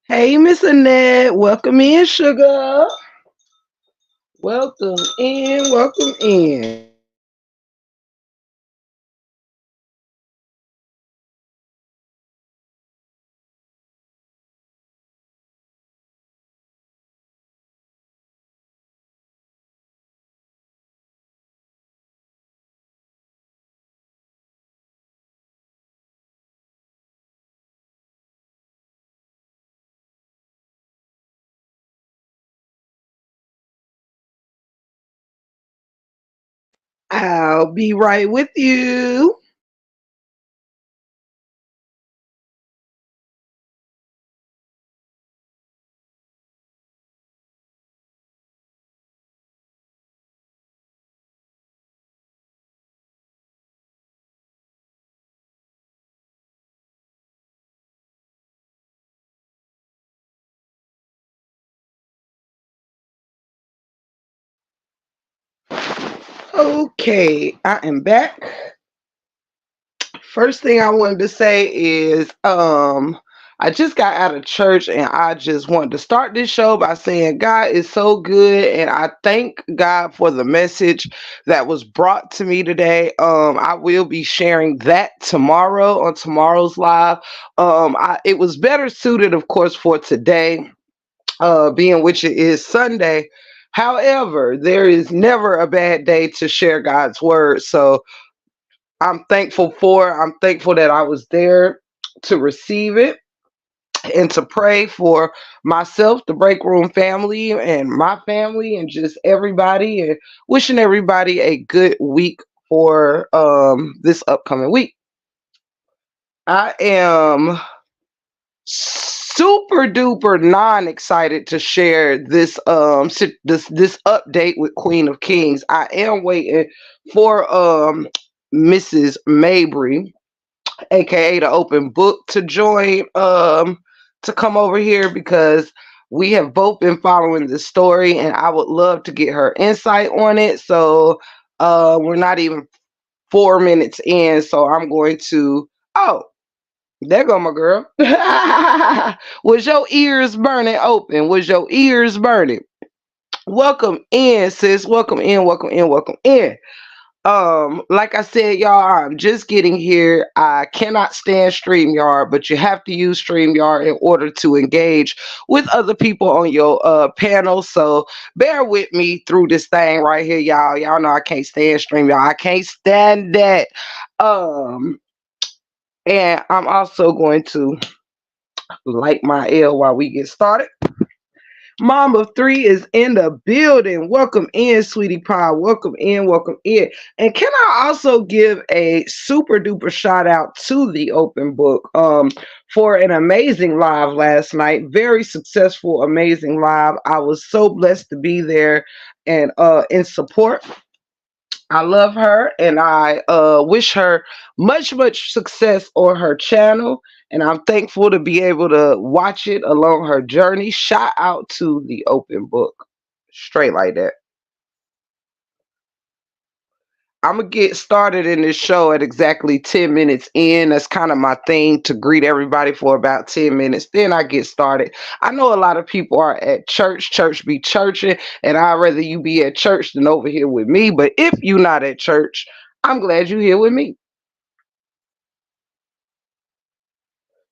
Hey, Miss Annette, welcome in, sugar. Welcome in, welcome in. I'll be right with you. Okay, I am back. First thing I wanted to say is I just got out of church and I just wanted to start this show by saying God is so good and I thank God for the message that was brought to me today. I will be sharing that tomorrow on tomorrow's live. It was better suited of course for today, being which it is Sunday. However, there is never a bad day to share God's word. So I'm thankful that I was there to receive it and to pray for myself, the break room family, and my family, and just everybody, and wishing everybody a good week for this upcoming week. I am super duper non excited to share this update with Queen of Kings. I am waiting for Mrs. Mabry, aka the open book, to join, to come over here because we have both been following this story and I would love to get her insight on it. So we're not even 4 minutes in, so I'm going to, oh, there go my girl. Was your ears burning open? Was your ears burning? Welcome in, sis. Welcome in, welcome in, welcome in. Like I said, y'all, I'm just getting here. I cannot stand StreamYard, but you have to use StreamYard in order to engage with other people on your panel. So bear with me through this thing right here, y'all. Y'all know I can't stand StreamYard. I can't stand that. Um, and I'm also going to light my L while we get started. Mom of three is in the building. Welcome in, sweetie pie. Welcome in, welcome in. And can I also give a super duper shout out to the open book for an amazing live last night. Very successful, amazing live. I was so blessed to be there and in support. I love her and I wish her much success on her channel. And I'm thankful to be able to watch it along her journey. Shout out to the open book. Straight like that. I'm going to get started in this show at exactly 10 minutes in. That's kind of my thing, to greet everybody for about 10 minutes. Then I get started. I know a lot of people are at church. Church be churching. And I'd rather you be at church than over here with me. But if you're not at church, I'm glad you're here with me.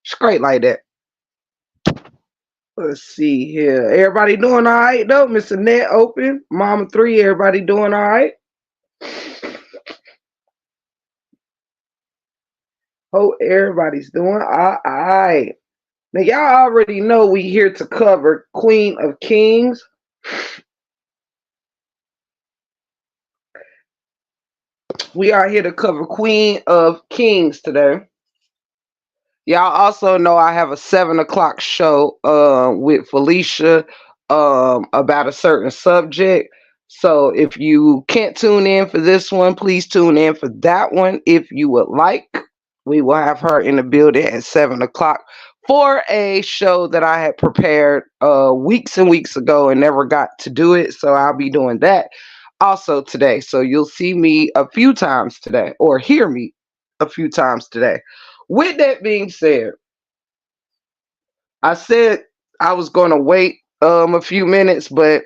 Straight like that. Let's see here. Everybody doing all right though? Mr. Net open. Mama three. Everybody doing all right? Hope everybody's doing all right. Now y'all already know we here to cover Queen of Kings. We are here to cover Queen of Kings today. Y'all also know I have a 7 o'clock show with Felicia about a certain subject. So if you can't tune in for this one, please tune in for that one if you would like. We will have her in the building at 7 o'clock for a show that I had prepared weeks and weeks ago and never got to do it. So I'll be doing that also today. So you'll see me a few times today or hear me a few times today. With that being said, I said I was going to wait a few minutes, but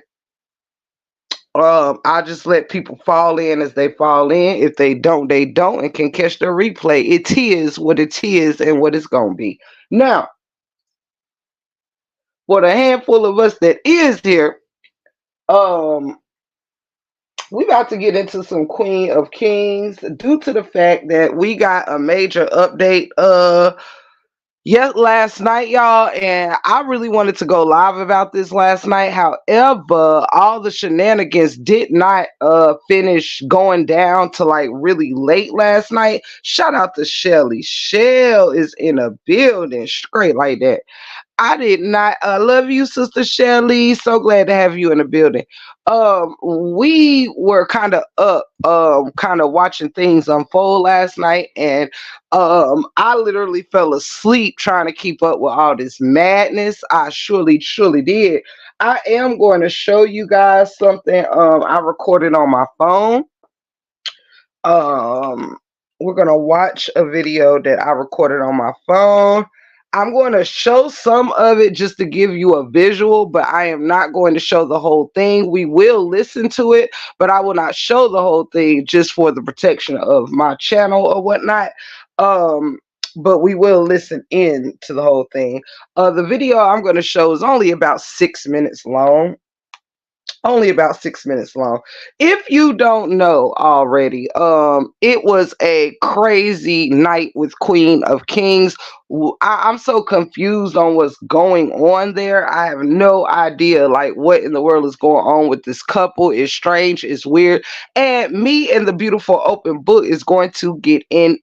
I just let people fall in as they fall in. If they don't, they don't, and can catch the replay. It is what it is and what it's gonna be. Now, for the handful of us that is here, um, we about to get into some Queen of Kings due to the fact that we got a major update. Last night, y'all, and I really wanted to go live about this last night. However, all the shenanigans did not finish going down to like really late last night. Shout out to Shelly. Shell is in a building straight like that. I did not. Love you, Sister Shelly. So glad to have you in the building. We were kind of up, kind of watching things unfold last night, and I literally fell asleep trying to keep up with all this madness. I surely, surely did. I am going to show you guys something. I recorded on my phone. Um, we're gonna watch a video that I recorded on my phone. I'm going to show some of it just to give you a visual, but I am not going to show the whole thing. We will listen to it, but I will not show the whole thing just for the protection of my channel or whatnot. Um, but we will listen in to the whole thing. The video I'm going to show is only about 6 minutes long, only about 6 minutes long. If you don't know already, it was a crazy night with Queen of Kings. I'm so confused on what's going on there. I have no idea like what in the world is going on with this couple. It's strange, it's weird, and me and the beautiful open book is going to get into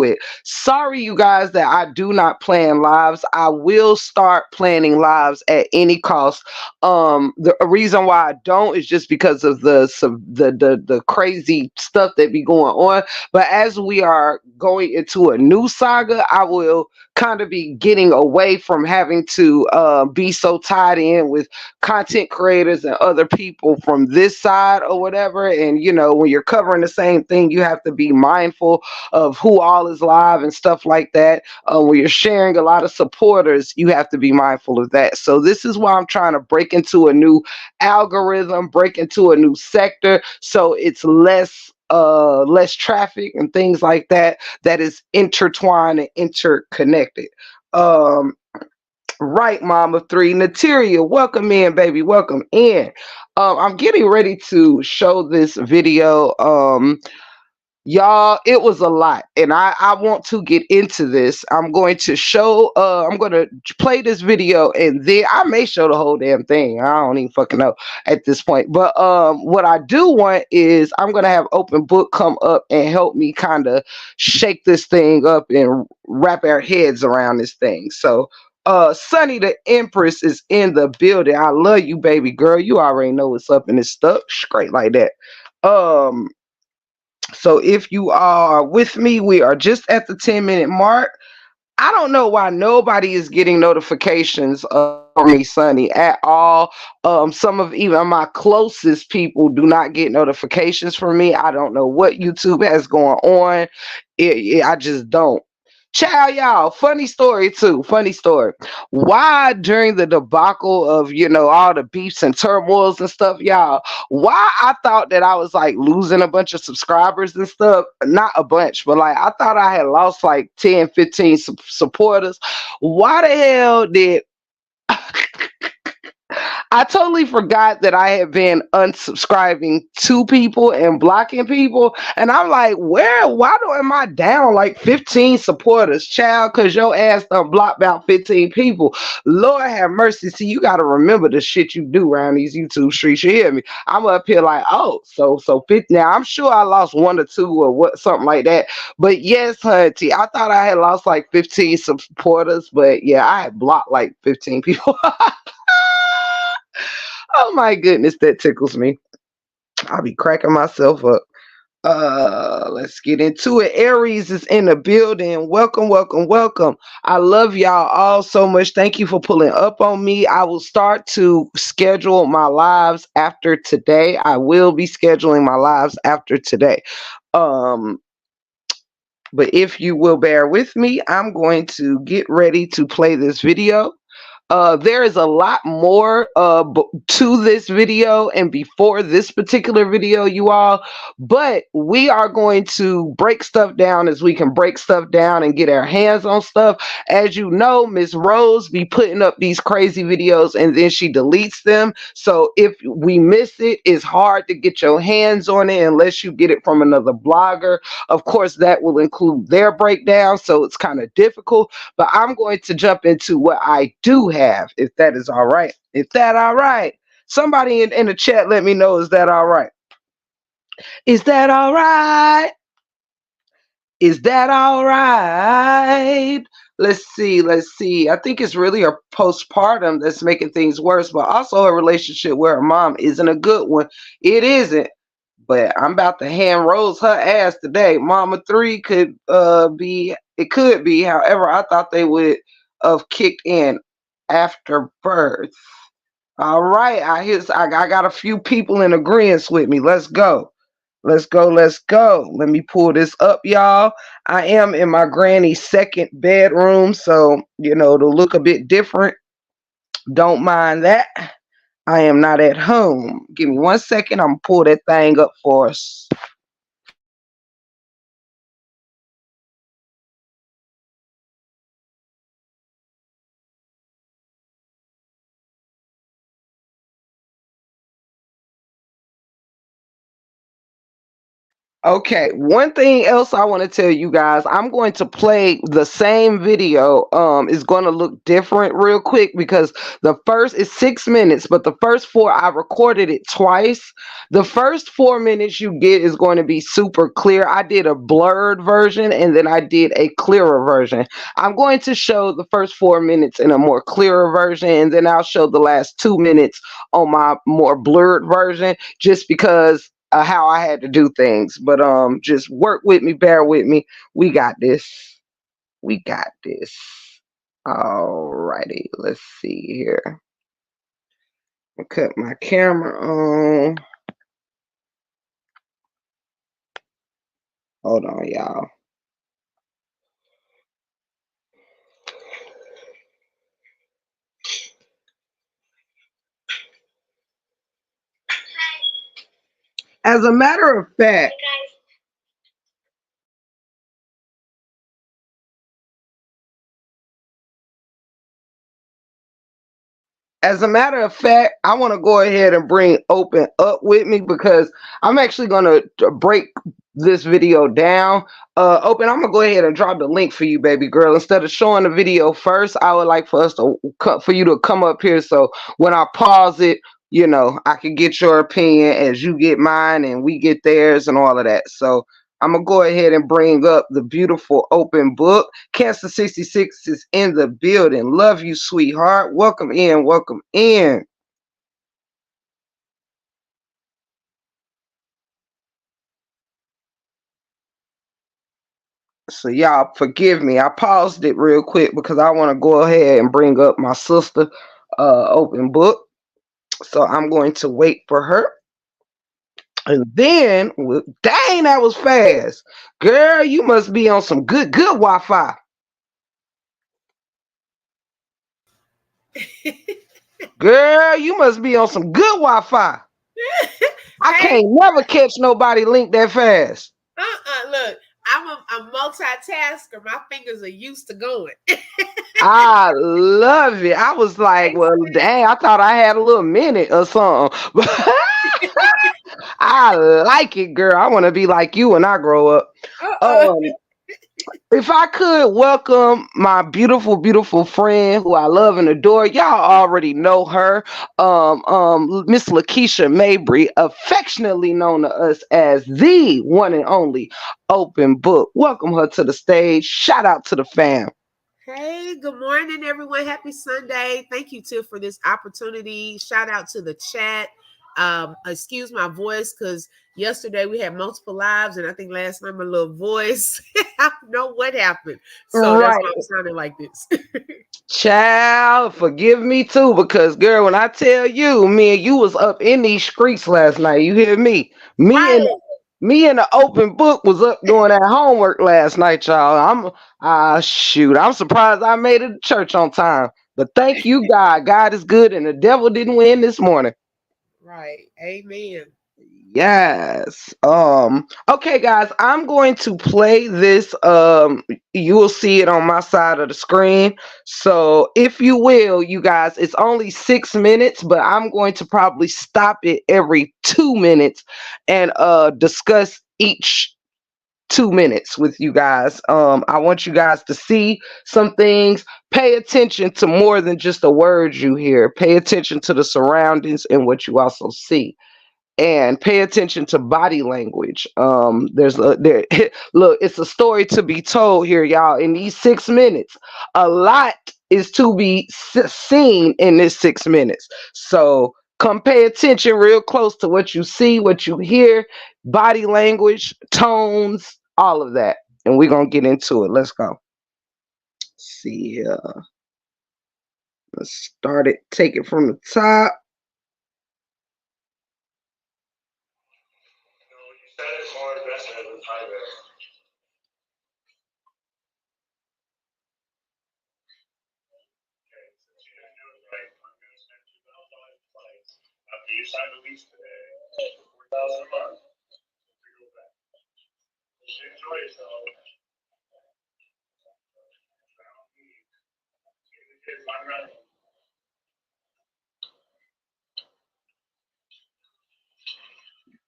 it. Sorry, you guys, that I do not plan lives. I will start planning lives at any cost. The reason why I don't is just because of the crazy stuff that be going on. But as we are going into a new saga, I will kind of be getting away from having to be so tied in with content creators and other people from this side or whatever. And you know, when you're covering the same thing, you have to be mindful of who all is live and stuff like that. When you're sharing a lot of supporters, you have to be mindful of that. So this is why I'm trying to break into a new algorithm, break into a new sector, so it's less traffic and things like that, that is intertwined and interconnected. Um, right, Mama Three, Materia, welcome in, baby, welcome in. I'm getting ready to show this video. Y'all, it was a lot, and I want to get into this. I'm going to show, I'm going to play this video, and then I may show the whole damn thing. I don't even fucking know at this point. But what I do want is I'm going to have open book come up and help me kind of shake this thing up and wrap our heads around this thing. So Sunny the Empress is in the building. I love you, baby girl. You already know what's up, and it's stuck straight like that. Um so if you are with me, we are just at the 10-minute mark. I don't know why nobody is getting notifications for me, Sunny, at all. Some of even my closest people do not get notifications from me. I don't know what YouTube has going on. I just don't. Child, y'all, funny story too. Funny story. Why during the debacle of, you know, all the beefs and turmoils and stuff, y'all, why I thought that I was like losing a bunch of subscribers and stuff. Not a bunch, but like I thought I had lost like 10, 15 supporters. Why the hell did I totally forgot that I had been unsubscribing to people and blocking people. And I'm like, why am I down like 15 supporters, child? Because your ass done blocked about 15 people. Lord have mercy. See, you got to remember the shit you do around these YouTube streets. You hear me? I'm up here like, oh, so 50. Now, I'm sure I lost one or two or what, something like that. But yes, hunty, I thought I had lost like 15 supporters. But yeah, I had blocked like 15 people. Oh my goodness, that tickles me. I'll be cracking myself up. Let's get into it. Aries is in the building. Welcome, welcome, welcome. I love y'all all so much. Thank you for pulling up on me. I will start to schedule my lives after today. I will be scheduling my lives after today. Um, but if you will bear with me, I'm going to get ready to play this video. There is a lot more to this video and before this particular video, you all. But we are going to break stuff down as we can break stuff down and get our hands on stuff. As you know, Miss Rose be putting up these crazy videos and then she deletes them. So if we miss it, it's hard to get your hands on it unless you get it from another blogger. Of course, that will include their breakdown, so it's kind of difficult. But I'm going to jump into what I do have, if that is all right. If that all right. Somebody in the chat, let me know. Is that all right? Is that all right? Is that all right? Let's see. Let's see. I think it's really a postpartum that's making things worse, but also a relationship where her mom isn't a good one. It isn't. But I'm about to hand Rose her ass today. Mama 3 could be, it could be. However, I thought they would have kicked in after birth. All right, I got a few people in agreement with me. Let's go. Let's go. Let's go. Let me pull this up, y'all. I am in my granny's second bedroom, so to look a bit different. Don't mind that. I am not at home. Give me 1 second. I'm gonna pull that thing up for us. Okay, one thing else I want to tell you guys, I'm going to play the same video. It's going to look different real quick because the first is 6 minutes, but the first four I recorded it twice. The first 4 minutes you get is going to be super clear. I did a blurred version and then I did a clearer version. I'm going to show the first 4 minutes in a more clearer version, and then I'll show the last 2 minutes on my more blurred version, just because how I had to do things. But just work with me, bear with me. We got this. We got this. Alrighty, let's see here. I'll cut my camera on. Hold on, y'all. As a matter of fact, I want to go ahead and bring Open up with me because I'm actually going to break this video down. Open, I'm gonna go ahead and drop the link for you, baby girl. Instead of showing the video first, I would like for you to come up here, so when I pause it, I can get your opinion as you get mine and we get theirs and all of that. So I'm gonna go ahead and bring up the beautiful Open Book. Cancer 66 is in the building. Love you, sweetheart. Welcome in. Welcome in. So y'all forgive me. I paused it real quick because I want to go ahead and bring up my sister, Open Book. So I'm going to wait for her. And then, dang, that was fast. Girl, you must be on some good Wi-Fi. Girl, you must be on some good Wi-Fi. I can't never catch nobody link that fast. Look, I'm a multitasker. My fingers are used to going. I love it. I was like, well, dang, I thought I had a little minute or something. I like it, girl. I want to be like you when I grow up. If I could welcome my beautiful, beautiful friend who I love and adore, y'all already know her, Miss Lakeisha Mabry, affectionately known to us as the one and only Open Book. Welcome her to the stage. Shout out to the fam. Hey, good morning, everyone. Happy Sunday. Thank you, Tiff, for this opportunity. Shout out to the chat. Excuse my voice because yesterday we had multiple lives, and I think last night my little voice, I don't know what happened. So that's why I'm sounding like this. Child, forgive me too, because girl, when I tell you, me and you was up in these streets last night. You hear me? Me and the Open Book was up doing that homework last night, y'all. Shoot, I'm surprised I made it to church on time. But thank you, God. God is good, and the devil didn't win this morning. Right. Amen. Yes. Okay, guys, I'm going to play this. You will see it on my side of the screen. So if you will, you guys, it's only 6 minutes, but I'm going to probably stop it every 2 minutes and discuss each 2 minutes with you guys. I want you guys to see some things. Pay attention to more than just the words you hear. Pay attention to the surroundings and what you also see, and pay attention to body language. There's a there. Look, it's a story to be told here, y'all. In these 6 minutes, a lot is to be seen in this 6 minutes. So come pay attention real close to what you see, what you hear, body language, tones, all of that. And we're gonna get into it. Let's go. See, let's start it. Take it from the top.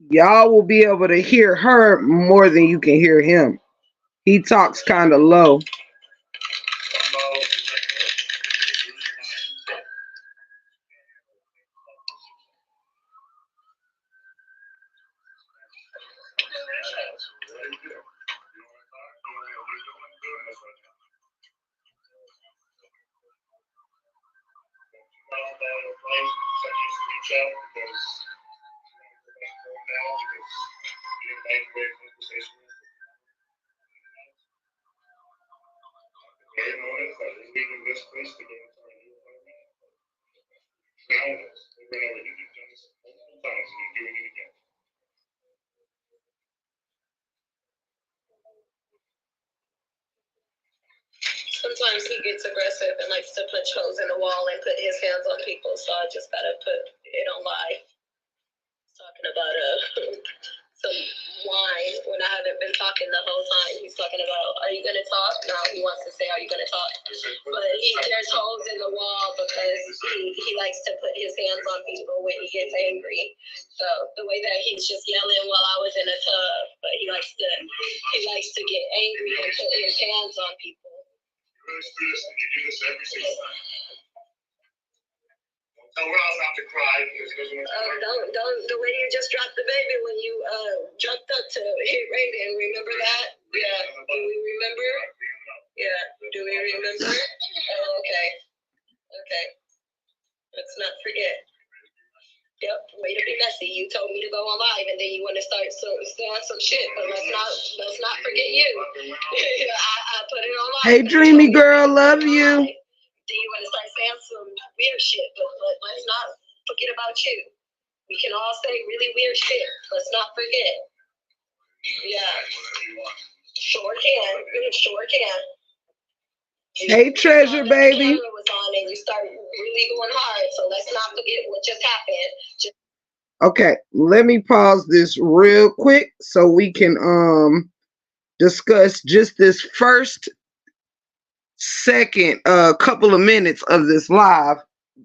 Y'all will be able to hear her more than you can hear him. He talks kind of low. Sometimes he gets aggressive and likes to punch holes in the wall and put his hands on people, so I just gotta put it on live. Talking about some wine when I haven't been talking the whole time. He's talking about, are you gonna talk? Now he wants to say, are you gonna talk? But there's holes in the wall because he likes to put his hands on people when he gets angry. So the way that he's just yelling while I was in a tub, but he likes to get angry and put his hands on people. You do this every single time. Tell Ross not to cry because he doesn't want to. Don't the way you just dropped the baby when you jumped up to hit Raiden. Remember that? Yeah. Do we remember? Yeah. Do we remember? Oh, okay. Okay. Let's not forget. Yep. Way to be messy. You told me to go on live, and then you want to start saying some shit. But let's not forget you. I put it on live. Hey, dreamy girl, love you. Do you want to start saying some weird shit? But let's not forget about you. We can all say really weird shit. Let's not forget. Yeah. Sure can. Sure can. Hey, treasure, baby. The camera was on and you start really going hard. So let's not forget what just happened. Okay, let me pause this real quick so we can discuss just this first second couple of minutes of this live,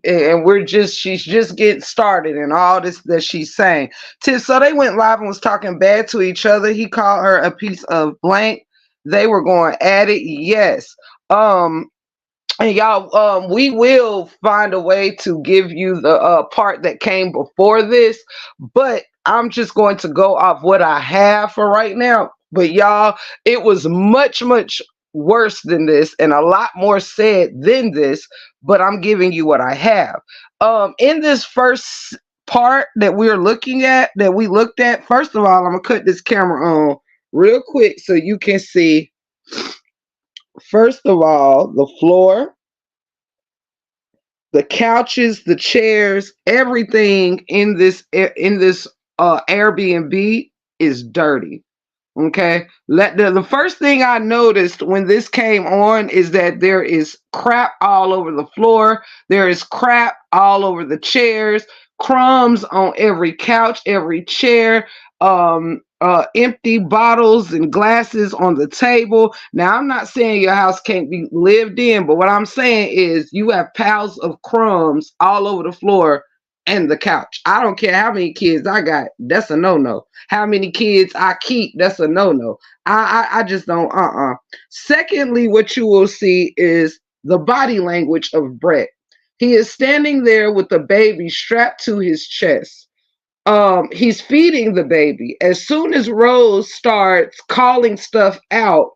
and she's just getting started and all this that she's saying. Tiff, so they went live and was talking bad to each other. He called her a piece of blank. They were going at it. Yes. And y'all, we will find a way to give you the part that came before this, but I'm just going to go off what I have for right now. But y'all, it was much, much worse than this and a lot more said than this, but I'm giving you what I have. In this first part that we're looking at, that we looked at, first of all, I'm gonna cut this camera on real quick so you can see. First of all, the floor, the couches, the chairs, everything in this Airbnb is dirty. Okay. The first thing I noticed when this came on is that there is crap all over the floor. There is crap all over the chairs, crumbs on every couch, every chair, empty bottles and glasses on the table. Now, I'm not saying your house can't be lived in, but what I'm saying is you have piles of crumbs all over the floor and the couch. I don't care how many kids I got. That's a no-no. How many kids I keep, that's a no-no. I just don't. Secondly, what you will see is the body language of Brett. He is standing there with the baby strapped to his chest. He's feeding the baby. As soon as Rose starts calling stuff out,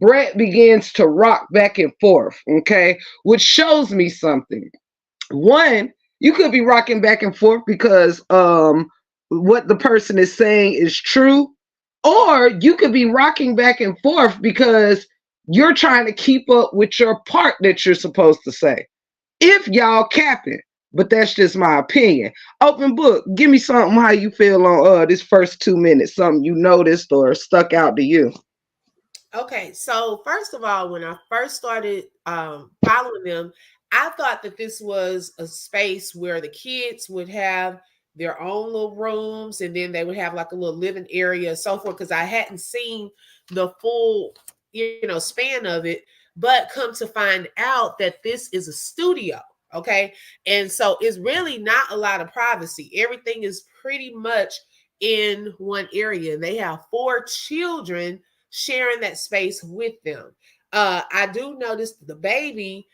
Brett begins to rock back and forth, okay, which shows me something. One, you could be rocking back and forth because what the person is saying is true, or you could be rocking back and forth because you're trying to keep up with your part that you're supposed to say. If y'all capping, but that's just my opinion. Open book, give me something how you feel on this first 2 minutes, something you noticed or stuck out to you. Okay, so first of all, when I first started following them, I thought that this was a space where the kids would have their own little rooms, and then they would have like a little living area and so forth, because I hadn't seen the full, span of it. But come to find out that this is a studio, okay? And so it's really not a lot of privacy. Everything is pretty much in one area. They have 4 children sharing that space with them. I do notice the baby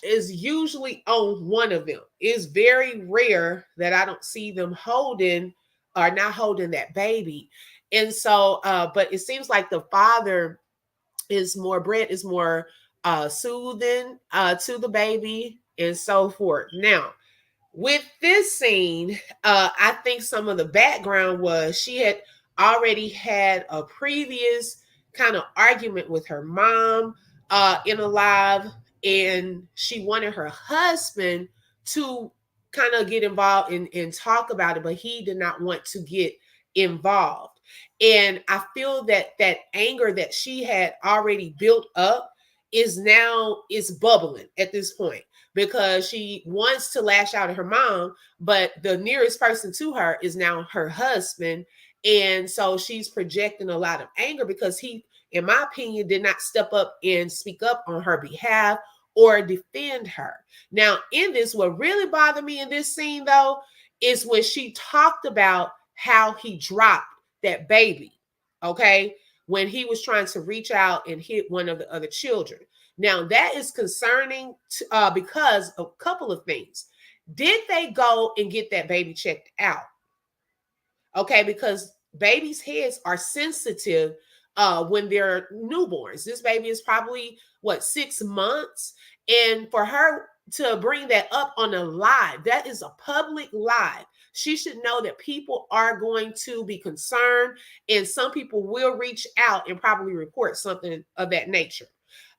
is usually on one of them. It's very rare that I don't see them holding or not holding that baby. And so, but it seems like the father Brett is more soothing to the baby and so forth. Now, with this scene, I think some of the background was she had already had a previous kind of argument with her mom in a live, and she wanted her husband to kind of get involved and talk about it, but he did not want to get involved. And I feel that that anger that she had already built up is bubbling at this point, because she wants to lash out at her mom, but the nearest person to her is now her husband. And so she's projecting a lot of anger because he, in my opinion, did not step up and speak up on her behalf or defend her. Now, in this, what really bothered me in this scene, though, is when she talked about how he dropped that baby, okay, when he was trying to reach out and hit one of the other children. Now, that is concerning because of a couple of things. Did they go and get that baby checked out? Okay, because babies' heads are sensitive when they're newborns. This baby is probably, 6 months? And for her to bring that up on a live, that is a public live. She should know that people are going to be concerned, and some people will reach out and probably report something of that nature.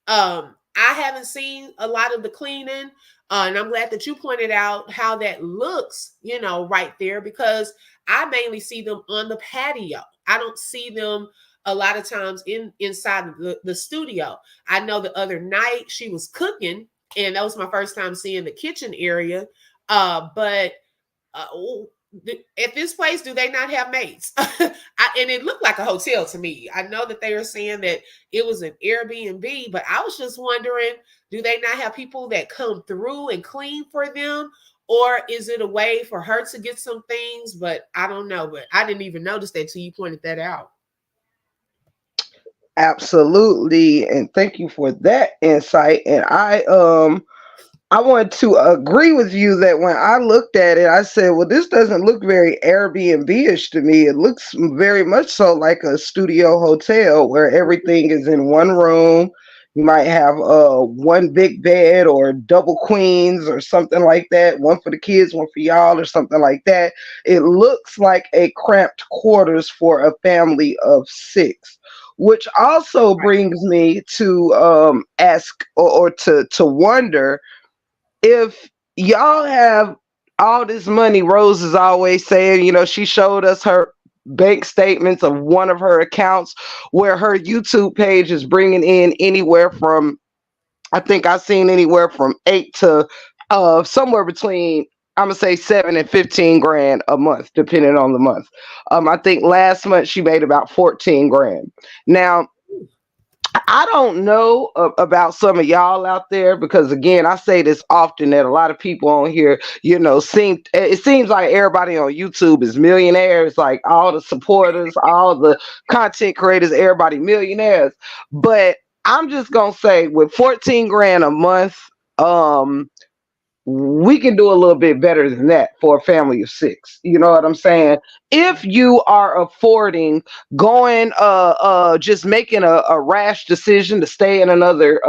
I haven't seen a lot of the cleaning, and I'm glad that you pointed out how that looks, right there, because I mainly see them on the patio. I don't see them a lot of times inside the studio. I know the other night she was cooking, and that was my first time seeing the kitchen area. But at this place, do they not have maids? And it looked like a hotel to me. I know that they are saying that it was an Airbnb, but I was just wondering, do they not have people that come through and clean for them? Or is it a way for her to get some things? But I don't know. But I didn't even notice that till you pointed that out. Absolutely, and thank you for that insight. And I want to agree with you that when I looked at it, I said, well, this doesn't look very Airbnb-ish to me. It looks very much so like a studio hotel where everything is in one room. You might have one big bed or double queens or something like that, one for the kids, one for y'all, or something like that. It looks like a cramped quarters for a family of 6, which also brings me to ask or to wonder if y'all have all this money. Rose is always saying, she showed us her bank statements of one of her accounts where her YouTube page is bringing in anywhere from, I think I've seen anywhere from 8 to somewhere between, I'm gonna say 7 and 15 grand a month, depending on the month. I think last month she made about 14 grand. Now I don't know about some of y'all out there, because again, I say this often that a lot of people on here, it seems like everybody on YouTube is millionaires, like all the supporters, all the content creators, everybody millionaires. But I'm just gonna say with 14 grand a month, um, we can do a little bit better than that for a family of six. You know what I'm saying? If you are affording going just making a rash decision to stay in another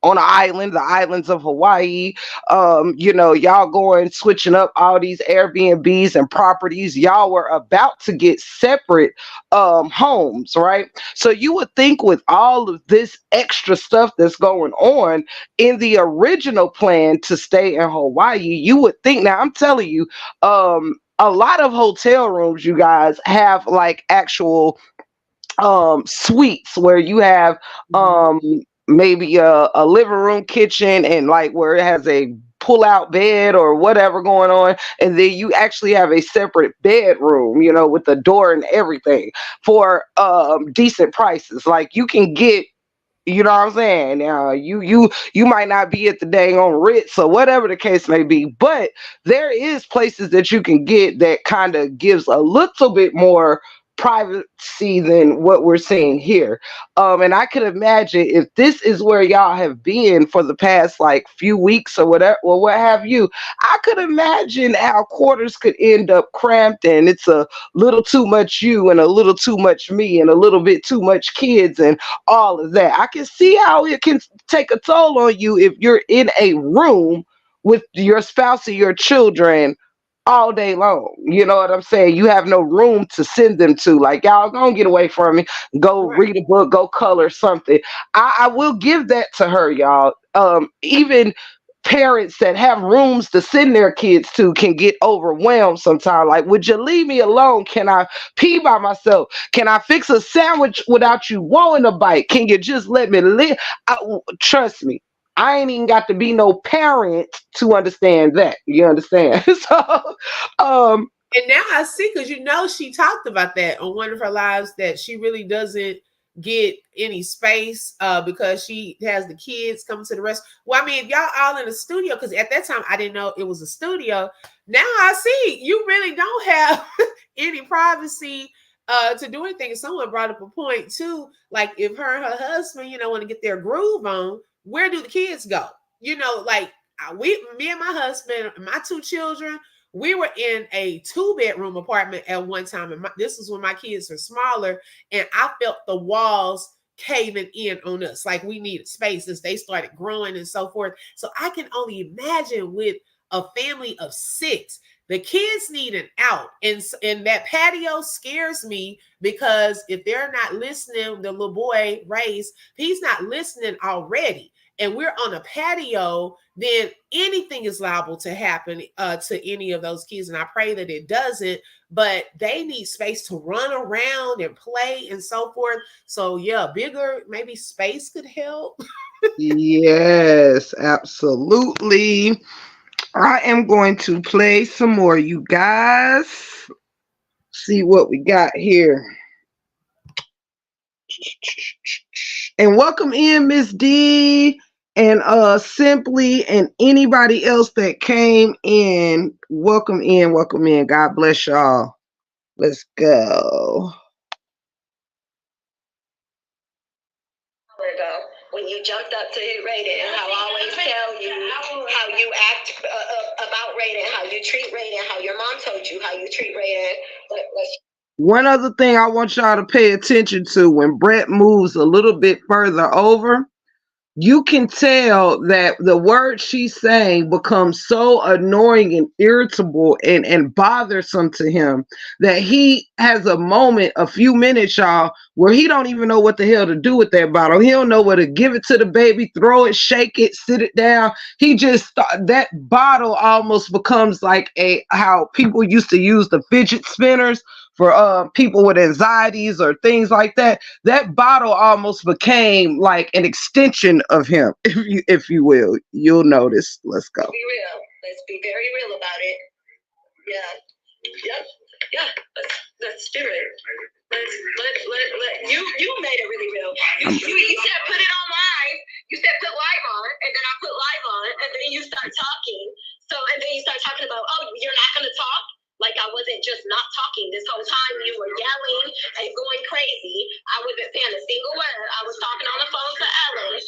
on an island, the islands of Hawaii, y'all going switching up all these Airbnbs and properties, y'all were about to get separate homes, right? So you would think with all of this extra stuff that's going on in the original plan to stay in Hawaii, you would think. Now I'm telling you, a lot of hotel rooms, you guys, have like actual suites where you have maybe a living room, kitchen, and like where it has a pull out bed or whatever going on, and then you actually have a separate bedroom, with the door and everything, for decent prices. Like you can get, you know what I'm saying? Now you might not be at the dang on Ritz or whatever the case may be, but there is places that you can get that kind of gives a little bit more privacy than what we're seeing here. And I could imagine if this is where y'all have been for the past like few weeks or whatever, or what have you, I could imagine how quarters could end up cramped, and it's a little too much you and a little too much me and a little bit too much kids and all of that. I can see how it can take a toll on you if you're in a room with your spouse or your children all day long. You know what I'm saying? You have no room to send them to. Like, y'all gonna get away from me. Go Right. read a book, go color something. I will give that to her, y'all. Even parents that have rooms to send their kids to can get overwhelmed sometimes. Like, would you leave me alone? Can I pee by myself? Can I fix a sandwich without you wanting a bite? Can you just let me live? Trust me, I ain't even got to be no parent to understand that. You understand? So, um, And now I see, because she talked about that on one of her lives, that she really doesn't get any space because she has the kids coming to the rest. Well, I mean, if y'all all in the studio, because at that time I didn't know it was a studio. Now I see you really don't have any privacy to do anything. And someone brought up a point too, like if her and her husband, want to get their groove on, where do the kids go? Like me and my husband, my two children, we were in a 2-bedroom apartment at one time, and this was when my kids were smaller, and I felt the walls caving in on us, like we needed space as they started growing and so forth. So I can only imagine with a family of 6, the kids need an out, and that patio scares me, because if they're not listening, the little boy Race, he's not listening already, and we're on a patio, then anything is liable to happen to any of those kids. And I pray that it doesn't, but they need space to run around and play and so forth. So yeah, bigger maybe space could help. yes, absolutely. I am going to play some more, you guys. See what we got here. And welcome in Miss D and Simply, and anybody else that came in. Welcome in, welcome in. God bless y'all. Let's go. When you jumped up to hit rating, and how I always tell you how you act about rating, how you treat rating, how your mom told you how you treat rating. One other thing I want y'all to pay attention to: when Brett moves a little bit further over, you can tell that the words she's saying become so annoying and irritable and bothersome to him that he has a moment, a few minutes, y'all, where he don't even know what the hell to do with that bottle. He don't know whether to give it to the baby, throw it, shake it, sit it down. He just that bottle almost becomes like how people used to use the fidget spinners for people with anxieties or things like that. That bottle almost became like an extension of him, if you will. You'll notice. Let's go. Be real. Let's be very real about it. Yeah. Yep. Yeah. Let's do it. You made it really real. You said put it on live. You said put live on, and then I put live on, and then you start talking. And then you start talking about, oh, you're not gonna talk? Like I wasn't just not talking this whole time. You were yelling and going crazy. I wasn't saying a single word. I was talking on the phone to Ellen.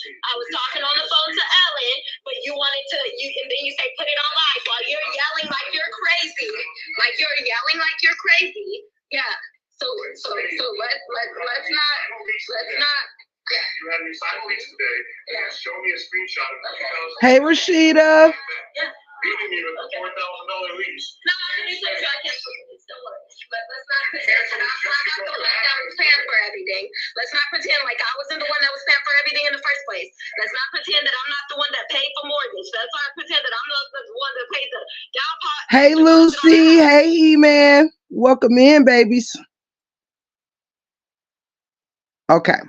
But you wanted to, and then you say put it on live while you're yelling like you're crazy. Yeah. So let's not. You had me sign a lease today, and show me a screenshot of $2,000. Hey, Rashida. Yeah. Beating me with a $4,000 lease. No, you said I cancel it. Still works. But let's not pretend I'm not the one that was paying for everything. Let's not pretend like I wasn't the one that was paying for everything in the first place. Let's not pretend that I'm not the one that paid for mortgage. Let's not pretend that I'm not the one that paid the down pot. Hey, Lucy. Hey, E-Man. Welcome in, babies. Okay.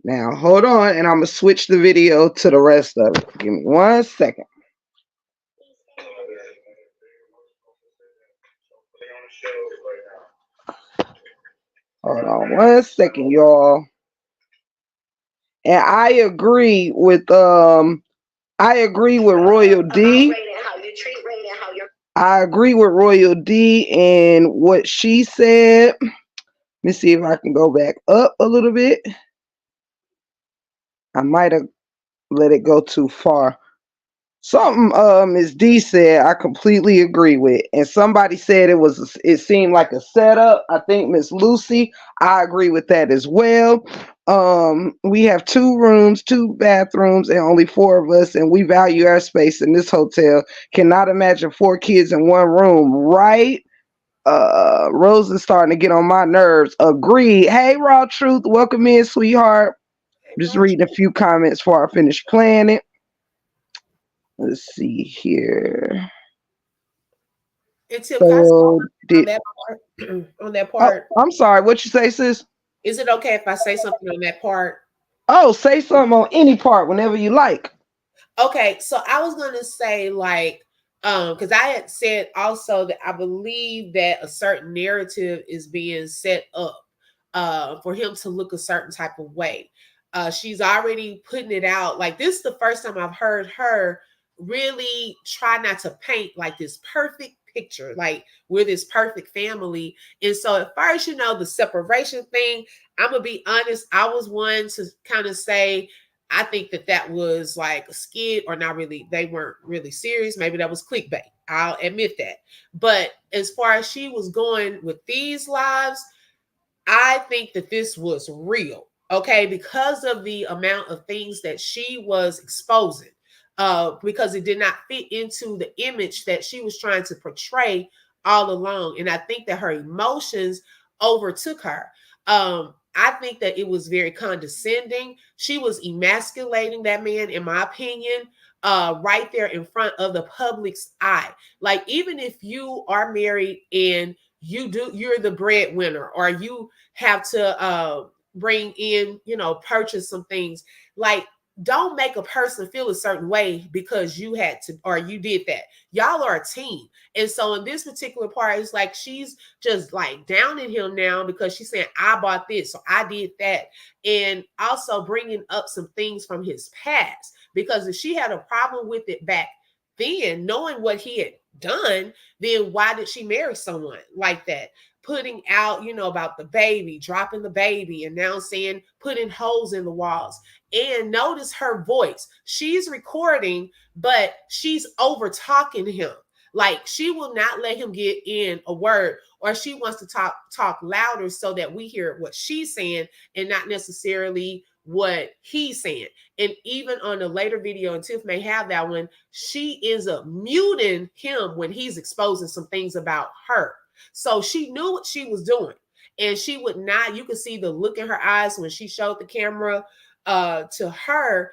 Now, hold on, and I'm going to switch the video to the rest of it. Give me 1 second. Hold on 1 second, y'all. And I agree with Royal D. I agree with Royal D and what she said. Let me see if I can go back up a little bit. I might have let it go too far. Something Ms. D said I completely agree with. And somebody said it seemed like a setup. I think Miss Lucy, I agree with that as well. We have 2 rooms, 2 bathrooms, and only 4 of us, and we value our space in this hotel. Cannot imagine 4 kids in 1 room, right? Rose is starting to get on my nerves. Agreed. Hey, Raw Truth, welcome in, sweetheart. Just reading a few comments before I finish playing it. Let's see here. It's on that part. Oh, I'm sorry. What you say, sis? Is it okay if I say something on that part? Oh, say something on any part whenever you like. Okay, so I was gonna say because I had said also that I believe that a certain narrative is being set up for him to look a certain type of way. She's already putting it out. Like this is the first time I've heard her really try not to paint like this perfect picture, like we're this perfect family. And so at first, the separation thing, I'm gonna be honest, I was one to kind of say I think that was like a skit or not really, they weren't really serious. Maybe that was clickbait. I'll admit that. But as far as she was going with these lives, I think that this was real, okay, because of the amount of things that she was exposing, because it did not fit into the image that she was trying to portray all along. And I think that her emotions overtook her. I think that it was very condescending. She was emasculating that man, in my opinion, right there in front of the public's eye. Like, even if you are married and you're the breadwinner, or you have to bring in, purchase some things, like, don't make a person feel a certain way because you had to, or you did that. Y'all are a team. And so in this particular part, it's like she's just like downing him now because she's saying, I bought this, so I did that. And also bringing up some things from his past, because if she had a problem with it back then, knowing what he had done, then why did she marry someone like that? Putting out, about the baby, dropping the baby, and now saying, putting holes in the walls. And notice her voice. She's recording, but she's over talking him. Like, she will not let him get in a word, or she wants to talk louder so that we hear what she's saying and not necessarily what he's saying. And even on a later video, and Tiff may have that one, she ends up muting him when he's exposing some things about her. So she knew what she was doing, and she would not, you could see the look in her eyes when she showed the camera to her.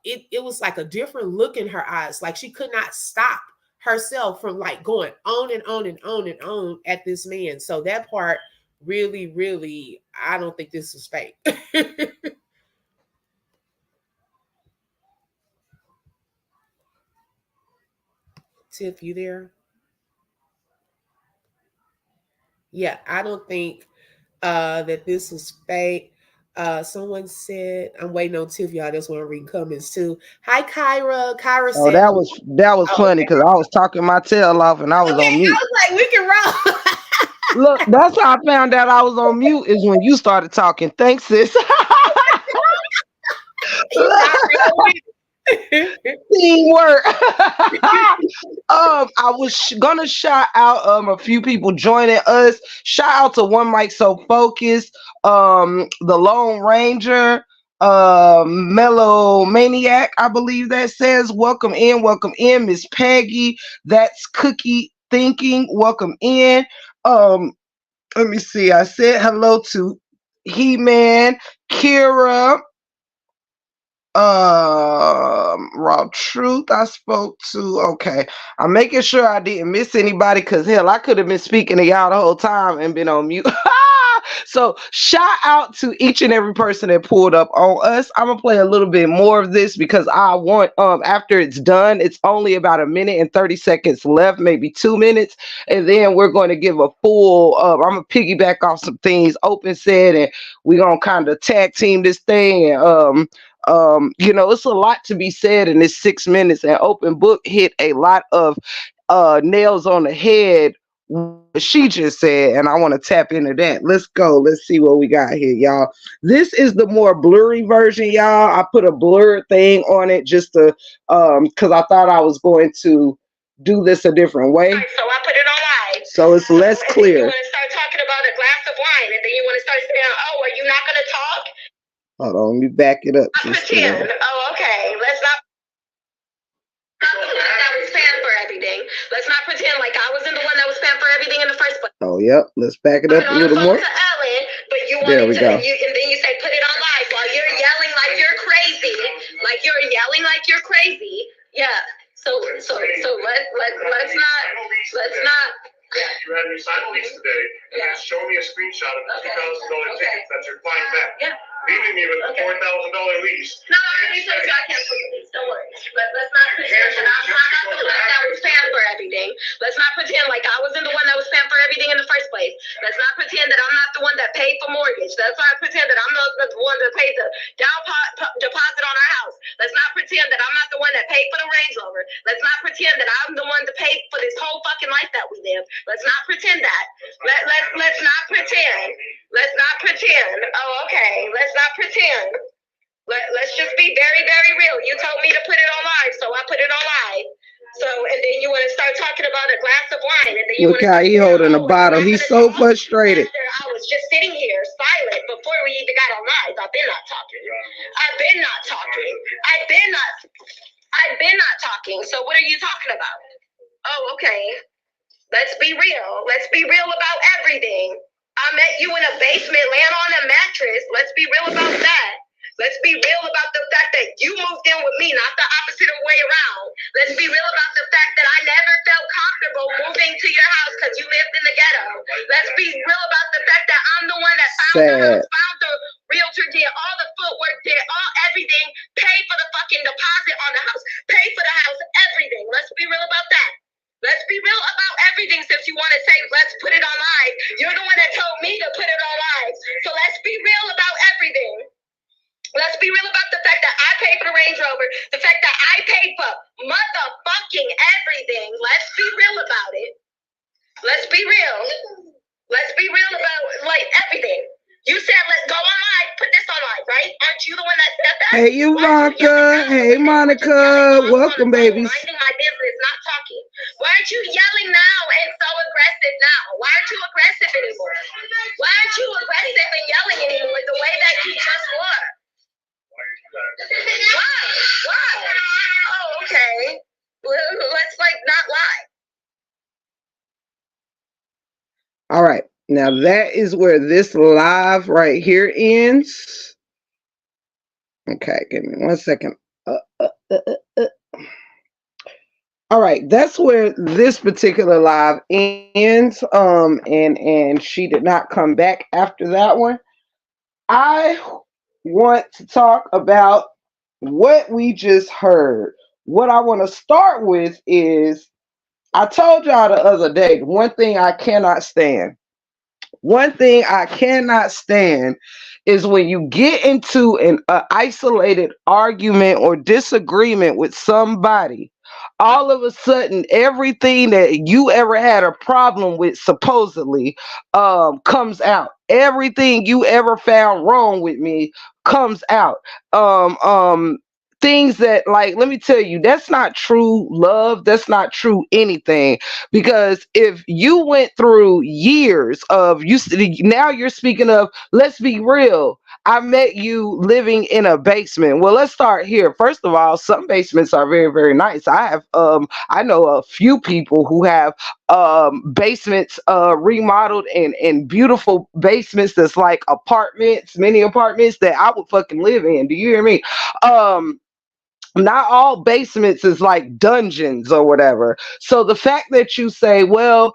It was like a different look in her eyes. Like, she could not stop herself from like going on and on and on and on at this man. So that part really, really, I don't think this is fake. Tiff, you there? Yeah, I don't think that this was fake. Someone said, I'm waiting on Tiff, y'all. That's one reading comments too. Hi, Kyra. Kyra Oh, said, that was oh, funny because I was talking my tail off and I was okay. on I mute. was like, we can roll. Look, that's how I found out I was on mute is when you started talking. Thanks, sis. You got real. Teamwork. I was gonna shout out a few people joining us. Shout out to One Mic So Focused, the Lone Ranger, Mellow Maniac, I believe that says welcome in, Miss Peggy. That's Cookie Thinking. Welcome in. Let me see. I said hello to He-Man, Kira, Raw Truth I spoke to. Okay, I'm making sure I didn't miss anybody because hell, I could have been speaking to y'all the whole time and been on mute. So shout out to each and every person that pulled up on us. I'm gonna play a little bit more of this because I want after it's done, it's only about a minute and 30 seconds left, maybe 2 minutes, and then we're going to give a full I'm gonna piggyback off some things Open said, and we're gonna kind of tag team this thing. And it's a lot to be said in this 6 minutes, and Open Book hit a lot of nails on the head what she just said, and I want to tap into that. Let's go. Let's see what we got here, y'all. This is the more blurry version, y'all. I put a blur thing on it just to because I thought I was going to do this a different way. So I put it on live. So it's less clear. You want to start talking about a glass of wine, and then you want to start saying, "Oh, are you not going to talk?" Hold on, let me back it up. Pretend. Oh, okay. Let's not. That was paying for everything. Let's not pretend like I wasn't the one that was paying for everything in the first place. Oh, yep. Let's back it up a little more. To Ellen, but you there we go. and then you say put it on live while you're yelling like you're crazy, Yeah. So let's not. You had your sign lease today, and show me a screenshot of the $2,000 tickets that you're flying back. Yeah. Leaving me with a $4,000 lease. No, I already told you I can't put the lease. Don't worry. Let's not pretend that I'm not the one that was paying for everything. Let's not pretend like I wasn't the one that was paying for everything in the first place. Let's not pretend that I'm not the one that paid for mortgage. Let's not pretend that I'm not the one that paid the down deposit on our house. Let's not pretend that I'm not the one that paid for the Range Rover. Let's not pretend that I'm the one that paid for this whole fucking life that we live. Let's not pretend that. Let's not pretend. Let's not pretend. Oh, okay. Let's not pretend. Let's just be very, very real. You told me to put it on live, so I put it on live. So, and then you want to start talking about a glass of wine, and then you look how he holding a bottle. He's so frustrated. I was just sitting here silent before we even got on live. I've been not talking. I've been not talking. So what are you talking about? Oh, okay. Let's be real. Let's be real about everything. I met you in a basement, laying on a mattress. Let's be real about that. Let's be real about the fact that you moved in with me, not the opposite way around. Let's be real about the fact that I never felt comfortable moving to your house because you lived in the ghetto. Let's be real about the fact that I'm the one that found the house, found the realtor, did all the footwork, did everything, paid for the fucking deposit on the house, paid for the house, everything. Let's be real about that. Let's be real about everything. Since you want to say, let's put it on live. You're the one that told me to put it on live. So let's be real about everything. Let's be real about the fact that I paid for the Range Rover, the fact that I paid for motherfucking everything. Let's be real about it. Let's be real. Let's be real about, like, everything. You said, let's go on live, put this on live, right? Aren't you the one that said that? Hey, Ivanka. Hey, Monica. Welcome, babies. Minding my business, not talking. Why aren't you yelling now and so aggressive now? Why aren't you aggressive anymore? Why aren't you aggressive and yelling anymore the way that you just were? Why? Oh, okay. Let's, like, not lie. All right. Now that is where this live right here ends. Okay, give me 1 second. All right, that's where this particular live ends. And she did not come back after that one. I want to talk about what we just heard. What I want to start with is I told y'all the other day, one thing I cannot stand. One thing I cannot stand is when you get into an isolated argument or disagreement with somebody, all of a sudden everything that you ever had a problem with supposedly comes out. Everything you ever found wrong with me comes out. Um, um, Things that, like, let me tell you, that's not true love. That's not true anything, because if you went through years of now you're speaking of, let's be real, I met you living in a basement. Well, let's start here. First of all, some basements are very, very nice. I know a few people who have basements remodeled, and beautiful basements that's like apartments, mini apartments that I would fucking live in. Do you hear me? um Not all basements is like dungeons or whatever. So the fact that you say, well,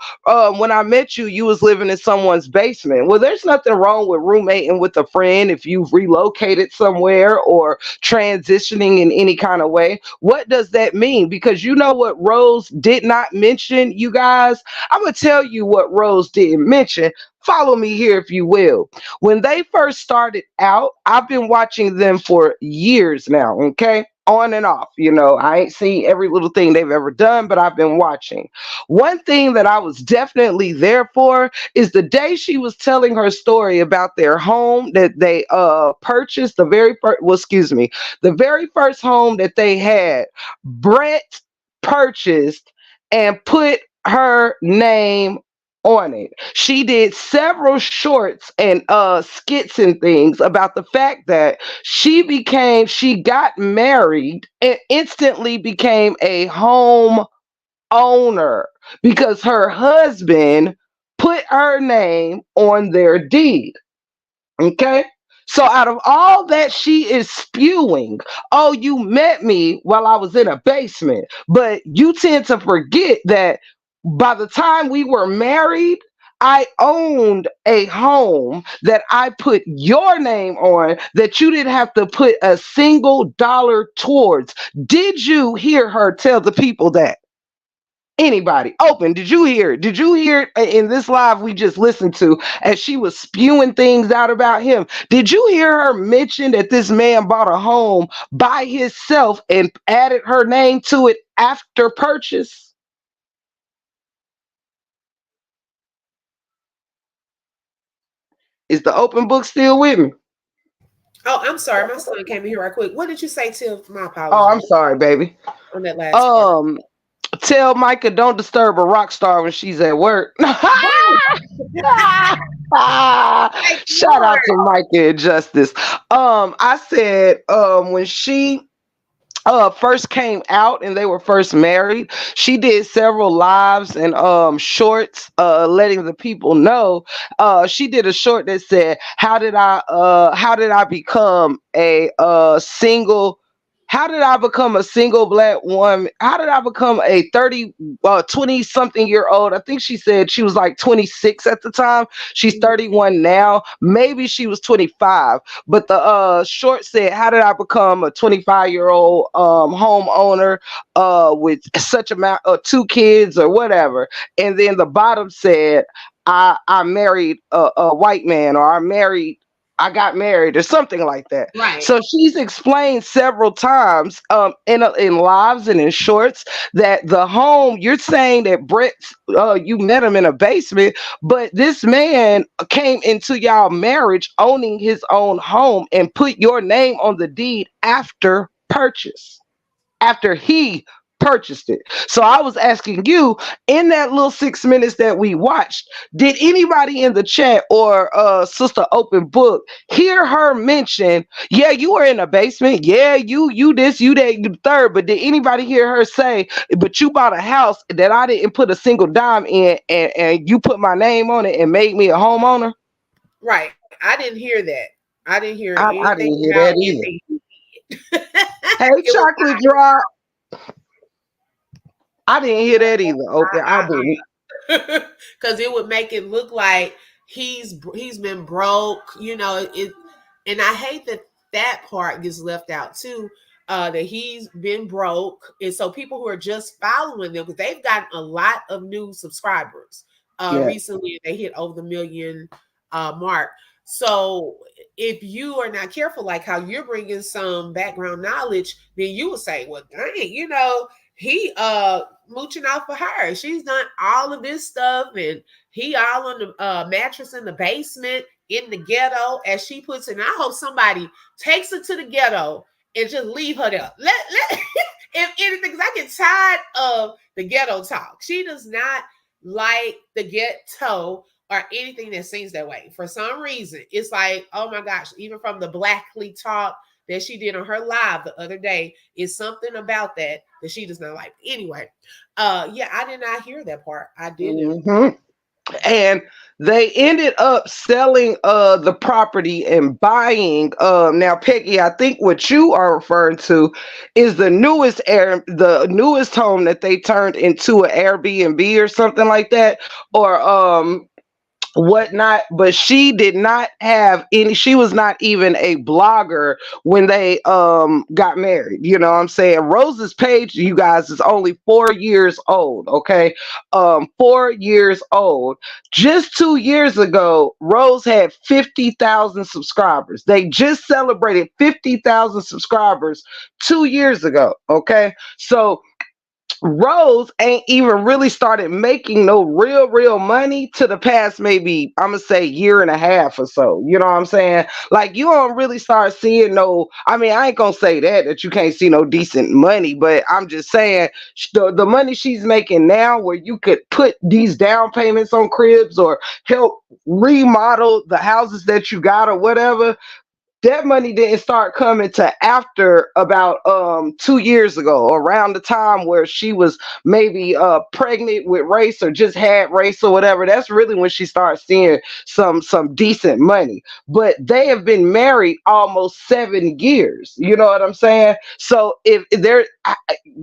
when I met you, you was living in someone's basement. Well, there's nothing wrong with roommating with a friend if you've relocated somewhere or transitioning in any kind of way. What does that mean? Because you know what Rose did not mention, you guys? I'm going to tell you what Rose didn't mention. Follow me here if you will. When they first started out, I've been watching them for years now, okay? On and off. I ain't seen every little thing they've ever done, but I've been watching. One thing that I was definitely there for is the day she was telling her story about their home that they purchased, the very first home that they had. Brett purchased and put her name on it. She did several shorts and skits and things about the fact that she got married and instantly became a home owner because her husband put her name on their deed. Okay. So out of all that she is spewing, oh, you met me while I was in a basement. But you tend to forget that by the time we were married, I owned a home that I put your name on that you didn't have to put a single dollar towards. Did you hear her tell the people that? Anybody open? Did you hear it? Did you hear it in this live we just listened to as she was spewing things out about him? Did you hear her mention that this man bought a home by himself and added her name to it after purchase? Is the open book still with me? Oh, I'm sorry. My son came in here right quick. What did you say, Tiff? My Oh, I'm apologies sorry, baby. on that last part. Um, Tell Micah don't disturb a rock star when she's at work. Right. Like, Shout out Lord. to Micah and Justice. I said when she first came out and they were first married, she did several lives and shorts letting the people know. She did a short that said, how did I become a single how did I become a single black woman? How did I become a 20 something year old? I think she said she was like 26 at the time. She's 31 now. Maybe she was 25. But the short said, how did I become a 25-year-old homeowner with such amount of two kids or whatever? And then the bottom said, I married a white man, or I got married or something like that. Right. So she's explained several times in lives and in shorts that the home, you're saying that Brett, you met him in a basement, but this man came into y'all marriage owning his own home and put your name on the deed after purchase, after he purchased it. So I was asking you, in that little 6 minutes that we watched, did anybody in the chat or Sister Open Book hear her mention, yeah, you were in a basement, yeah, you this, you that, you the third, but did anybody hear her say, but you bought a house that I didn't put a single dime in, and you put my name on it and made me a homeowner? Right. I didn't hear that. I didn't hear I anything didn't hear about that either. anything you did. Hey, It was chocolate drop. I didn't hear that either. Open. I I, didn't. because it would make it look like he's been broke, it. And I hate that that part gets left out too. That he's been broke, and so people who are just following them, because they've gotten a lot of new subscribers Yeah. recently. They hit over the million mark. So if you are not careful, like how you're bringing some background knowledge, then you would say, well, dang, he mooching off for her. She's done all of this stuff, and he all on the mattress in the basement in the ghetto, as she puts it. And I hope somebody takes her to the ghetto and just leave her there. Let if anything, because I get tired of the ghetto talk. She does not like the ghetto or anything that seems that way. For some reason, it's like, oh my gosh, even from the Blackly talk that she did on her live the other day, is something about that she does not like. Anyway, yeah, I did not hear that part. I didn't. Hmm. And they ended up selling the property and buying now, Peggy, I think what you are referring to is the newest home that they turned into an Airbnb or something like that, or whatnot. But she did not have any, she was not even a blogger when they got married. You know what I'm saying? Rose's page, you guys, is only 4 years old. Okay. 4 years old. Just 2 years ago, Rose had 50,000 subscribers. They just celebrated 50,000 subscribers 2 years ago. Okay. So Rose ain't even really started making no real money to the past, maybe I'm gonna say year and a half or so. You know what I'm saying? Like, you don't really start seeing no, I mean, I ain't gonna say that you can't see no decent money, but I'm just saying the money she's making now, where you could put these down payments on cribs or help remodel the houses that you got or whatever, that money didn't start coming to after about 2 years ago, around the time where she was maybe pregnant with Race or just had Race or whatever. That's really when she started seeing some decent money. But they have been married almost 7 years. You know what I'm saying? So if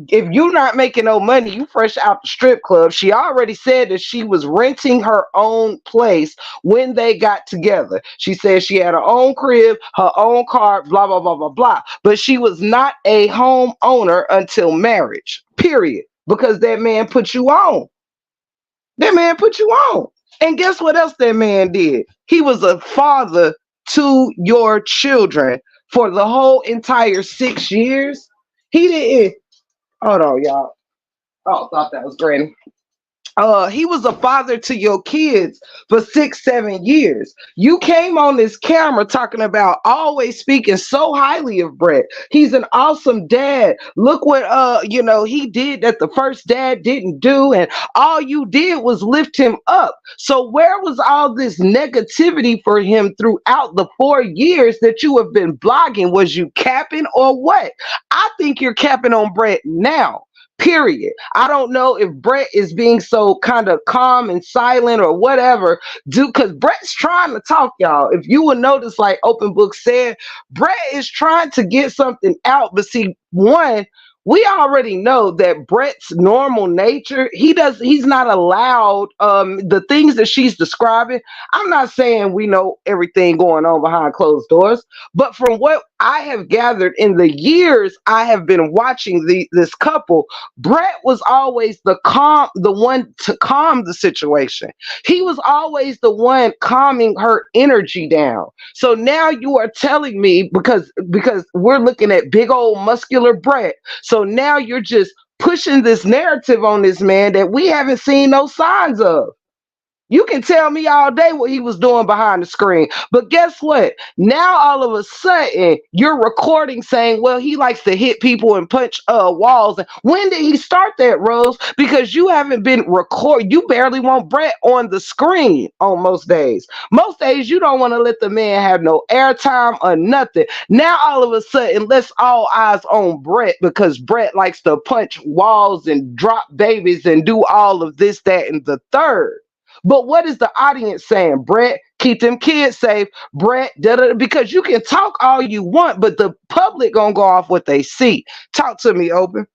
you're not making no money, you fresh out the strip club. She already said that she was renting her own place when they got together. She said she had her own crib, her own car, blah, blah, blah, blah, blah. But she was not a homeowner until marriage, period. Because that man put you on. That man put you on. And guess what else that man did? He was a father to your children for the whole entire 6 years. He didn't. Hold on, y'all. Oh, thought that was Granny. He was a father to your kids for 6 7 years. You came on this camera talking about always speaking so highly of Brett. He's an awesome dad. Look what he did that the first dad didn't do, and all you did was lift him up. So where was all this negativity for him throughout the 4 years that you have been blogging? Was you capping or what? I think you're capping on Brett now. Period. I don't know if Brett is being so kind of calm and silent or whatever, because Brett's trying to talk, y'all. If you would notice, like Open Book said, Brett is trying to get something out. But see, one, we already know that Brett's normal nature, he's not allowed the things that she's describing. I'm not saying we know everything going on behind closed doors, but from what I have gathered in the years I have been watching this couple, Brett was always the one to calm the situation. He was always the one calming her energy down. So now you are telling me, because we're looking at big old muscular Brett, so now you're just pushing this narrative on this man that we haven't seen no signs of. You can tell me all day what he was doing behind the screen. But guess what? Now all of a sudden you're recording saying, well, he likes to hit people and punch walls. And when did he start that, Rose? Because you haven't been you barely want Brett on the screen on most days. Most days you don't want to let the man have no airtime or nothing. Now all of a sudden, let's all eyes on Brett because Brett likes to punch walls and drop babies and do all of this, that, and the third. But what is the audience saying? Brett, keep them kids safe. Brett, because you can talk all you want, but the public gonna go off what they see. Talk to me, Open.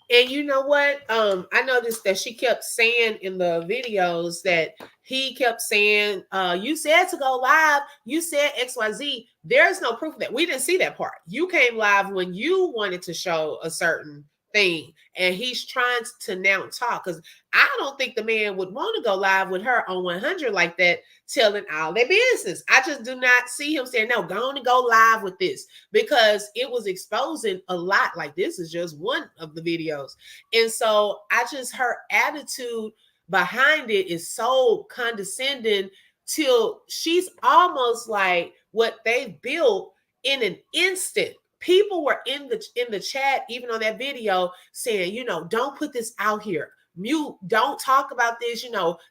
And you know what? I noticed that she kept saying in the videos that he kept saying, you said to go live, you said XYZ. There's no proof of that. We didn't see that part. You came live when you wanted to show a certain thing, and he's trying to now talk, because I don't think the man would want to go live with her on 100 like that, telling all their business. I just do not see him saying, no, go on and go live with this, because it was exposing a lot. Like, this is just one of the videos. And so her attitude behind it is so condescending, till she's almost like what they built in an instant. People were in the chat, even on that video, saying, don't put this out here. Mute, don't talk about this,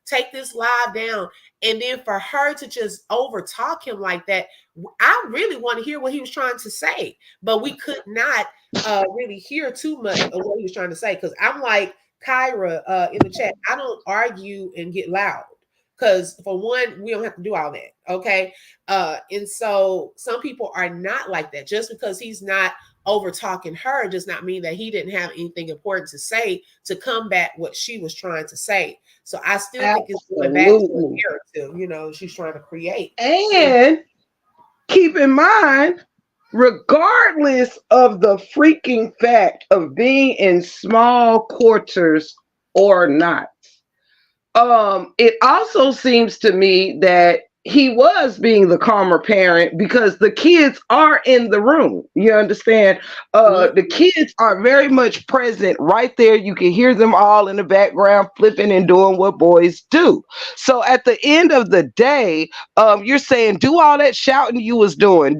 take this live down. And then for her to just overtalk him like that, I really want to hear what he was trying to say, but we could not really hear too much of what he was trying to say. Because I'm like Kyra in the chat, I don't argue and get loud, because for one, we don't have to do all that. Okay. And so some people are not like that. Just because he's not over talking her does not mean that he didn't have anything important to say to combat what she was trying to say. So I still think it's going back to a narrative, she's trying to create. And keep in mind, regardless of the freaking fact of being in small quarters or not, it also seems to me that he was being the calmer parent, because the kids are in the room. You understand? The kids are very much present right there. You can hear them all in the background flipping and doing what boys do. So at the end of the day, you're saying do all that shouting you was doing.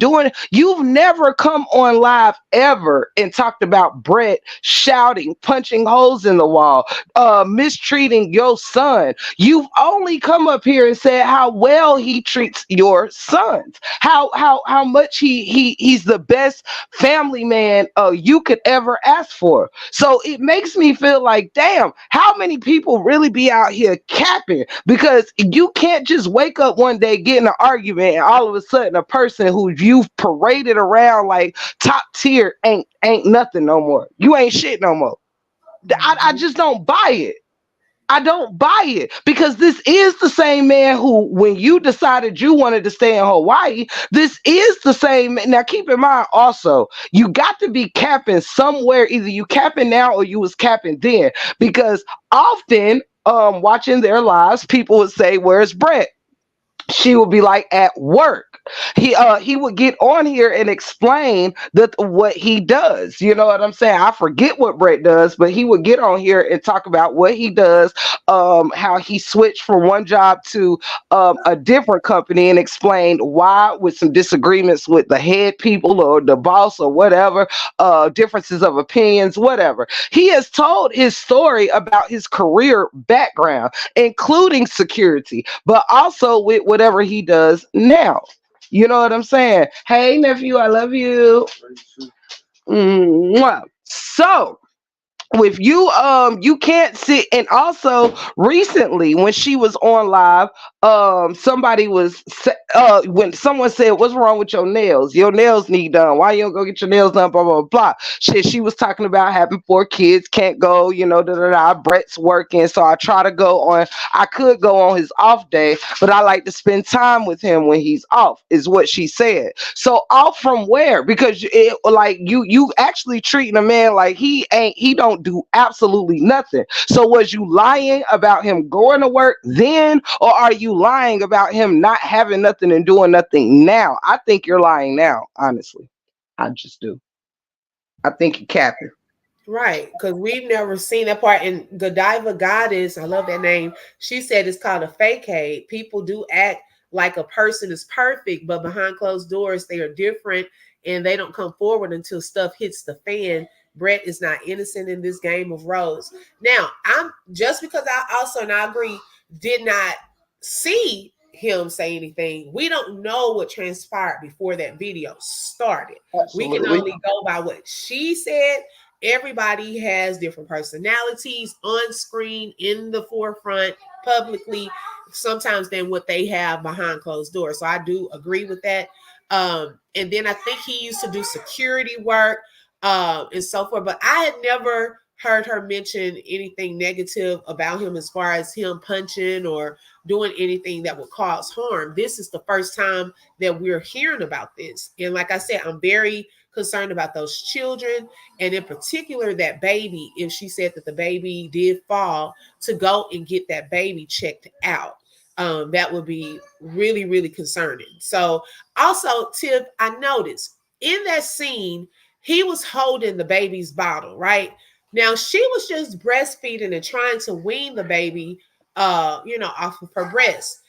You've never come on live ever and talked about Brett shouting, punching holes in the wall, mistreating your son. You've only come up here and said how well he treats your sons, how much he's the best family man you could ever ask for. So it makes me feel like, damn, how many people really be out here capping? Because you can't just wake up one day, get in an argument, and all of a sudden a person who you've paraded around like top tier ain't nothing no more. You ain't shit no more. I just don't buy it. I don't buy it, because this is the same man who, when you decided you wanted to stay in Hawaii, this is the same. Now, keep in mind also, you got to be capping somewhere. Either you capping now or you was capping then, because often watching their lives, people would say, "Where's Brett?" She would be like, "At work." He would get on here and explain what he does. You know what I'm saying? I forget what Brett does, but he would get on here and talk about what he does, how he switched from one job to a different company, and explained why, with some disagreements with the head people or the boss or whatever, differences of opinions, whatever. He has told his story about his career background, including security, but also with whatever he does now. You know what I'm saying? Hey, nephew, I love you. Mwah. So, with you, you can't sit. And also recently when she was on live, somebody was when someone said, "What's wrong with your nails need done, why you don't go get your nails done, blah blah blah." She was talking about having 4 kids, can't go, da da da. Brett's working, so I could go on his off day, but I like to spend time with him when he's off, is what she said. So off from where? Because like you actually treating a man like he don't do absolutely nothing. So was you lying about him going to work then, or are you lying about him not having nothing and doing nothing now? I think you're lying now, honestly. I just do. I think you're capping. Right, because we've never seen that part. And Godiva Goddess, I love that name. She said it's called a facade. People do act like a person is perfect, but behind closed doors, they are different, and they don't come forward until stuff hits the fan. Brett is not innocent in this game of roles. Now, I'm just because I also, and I agree, did not see him say anything. We don't know what transpired before that video started. Absolutely. We can only go by what she said. Everybody has different personalities on screen, in the forefront, publicly, sometimes than what they have behind closed doors. So I do agree with that. And then I think he used to do security work and so forth. But I had never heard her mention anything negative about him as far as him punching or doing anything that would cause harm. This is the first time that we're hearing about this. And like I said, I'm very concerned about those children, and in particular that baby. If she said that the baby did fall, to go and get that baby checked out. That would be really, really concerning. So also, Tiff, I noticed in that scene, he was holding the baby's bottle, right? Now she was just breastfeeding and trying to wean the baby, off of her breast.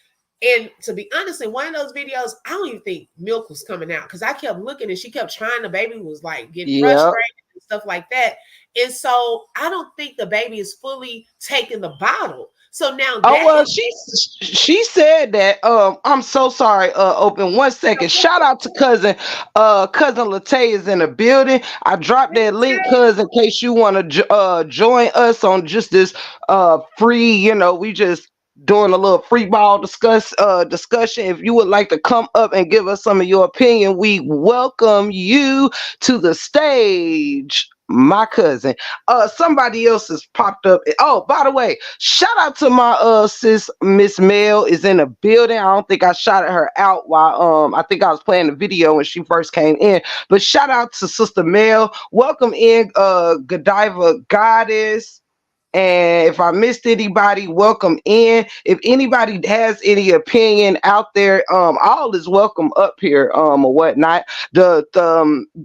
And to be honest, in one of those videos, I don't even think milk was coming out because I kept looking and she kept trying. The baby was like getting Yep. frustrated and stuff like that. And so I don't think the baby is fully taking the bottle. So now Oh that well, is she said that. I'm so sorry. Open 1 second. Shout out to cousin Latay is in the building. I dropped that link, cuz, in case you want to join us on just this free. We just doing a little free ball discussion. If you would like to come up and give us some of your opinion, we welcome you to the stage. My cousin. Somebody else has popped up. Oh, by the way, shout out to my sis Miss Mel is in the building. I don't think I shouted her out while I think I was playing the video when she first came in. But shout out to Sister Mel. Welcome in Godiva Goddess. And if I missed anybody, welcome in. If anybody has any opinion out there, all is welcome up here, or whatnot. The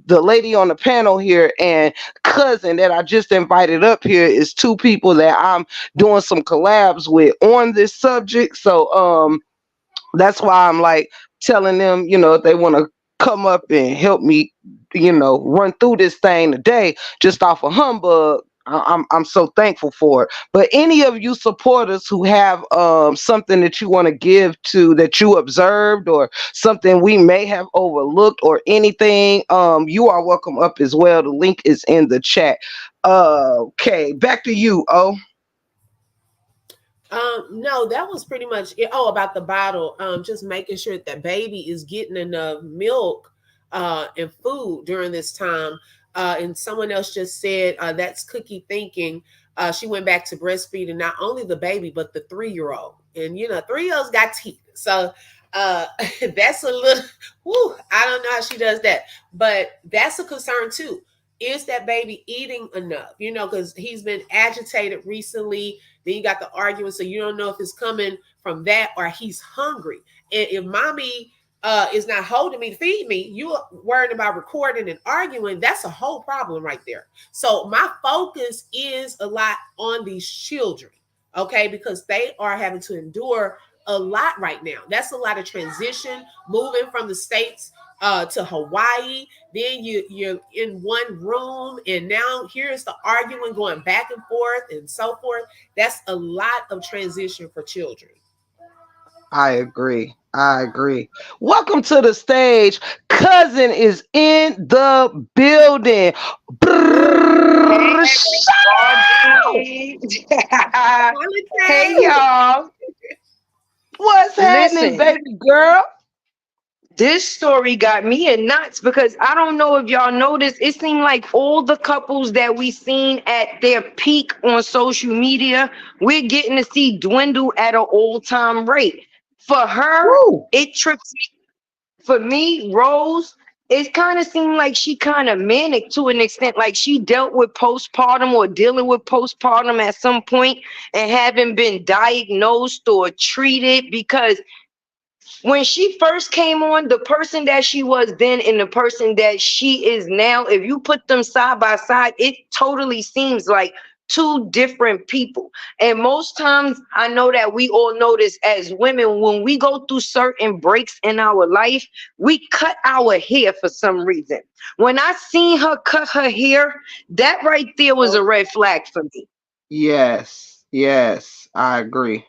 lady on the panel here and cousin that I just invited up here is two people that I'm doing some collabs with on this subject. So that's why I'm like telling them, if they want to come up and help me, run through this thing today, just off of humbug. I'm so thankful for it. But any of you supporters who have something that you want to give to that you observed or something we may have overlooked or anything, you are welcome up as well. The link is in the chat. Okay, back to you. Oh. No, that was pretty much it. Oh, about the bottle. Just making sure that baby is getting enough milk and food during this time. And someone else just said that's cookie thinking. She went back to breastfeeding not only the baby but the 3-year-old. And 3-year-olds got teeth, so that's a little. Whew, I don't know how she does that, but that's a concern too. Is that baby eating enough? Because he's been agitated recently. Then you got the argument, so you don't know if it's coming from that or he's hungry. And if mommy is not holding me to feed me, you are worried about recording and arguing. That's a whole problem right there. So my focus is a lot on these children, okay, because they are having to endure a lot right now. That's a lot of transition, moving from the States to Hawaii. Then you're in one room, and now here's the arguing going back and forth and so forth. That's a lot of transition for children. I agree. I agree. Welcome to the stage. Cousin is in the building. Brrr, shout! Everybody. Hey Holiday. y'all. What's happening, Listen, baby girl? this story got me in knots because I don't know if y'all noticed. It seemed like all the couples that we seen at their peak on social media, we're getting to see dwindle at an all-time rate. For her, Woo. it trips me. For me, Rose, it kind of seemed like she kind of manic to an extent, like she dealt with postpartum or dealing with postpartum at some point and haven't been diagnosed or treated, because when she first came on, the person that she was then and the person that she is now, if you put them side by side, it totally seems like two different people. And most times, I know that we all know this as women, when we go through certain breaks in our life, we cut our hair for some reason. When I seen her cut her hair, that right there was a red flag for me. Yes. Yes. I agree.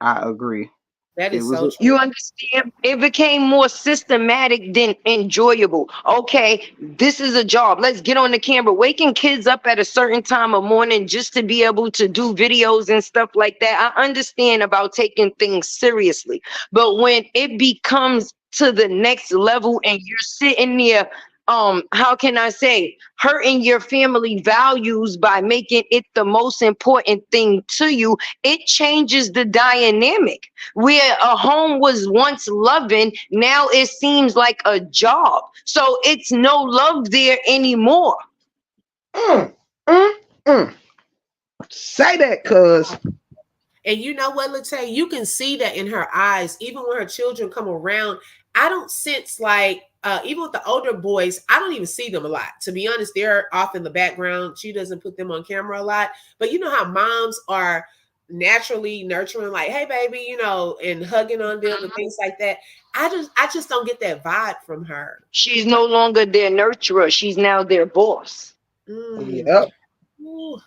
I agree. That It is was so a true. You understand? It became more systematic than enjoyable. Okay, this is a job. Let's get on the camera. Waking kids up at a certain time of morning just to be able to do videos and stuff like that. I understand about taking things seriously. But when it becomes to the next level and you're sitting there how can I say, hurting your family values by making it the most important thing to you, it changes the dynamic. Where a home was once loving, now it seems like a job. So it's no love there anymore. Mm, mm, mm. Say that, cuz. And you know what, Latae, you can see that in her eyes, even when her children come around. I don't sense like, even with the older boys, I don't even see them a lot. To be honest, they're off in the background. She doesn't put them on camera a lot. But you know how moms are naturally nurturing, like, hey, baby, and hugging on them and things like that. I just don't get that vibe from her. She's no longer their nurturer. She's now their boss. Mm. Yep. Ooh,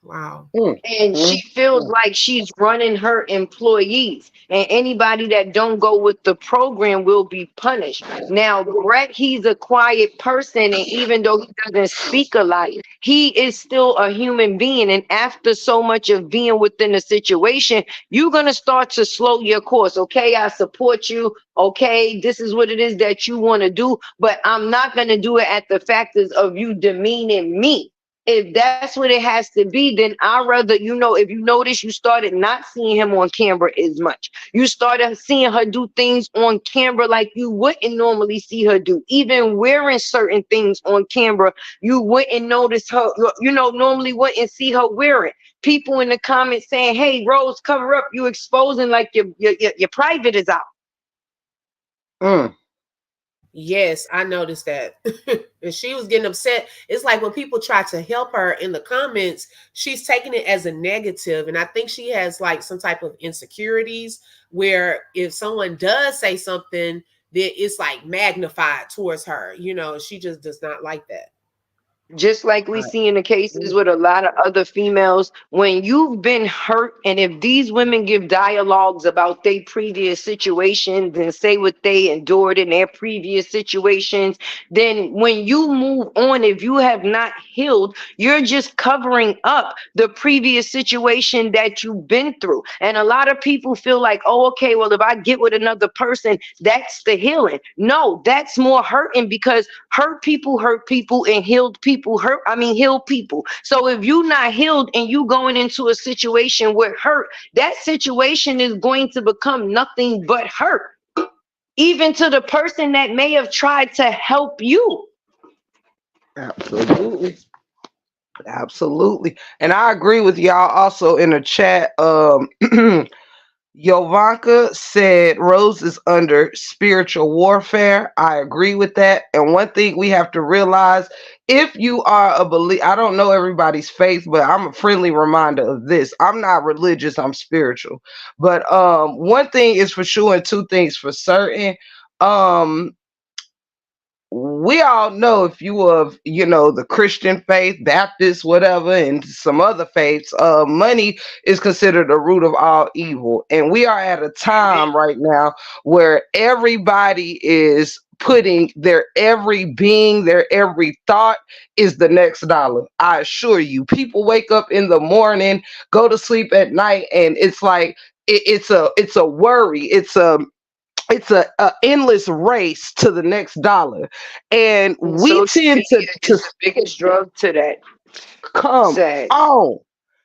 wow. Mm, And she mm, feels mm. like she's running her employees, and anybody that don't go with the program will be punished. Now Brett, he's a quiet person, and even though he doesn't speak a lot, he is still a human being. And after so much of being within a situation, you're going to start to slow your course. Okay, I support you. Okay, this is what it is that you want to do, but I'm not going to do it at the factors of you demeaning me. If that's what it has to be, then I rather, if you notice, you started not seeing him on camera as much. You started seeing her do things on camera like you wouldn't normally see her do. Even wearing certain things on camera, you wouldn't notice her, normally wouldn't see her wearing. People in the comments saying, hey, Rose, cover up. You exposing like your private is out. Mm. Yes, I noticed that. And she was getting upset. It's like when people try to help her in the comments, she's taking it as a negative. And I think she has like some type of insecurities where if someone does say something, that it's like magnified towards her. She just does not like that. Just like we Right. see in the cases Mm. with a lot of other females, when you've been hurt, and if these women give dialogues about their previous situations and say what they endured in their previous situations, then when you move on, if you have not healed, you're just covering up the previous situation that you've been through. And a lot of people feel like, oh, okay, well, if I get with another person, that's the healing. No, that's more hurting, because hurt people, and heal people. So if you're not healed and you going into a situation with hurt, that situation is going to become nothing but hurt, even to the person that may have tried to help you. Absolutely. Absolutely. And I agree with y'all also in the chat. Yovanka said Rose is under spiritual warfare. I agree with that. And one thing we have to realize, if you are a believer, I don't know everybody's faith, but I'm a friendly reminder of this. I'm not religious, I'm spiritual. But one thing is for sure, and two things for certain. Um we all know, if you of the Christian faith, Baptist, whatever, and some other faiths, money is considered the root of all evil. And we are at a time right now where everybody is putting their every being, their every thought is the next dollar. I assure you, people wake up in the morning, go to sleep at night, and it's like it's a worry. It's a endless race to the next dollar, and And we social tend to media is the biggest drug to that. come Sad. on.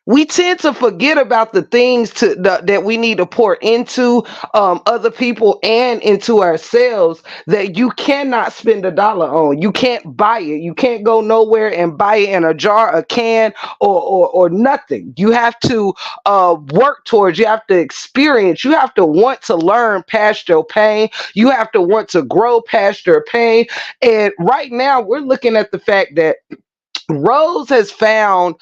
We tend to forget about the things that we need to pour into other people and into ourselves, that you cannot spend a dollar on. You can't buy it. You can't go nowhere and buy it in a jar, a can, or nothing. You have to work towards. You have to experience. You have to want to learn past your pain. You have to want to grow past your pain. And right now, we're looking at the fact that Rose has found,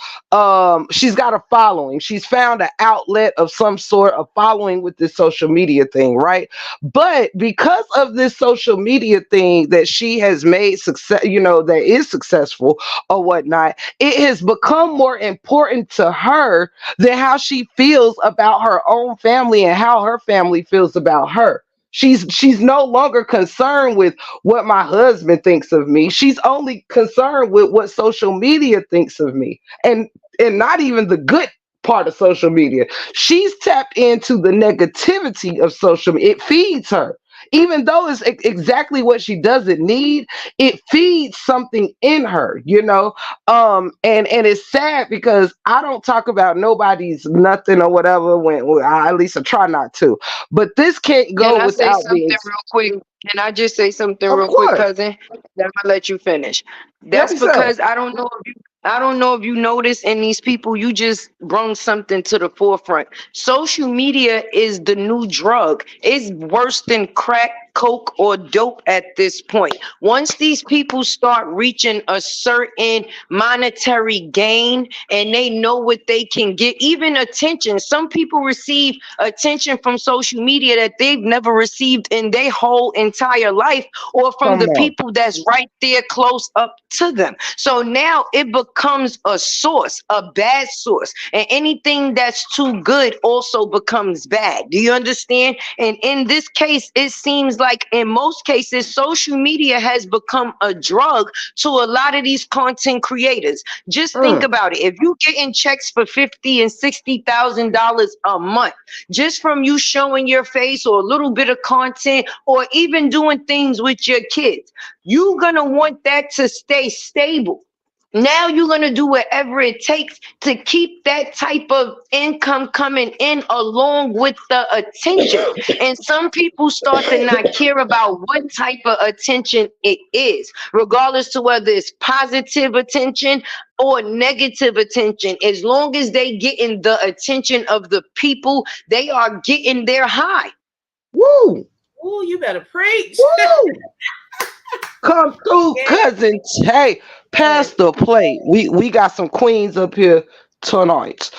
she's got a following. She's found an outlet of some sort of following with this social media thing, right? But because of this social media thing that she has made success, that is successful or whatnot, it has become more important to her than how she feels about her own family and how her family feels about her. She's no longer concerned with what my husband thinks of me. She's only concerned with what social media thinks of me. And not even the good part of social media. She's tapped into the negativity of social media. It feeds her. even though it's exactly what she doesn't need, it feeds something in her, you know. And it's sad because I don't talk about nobody's nothing or whatever when I, at least I try not to. But this can't Can go I say without being. something real quick? Can I just say something Of real quick, course. cousin? Then I'm gonna let you finish. Help That's yourself. because I don't know if you notice in these people, you just brought something to the forefront. Social media is the new drug. It's worse than crack, coke, or dope at this point. Once these people start reaching a certain monetary gain and they know what they can get, even attention. Some people receive attention from social media that they've never received in their whole entire life, or from Come the on. people that's right there close up to them. So now it becomes a source, a bad source, and anything that's too good also becomes bad. Do you understand? And in this case, it seems like in most cases, social media has become a drug to a lot of these content creators. Just think Mm. about it. If you getting checks for $50,000 and $60,000 a month, just from you showing your face or a little bit of content, or even doing things with your kids, you're gonna want that to stay stable. Now you're going to do whatever it takes to keep that type of income coming in along with the attention. And some people start to not care about what type of attention it is, regardless to whether it's positive attention or negative attention. As long as they getting the attention of the people, they are getting their high. Woo! Oh, you better preach. Woo! Come through, Yeah. cousin. Hey, pass the plate. We got some queens up here tonight.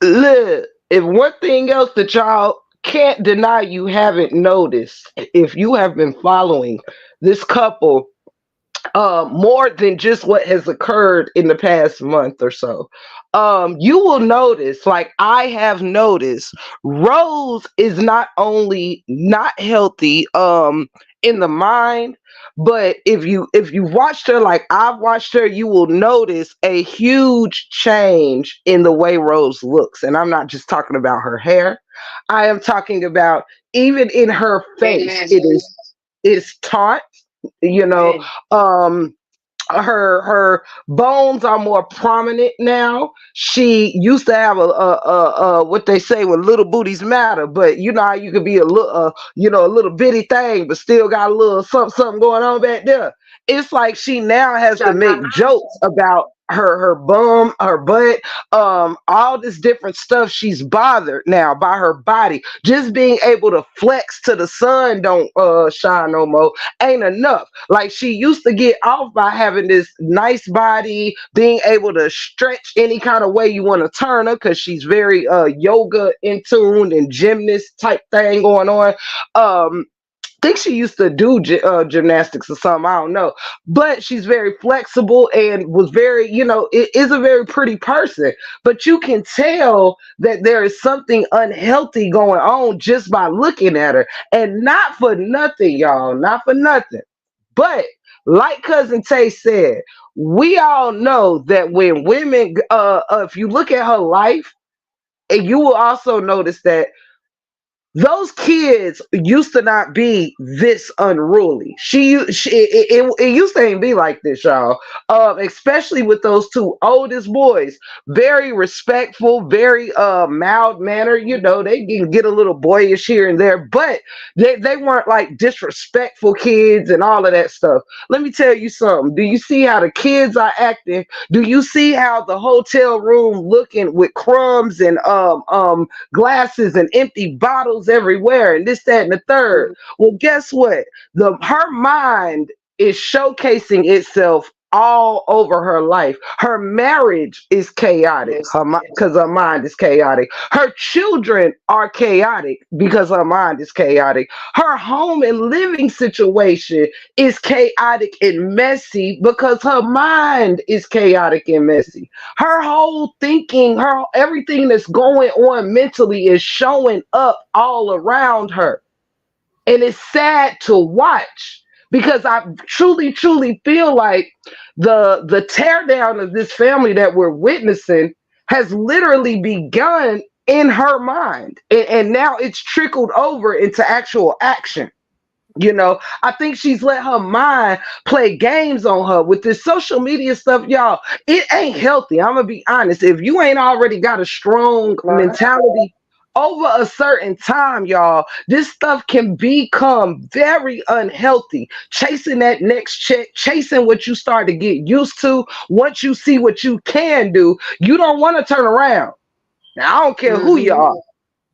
Look, if one thing else that y'all can't deny you haven't noticed, if you have been following this couple more than just what has occurred in the past month or so, you will notice, like I have noticed, Rose is not only not healthy in the mind, but if you watched her like I've watched her, you will notice a huge change in the way Rose looks. And I'm not just talking about her hair. I am talking about even in her face. Amen. It's taut, you know. Amen. um her bones are more prominent now. She used to have a what they say when little booties matter, but you know how you could be a little a little bitty thing, but still got a little something going on back there. It's like she now has to make jokes about her bum, her butt, all this different stuff. She's bothered now by her body. Just being able to flex to the sun don't shine no more ain't enough. Like she used to get off by having this nice body, being able to stretch any kind of way you want to turn her, because she's very yoga in tuned and gymnast type thing going on. Think she used to do gymnastics or something. I don't know, but she's very flexible and was very, it is a very pretty person. But you can tell that there is something unhealthy going on just by looking at her, and not for nothing, y'all, not for nothing. But like cousin Tay said, we all know that when women, if you look at her life, and you will also notice that those kids used to not be this unruly. It used to ain't be like this, y'all. Especially with those two oldest boys, very respectful, very mild mannered. You know, they can get a little boyish here and there, but they weren't like disrespectful kids and all of that stuff. Let me tell you something. Do you see how the kids are acting? Do you see how the hotel room looking with crumbs and glasses and empty bottles everywhere and this, that, and the third? Well, guess what? Her mind is showcasing itself all over her life. Her marriage is chaotic. Yes. Because her mind is chaotic. Her children are chaotic because her mind is chaotic. Her home and living situation is chaotic and messy because her mind is chaotic and messy. Her whole thinking, her everything that's going on mentally is showing up all around her. And it's sad to watch, because I truly, truly feel like the tear down of this family that we're witnessing has literally begun in her mind. And now it's trickled over into actual action. I think she's let her mind play games on her with this social media stuff, y'all. It ain't healthy. I'm gonna be honest. If you ain't already got a strong mentality over a certain time, y'all, this stuff can become very unhealthy. Chasing that next check, chasing what you start to get used to. Once you see what you can do, you don't want to turn around. Now, I don't care who you Mm-hmm. are.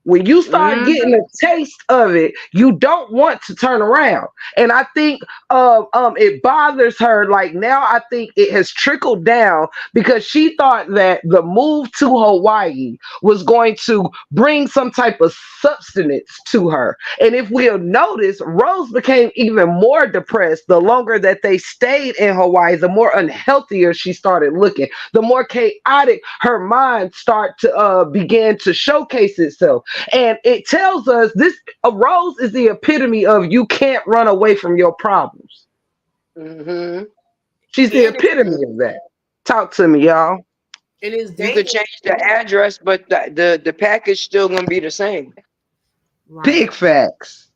When you start getting Mm-hmm. a taste of it, you don't want to turn around. And I think it bothers her. Like now, I think it has trickled down because she thought that the move to Hawaii was going to bring some type of substance to her. And if we'll notice, Rose became even more depressed the longer that they stayed in Hawaii, the more unhealthier she started looking, the more chaotic her mind start to begin to showcase itself. And it tells us this a rose is the epitome of you can't run away from your problems. Mm-hmm. She's the And it, epitome of that. Talk to me, y'all. it is You could dangerous. change the address, but the package still gonna be the same. Right. Big facts.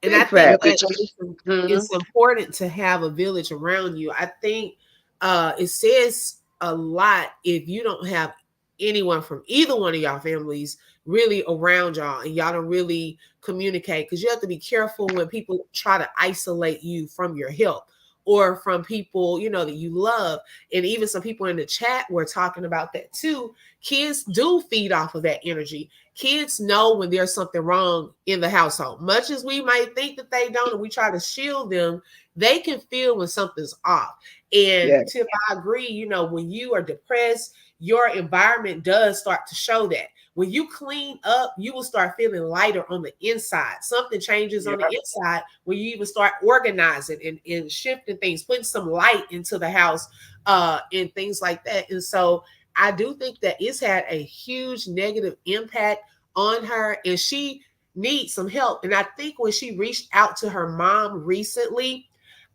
And I Big think You facts. could that change. Mm-hmm. it's important to have a village around you. I think it says a lot if you don't have anyone from either one of y'all families really around y'all and y'all don't really communicate, because you have to be careful when people try to isolate you from your help or from people that you love. And even some people in the chat were talking about that too. Kids do feed off of that energy. Kids know when there's something wrong in the household. Much as we might think that they don't, and we try to shield them, they can feel when something's off. And Yeah. Tiff, I agree, when you are depressed, your environment does start to show that. When you clean up, you will start feeling lighter on the inside. Something changes Yeah. on the inside when you even start organizing and shifting things, putting some light into the house, and things like that. And so I do think that it's had a huge negative impact on her, and she needs some help. And I think when she reached out to her mom recently,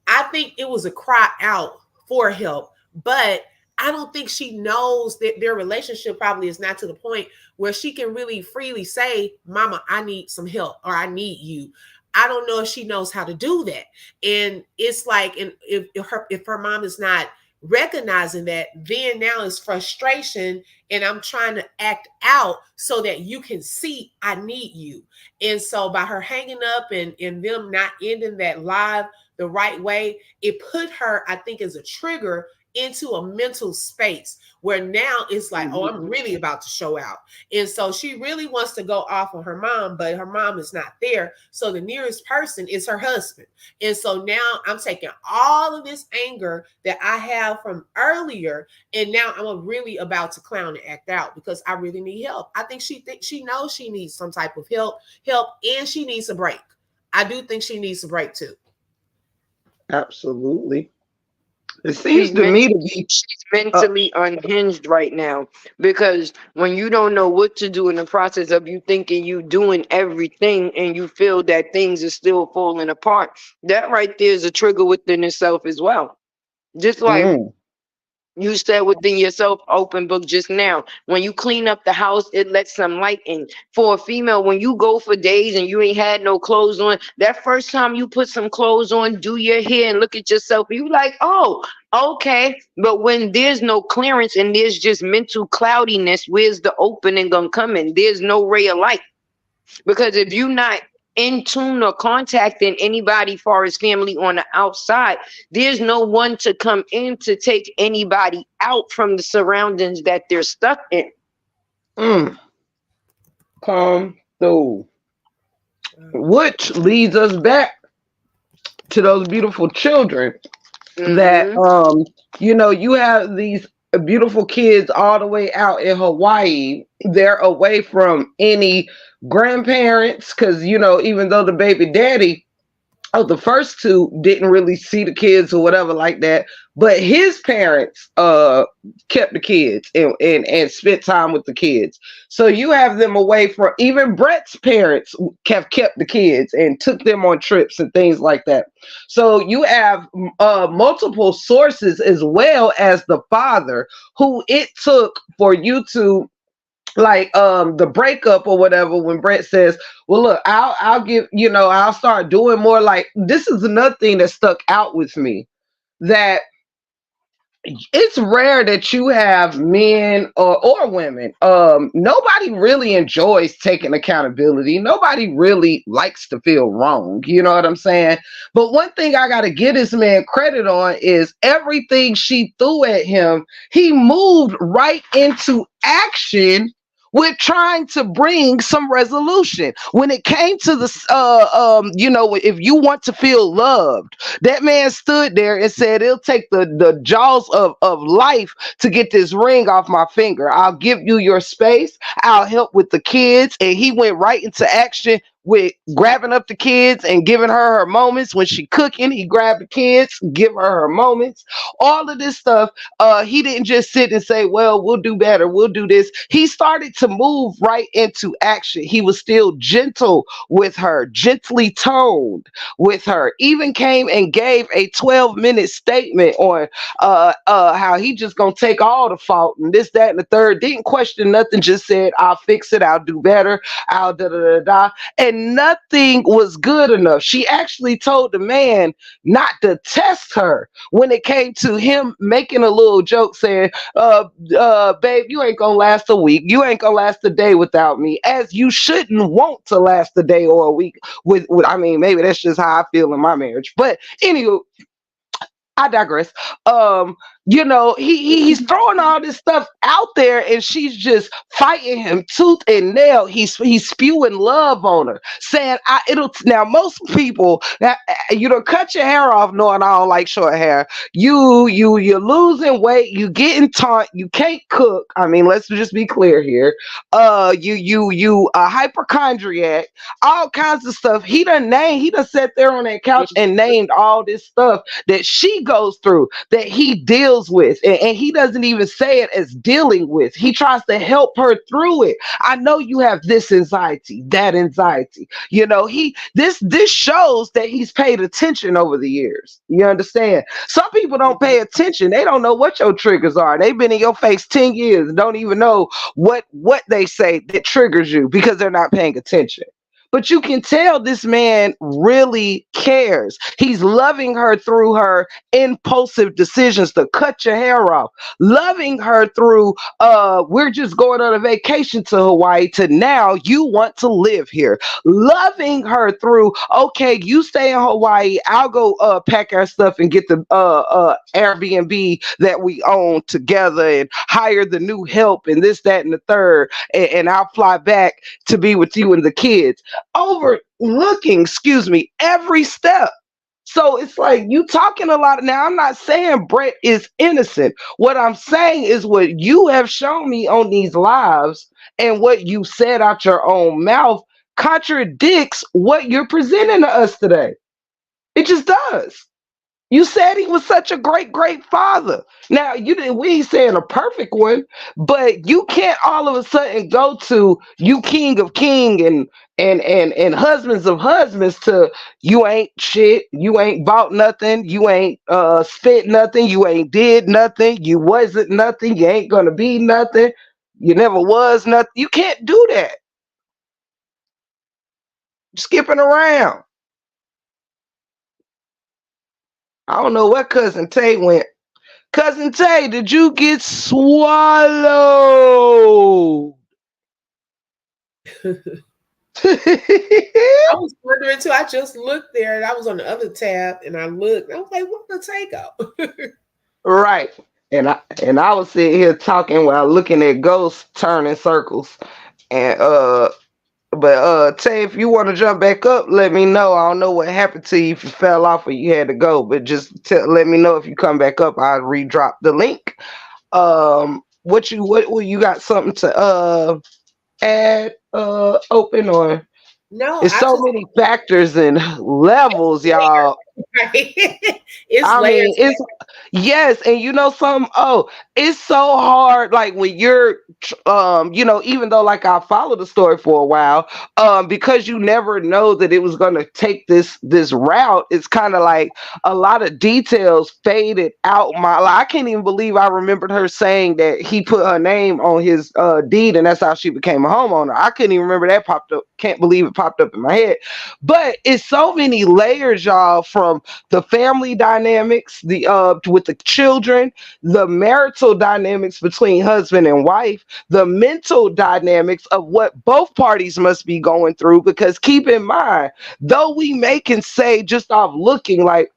I think it was a cry out for help, but I don't think she knows that their relationship probably is not to the point where she can really freely say, Mama, I need some help, or I need you. I don't know if she knows how to do that. And it's like, and if her mom is not recognizing that, then now it's frustration, and I'm trying to act out so that you can see I need you. And so by her hanging up and them not ending that live the right way, it put her, I think, as a trigger into a mental space where now it's like, oh, I'm Mm-hmm. really about to show out. And so she really wants to go off on her mom, but her mom is not there. So the nearest person is her husband. And so now I'm taking all of this anger that I have from earlier, and now I'm really about to clown and act out because I really need help. I think she knows she needs some type of help, and she needs a break. I do think she needs a break too. Absolutely. It seems She's to me mentally, to be she's uh, mentally unhinged right now because when you don't know what to do in the process of you thinking you doing everything and you feel that things are still falling apart, that right there is a trigger within itself as well. Just like mm, you said within yourself, open book just now. When you clean up the house, it lets some light in. For a female, when you go for days and you ain't had no clothes on, that first time you put some clothes on, do your hair and look at yourself, you like, oh, okay. But when there's no clearance and there's just mental cloudiness, where's the opening gonna come in? There's no ray of light. Because if you're not in tune or contacting anybody for his family on the outside, there's no one to come in to take anybody out from the surroundings that they're stuck in. mm, come through. Which leads us back to those beautiful children that Mm-hmm. you have these beautiful kids all the way out in Hawaii. They're away from any grandparents because even though the baby daddy the first two didn't really see the kids or whatever like that, but his parents kept the kids and spent time with the kids. So you have them away from even Brett's parents have kept the kids and took them on trips and things like that. So you have multiple sources as well as the father who it took for you to like the breakup or whatever, when Brett says, well, look, I'll give, I'll start doing more. Like, this is another thing that stuck out with me, that it's rare that you have men or women. Nobody really enjoys taking accountability. Nobody really likes to feel wrong. You know what I'm saying? But one thing I got to give this man credit on is everything she threw at him, he moved right into action with trying to bring some resolution. When it came to the, if you want to feel loved, that man stood there and said, it'll take the jaws of life to get this ring off my finger. I'll give you your space. I'll help with the kids. And he went right into action with grabbing up the kids and giving her moments. When she cooking, he grabbed the kids, give her moments. All of this stuff, he didn't just sit and say, well, we'll do better, we'll do this. He started to move right into action. He was still gentle with her, gently toned with her, even came and gave a 12-minute statement on how he just gonna take all the fault and this, that, and the third. Didn't question nothing, just said, I'll fix it, I'll do better, I'll da da da da. And nothing was good enough. She actually told the man not to test her when it came to him making a little joke saying, babe, you ain't gonna last a week, you ain't gonna last a day without me, as you shouldn't want to last a day or a week with I mean, maybe that's just how I feel in my marriage. But anywho, I digress. He's throwing all this stuff out there, and she's just fighting him tooth and nail. He's spewing love on her, saying, "It'll." Now, most people, cut your hair off, knowing I don't like short hair. You're losing weight. You getting taught. You can't cook. I mean, let's just be clear here. You a hypochondriac. All kinds of stuff. He done sat there on that couch and named all this stuff that she goes through, that he deals with, and he doesn't even say it as dealing with. He tries to help her through it. I know you have this anxiety, that anxiety. This shows that he's paid attention over the years. You understand? Some people don't pay attention. They don't know what your triggers are. They've been in your face 10 years and don't even know what they say that triggers you, because they're not paying attention. But you can tell this man really cares. He's loving her through her impulsive decisions to cut your hair off, loving her through we're just going on a vacation to Hawaii, to now you want to live here, loving her through, okay, you stay in Hawaii, I'll go pack our stuff and get the Airbnb that we own together and hire the new help and this, that, and the third, and I'll fly back to be with you and the kids, overlooking, every step. So it's like, you talking a lot. Now, I'm not saying Brett is innocent. What I'm saying is what you have shown me on these lives and what you said out your own mouth contradicts what you're presenting to us today. It just does. You said he was such a great, great father. Now, we ain't saying a perfect one, but you can't all of a sudden go to you king of king and husbands of husbands to you ain't shit, you ain't bought nothing, you ain't spent nothing, you ain't did nothing, you wasn't nothing, you ain't gonna be nothing, you never was nothing. You can't do that. Skipping around. I don't know what Cousin Tay went. Cousin Tay, did you get swallowed? I was wondering too. I just looked there and I was on the other tab and I looked. I was like, what the Tay go? Right. And I was sitting here talking while looking at ghosts turning circles. And but Tay, if you want to jump back up, let me know. I don't know what happened to you, if you fell off or you had to go, but just let me know if you come back up. I'll re-drop the link. What you got something to add open, or no? there's so many factors and levels, y'all. Right. It's I mean, layers. it's yes, and you know some. Oh, it's so hard. Like when you're, even though like I followed the story for a while, because you never know that it was gonna take this route. It's kind of like a lot of details faded out. Like, I can't even believe I remembered her saying that he put her name on his deed, and that's how she became a homeowner. I couldn't even remember that popped up. Can't believe it popped up in my head. But it's so many layers, y'all, from the family dynamics, the with the children, the marital dynamics between husband and wife, the mental dynamics of what both parties must be going through. Because keep in mind, though we may can say just off looking like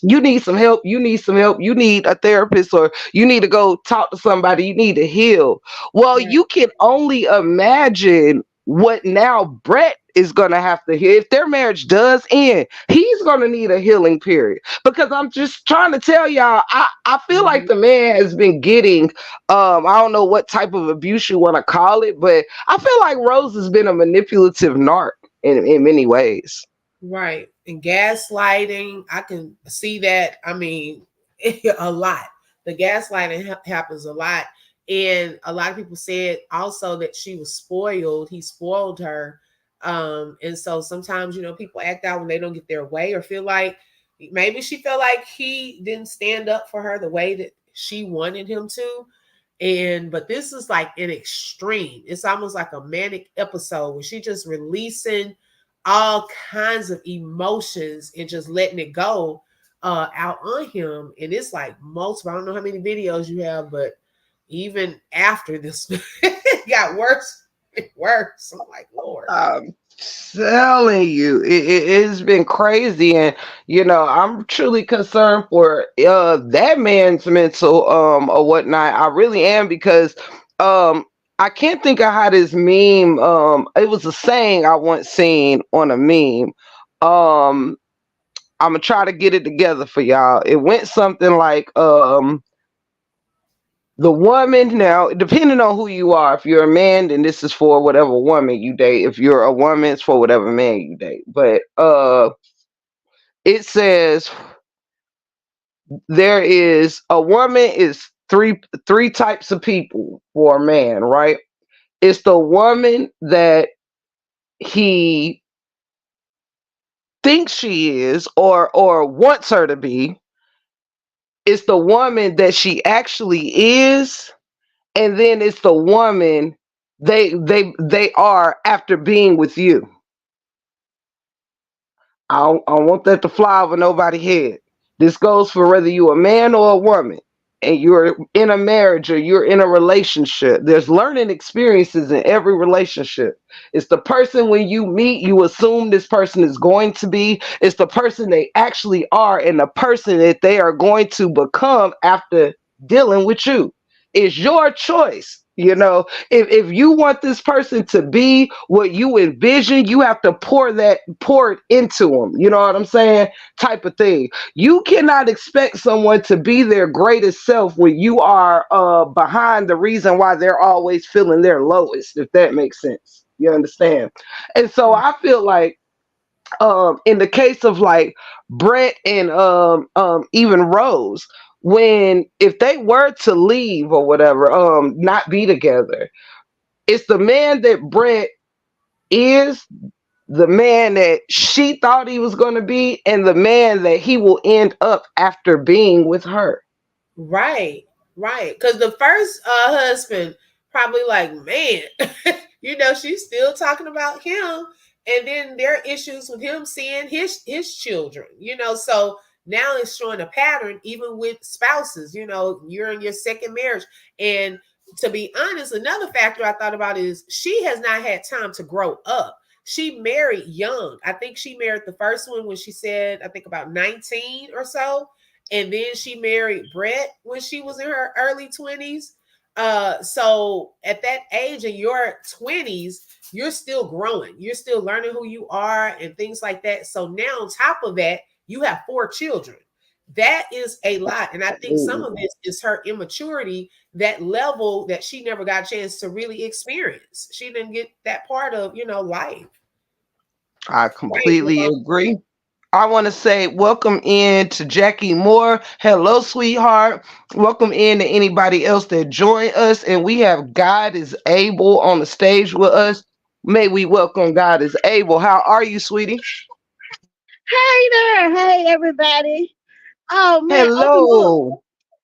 you need some help, you need some help, you need a therapist, or you need to go talk to somebody, you need to heal. Well, Right. you can only imagine what now Brett is going to have to heal. If their marriage does end, he's going to need a healing period. Because I'm just trying to tell y'all, I feel like Mhm. the man has been getting, I don't know what type of abuse you want to call it, but I feel like Rose has been a manipulative narc in many ways. Right. And gaslighting, I can see that. I mean, a lot. The gaslighting happens a lot. And a lot of people said also that she was spoiled. He spoiled her. And so sometimes, people act out when they don't get their way or feel like maybe she felt like he didn't stand up for her the way that she wanted him to. But this is like an extreme. It's almost like a manic episode where she just releasing all kinds of emotions and just letting it go out on him. And it's like multiple. I don't know how many videos you have, but even after this, it got worse and worse. I'm like, Lord. I'm telling you, it's been crazy, and I'm truly concerned for that man's mental or whatnot. I really am because um I can't think of how this meme it was a saying I once seen on a meme. I'm gonna try to get it together for y'all. It went something like the woman, now depending on who you are, if you're a man then this is for whatever woman you date, if you're a woman it's for whatever man you date, but it says there is a woman is three types of people for a man, right? It's the woman that he thinks she is or wants her to be. It's the woman that she actually is, and then it's the woman they are after being with you. I don't want that to fly over nobody's head. This goes for whether you're a man or a woman and you're in a marriage or you're in a relationship. There's learning experiences in every relationship. It's the person when you meet, you assume this person is going to be. It's the person they actually are and the person that they are going to become after dealing with you. It's your choice. If you want this person to be what you envision, you have to pour it into them. You know what I'm saying? Type of thing. You cannot expect someone to be their greatest self when you are behind the reason why they're always feeling their lowest, if that makes sense. You understand? And so I feel like in the case of like Brett and even Rose, when if they were to leave or whatever, not be together, it's the man that Brett is, the man that she thought he was going to be, and the man that he will end up after being with her. Right, right. Because the first husband probably like, man, she's still talking about him, and then there are issues with him seeing his children. So now it's showing a pattern even with spouses. You're in your second marriage, and to be honest, another factor I thought about is she has not had time to grow up. She married young. I think she married the first one when she said, I think about 19 or so, and then she married Brett when she was in her early 20s. So at that age in your 20s, you're still growing. You're still learning who you are and things like that. So now on top of that, you have 4 children. That is a lot. And I think some of this is her immaturity, that level that she never got a chance to really experience. She didn't get that part of, life. I Right. completely agree. I want to say welcome in to Jackie Moore. Hello, sweetheart. Welcome in to anybody else that joined us. And we have God is able on the stage with us. May we welcome God is able. How are you, sweetie? Hey there, hey everybody. Oh man, open book. Hello.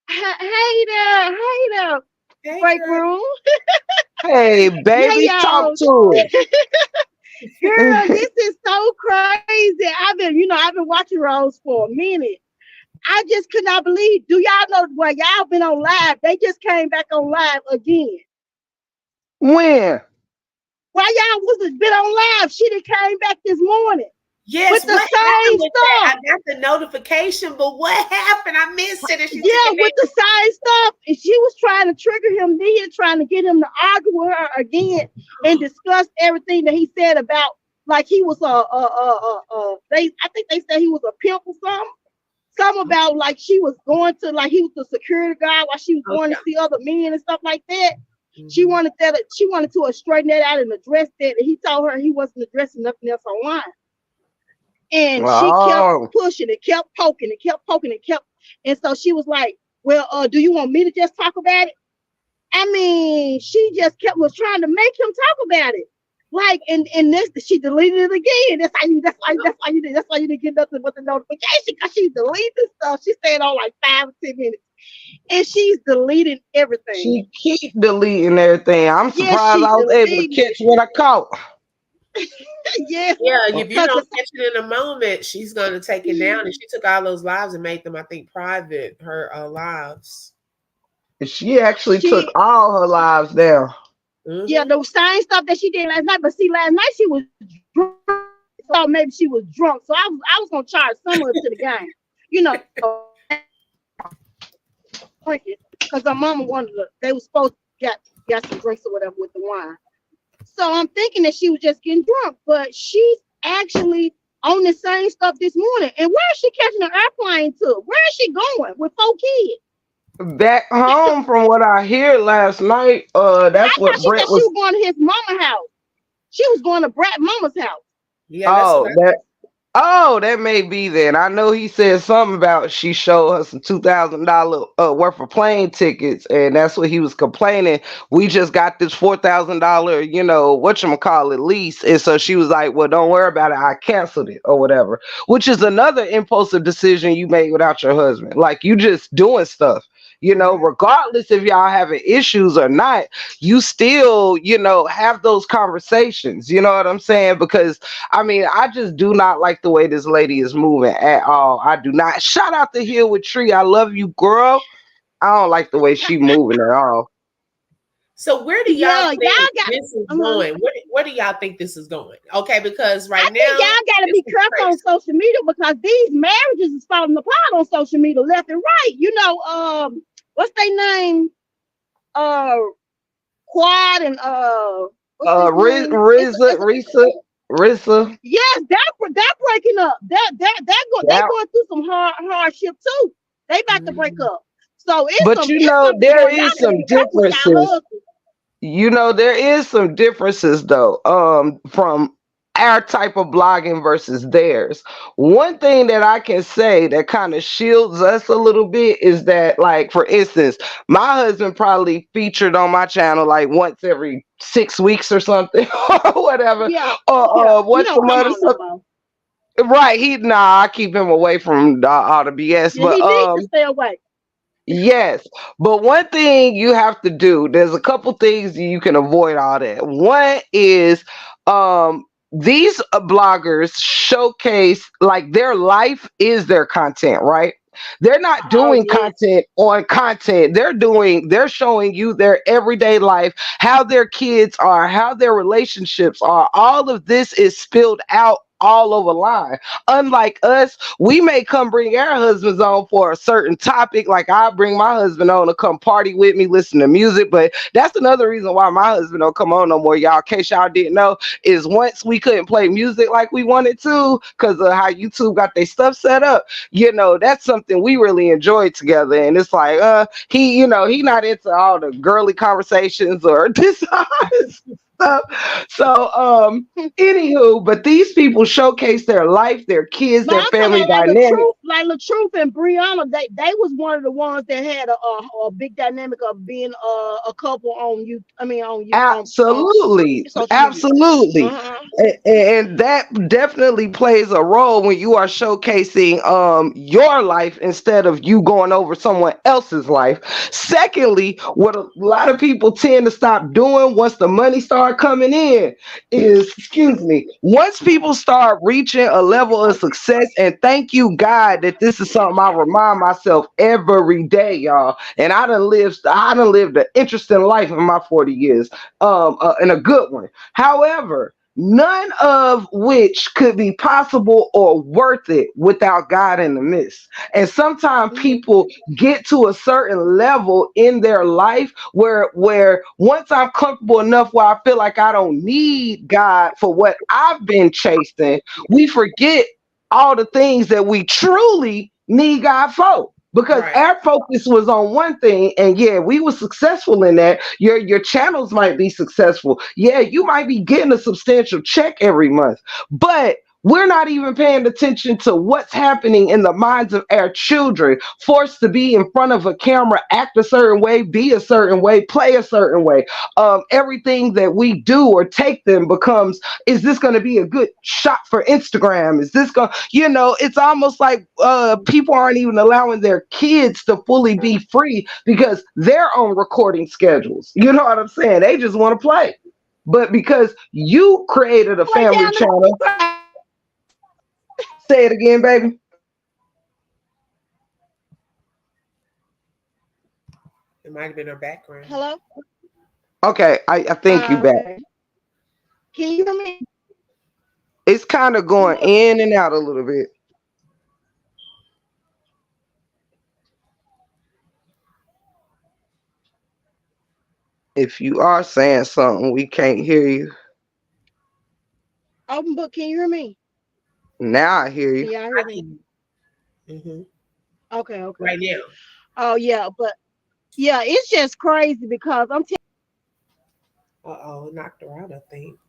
Hey there, Hey, break girl. room. Hey, Yeah, baby, talk y'all. to Girl, it. this is so crazy. I've been watching Rose for a minute. I just could not believe. Do y'all know well y'all been on live? They just came back on live again. When? Why y'all wasn't been on live? She done came back this morning with Yes, the what same happened with that? I stuff. got the notification, but what happened? I missed it and she took Yeah, it with the same stuff. And she was trying to trigger him then, trying to get him to argue with her again and down. discuss everything that he said about like he was they I think they said he was a pimp or something. Something about like she was going to like he was the security guard while she was Oh, going to yeah. see other men and stuff like that. Mhm. She wanted to straighten that out and address that. And he told her he wasn't addressing nothing else online. And she kept Oh, pushing and kept poking and kept poking and kept. And so she was like, "Well, do you want me to just talk about it?" I mean, she just kept was trying to make him talk about it. Like, and this she deleted it again. That's why you didn't get nothing but the notification because she deleted stuff. She stayed on like 5 or 10 minutes, and she's deleting everything. she keep deleting everything. I'm Yes, surprised she I was able to deleting. catch what I caught. Yes, Yeah, if you because don't catch it in a moment, she's gonna take it down. And she took all those lives and made them, I think, private. Her lives. She actually took she all her lives down. yeah, Hmm. the same stuff that she did last night. But see, last night she was drunk. So maybe she was drunk. So I was gonna charge some of it to the game. You know, drinking because her mama wanted to. They were supposed to got some drinks or whatever with the wine. So I'm thinking that she was just getting drunk, but she's actually on the same stuff this morning. And where is she catching an airplane to? Where is she going with 4 kids? Back home, from what I hear last night, I that's thought what she Brett said she was. was going to his mama house. She was going to Brat mama's house. Yeah, that's what Oh, I. that. Oh, that may be then. I know he said something about she showed her some $2,000 worth of plane tickets, and that's what he was complaining. We just got this $4,000, whatchamacallit lease, and so she was like, "Well, don't worry about it. I canceled it or whatever." Which is another impulsive decision you made without your husband. Like you just doing stuff. Mhm. Regardless if y'all having issues or not, you still, have those conversations. You know what I'm saying? Because I mean, I just do not like the way this lady is moving at all. I do not. Shout out to Hill with Tree. I love you, girl. I don't like the way she moving at all. So where do y'all Yeah, think y'all got. this is Uh-huh. going? Where do y'all think this is going? Okay, because I right think now y'all got to this be is careful on crazy. social media because these marriages is falling apart on social media left and right. What's their name? Uh, Quad and what's his Riz, name? Rizza, Risa, Rissa. Yes, they're breaking up. They Yeah. going through some hardship too. They about to break Mhm. up. So But it's something there going. Y'all is got to some be careful with y'all differences. husbands. There is some differences though, from our type of blogging versus theirs. One thing that I can say that kind of shields us a little bit is that, like, for instance, my husband probably featured on my channel like once every 6 weeks or something, or whatever. Yeah, yeah. Or He what's the don't come mother? on no more. Right? I keep him away from all the BS. Yeah, But he needs to stay away. yes, but one thing you have to do, there's a couple things you can avoid all that. One is these bloggers showcase like their life is their content, right? They're not Oh doing yes. content on content. They're showing you their everyday life, how their kids are, how their relationships are. All of this is spilled out all over line. Unlike us, we may come bring our husbands on for a certain topic. Like I bring my husband on to come party with me, listen to music. But that's another reason why my husband don't come on no more, y'all. In case y'all didn't know, is once we couldn't play music like we wanted to because of how YouTube got their stuff set up. That's something we really enjoyed together. And it's like, he not into all the girly conversations or this. So, anywho, but these people showcase their life, their kids, But their I'm talking family about like dynamic. La Truth and Brianna. They was one of the ones that had a big dynamic of being a couple on you. I mean on you on Absolutely, social media. absolutely. Uh huh. And that definitely plays a role when you are showcasing your life instead of you going over someone else's life. Secondly, what a lot of people tend to stop doing once the money start coming in is, excuse me, once people start reaching a level of success, and thank you God that this is something I remind myself every day, y'all. And I done lived an interesting life in my 40 years, and a good one. However, none of which could be possible or worth it without God in the midst. And sometimes Hmm. people get to a certain level in their life where once I'm comfortable enough where I feel like I don't need God for what I've been chasing, we forget all the things that we truly need God for. Because Right. our focus was on one thing, and yeah, we were successful in that. Your channels might be successful. Yeah, you might be getting a substantial check every month, but we're not even paying attention to what's happening in the minds of our children, forced to be in front of a camera, act a certain way, be a certain way, play a certain way. Everything that we do or take them becomes, is this going to be a good shot for Instagram? Is this going, it's almost like people aren't even allowing their kids to fully be free because they're on recording schedules. You know what I'm saying? They just want to play. But because you created a What family channel? channel, say it again, baby. It might have been her background. Hello. Okay, I think you back. Okay. Can you hear me? It's kind of going Hello. in and out a little bit. If you are saying something, we can't hear you. Open book. Can you hear me? Now I hear Can you. y'all I hear me? can. Hmm. Okay. Okay. Right now. Oh yeah, but yeah, it's just crazy because I'm Uh-oh, knocked her out, I think.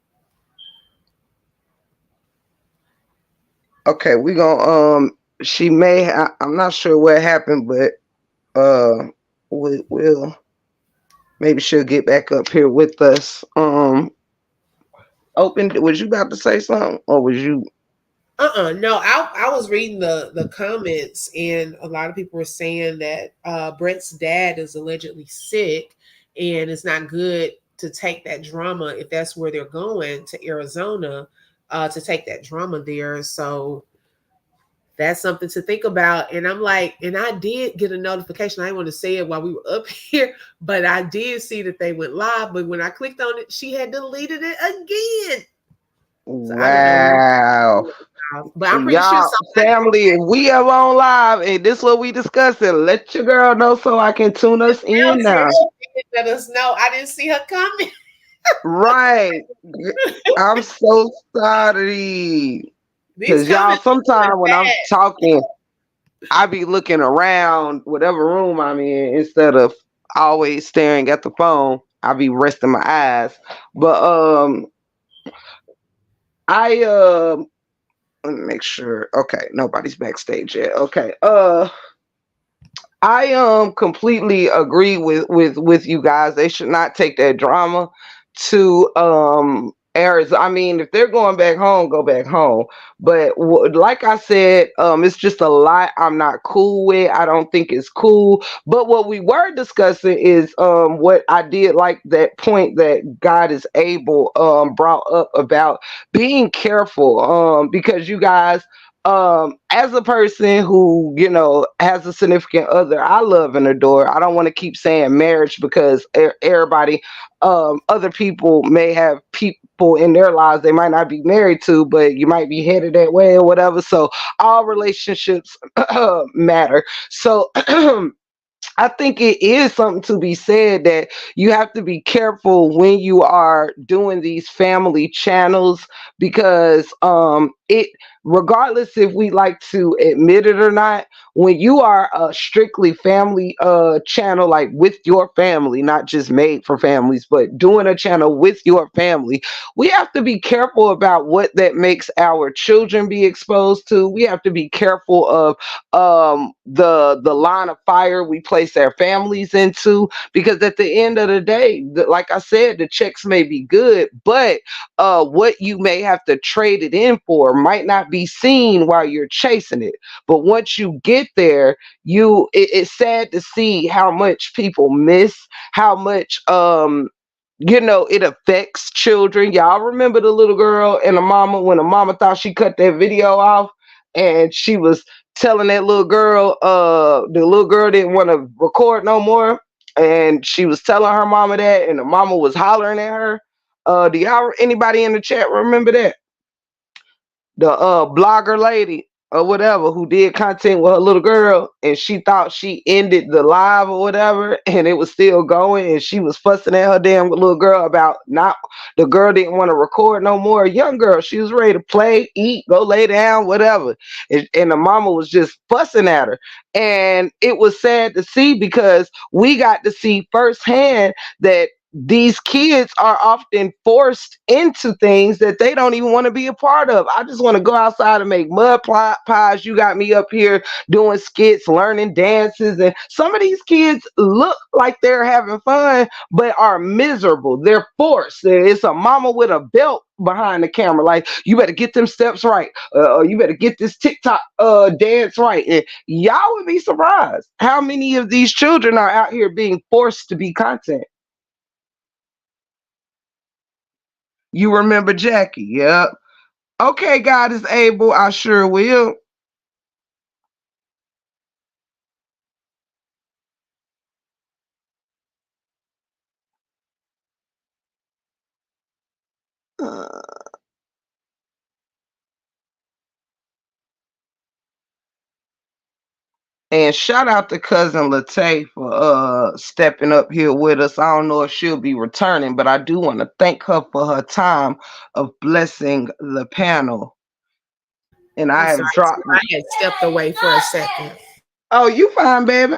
Okay, we gonna she may I'm not sure what happened, but we'll maybe she'll get back up here with us. Open, was you about to say something, or was you? No, I was reading the comments, and a lot of people were saying that Brett's dad is allegedly sick, and it's not good to take that drama if that's where they're going to Arizona, to take that drama there. So that's something to think about. And I'm like, and I did get a notification. I didn't want to say it while we were up here, but I did see that they went live. But when I clicked on it, she had deleted it again. So I don't know what, Wow. but I'm pretty sure Y'all, somebody family, if we ever on live and this what we discussing, let your girl know so I can tune us in now. let us know. I didn't see her coming. Right. I'm so sorry. These Cause y'all, comments are sometimes going when I'm fast. talking, I be looking around whatever room I'm in instead of always staring at the phone. I be resting my eyes. But I let me make sure. Okay, nobody's backstage yet. Okay. I completely agree with you guys. They should not take that drama to Arizona. I mean, if they're going back home, go back home. But like I said, it's just a lot I'm not cool with. I don't think it's cool. But what we were discussing is what I did like that point that God is able brought up about being careful because you guys, as a person who has a significant other I love and adore, I don't want to keep saying marriage because everybody, other people may have people in their lives they might not be married to, but you might be headed that way or whatever, so all relationships matter. So I think it is something to be said that you have to be careful when you are doing these family channels because it, regardless if we like to admit it or not, when you are a strictly family channel, like with your family, not just made for families, but doing a channel with your family, we have to be careful about what that makes our children be exposed to. We have to be careful of the line of fire we place their families into, because at the end of the day, like I said, the checks may be good, but what you may have to trade it in for might not be seen while you're chasing it. But once you get there, it's sad to see how much people miss, how much it affects children. Y'all remember the little girl and the mama, when the mama thought she cut that video off, and she was telling that little girl, the little girl didn't want to record no more, and she was telling her mama that, and the mama was hollering at her. Do y'all, anybody in the chat remember that? The blogger lady or whatever who did content with her little girl, and she thought she ended the live or whatever, and it was still going, and she was fussing at her damn little girl about not, the girl didn't want to record no more. A young girl, she was ready to play, eat, go lay down, whatever, and the mama was just fussing at her. And it was sad to see, because we got to see firsthand that these kids are often forced into things that they don't even want to be a part of. I just want to go outside and make mud pies. You got me up here doing skits, learning dances, and some of these kids look like they're having fun, but are miserable. They're forced. It's a mama with a belt behind the camera, like, you better get them steps right, or you better get this TikTok dance right. And y'all would be surprised how many of these children are out here being forced to be content. You remember Jackie? Yep. Okay, God is able. I sure will. Uh, and shout out to cousin Latay for stepping up here with us. I don't know if she'll be returning, but I do want to thank her for her time of blessing the panel. And I I'm have sorry, dropped. I had stepped away for a second. Oh, you fine, baby.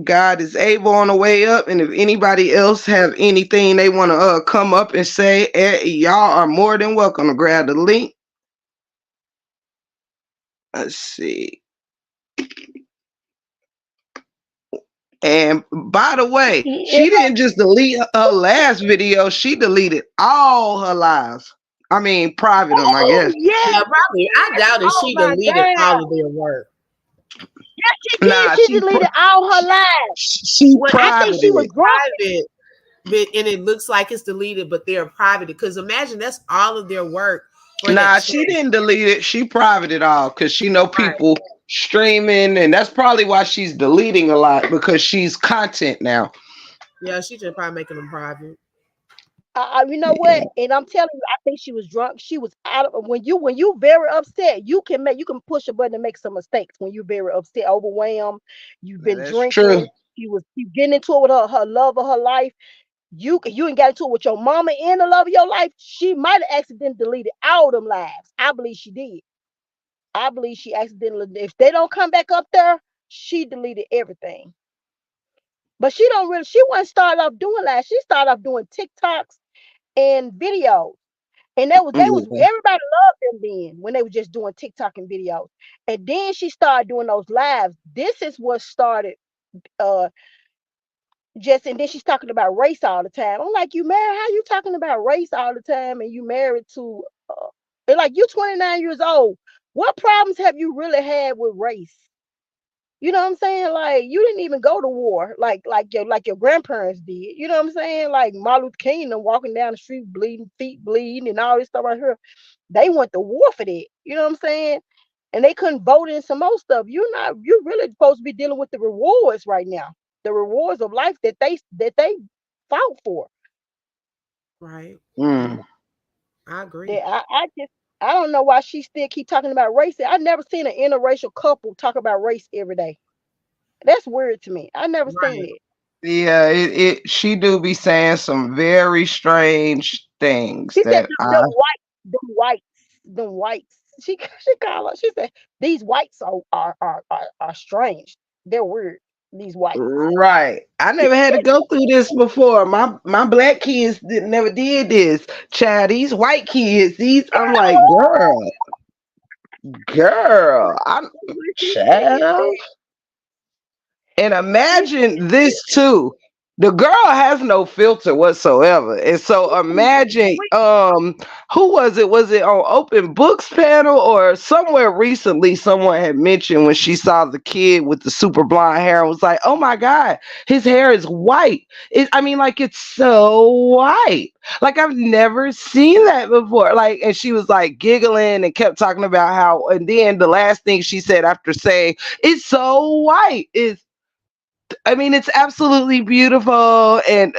God is able on the way up, and if anybody else have anything they want to come up and say, y'all are more than welcome to grab the link. Let's see. And by the way, Yeah, she didn't just delete her last video, she deleted all her lives. I mean, private them, I oh guess. Yeah, yes, probably. I doubted oh she my deleted all God. of their work. Yes, she did. Nah, She deleted all her lives. she What I think privated she was it. drunk. private, and it looks like it's deleted, but they're private. Because imagine that's all of their work for that Nah, check. she didn't delete it. She privated all because she know Right. people streaming, and that's probably why she's deleting a lot, because she's content now. Yeah, she just probably making them private. You know what? And I'm telling you, I think she was drunk. She was out of when you very upset, you can push a button and make some mistakes when you're very upset, overwhelmed. You've Now, been that's true. drinking. You getting into it with her love of her life. You ain't got into it with your mama and the love of your life. She might have accidentally deleted all them lives. I believe she did. I believe she accidentally. If they don't come back up there, she deleted everything. But she don't really. She wasn't started off doing that. She started off doing TikToks and videos. And they was Yeah. everybody loved them then when they were just doing TikTok and videos. And then she started doing those lives. This is what started uh just and then she's talking about race all the time. I'm like, you married? How you talking about race all the time and you married to they're like you 29 years old. What problems have you really had with race? You know what I'm saying? Like you didn't even go to war like your grandparents did. You know what I'm saying? Like Martin Luther King them walking down the street bleeding, feet bleeding, and all this stuff right here. They went to war for that. You know what I'm saying? And they couldn't vote in some more stuff. You're really supposed to be dealing with the rewards right now. The rewards of life that they fought for. Right. Mm. I agree. I don't know why she still keep talking about race. I never seen an interracial couple talk about race every day. That's weird to me. I never seen Right. it. Yeah, she do be saying some very strange things She said that I. them whites. She called her. She said these whites are strange. They're weird. These whites. Right. I never had to go through this before. My black kids never did this. Child, these white kids, these I'm like, girl, I'm child. And imagine this too. The girl has no filter whatsoever. And so imagine who was it? Was it on Open Books panel or somewhere recently someone had mentioned when she saw the kid with the super blonde hair and was like, "Oh my god, his hair is white." I mean like it's so white. Like I've never seen that before. Like and she was like giggling and kept talking about how and then the last thing she said after saying, "It's so white." Is I mean, it's absolutely beautiful, and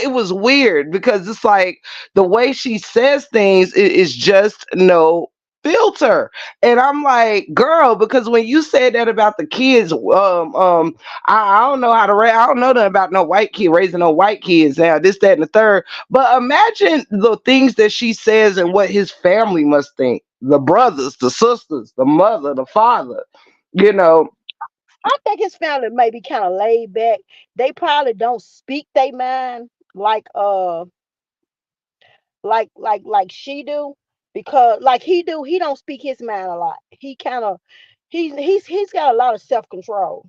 it was weird because it's like the way she says things is just no filter, and I'm like, girl, because when you said that about the kids, I don't know how to raise. I don't know nothing about no white kid raising no white kids now, this, that, and the third. But imagine the things that she says and what his family must think, the brothers, the sisters, the mother, the father, you know. I think his family may be kind of laid back. They probably don't speak their mind like she do, because like he do, he don't speak his mind a lot. He kind of he's got a lot of self control.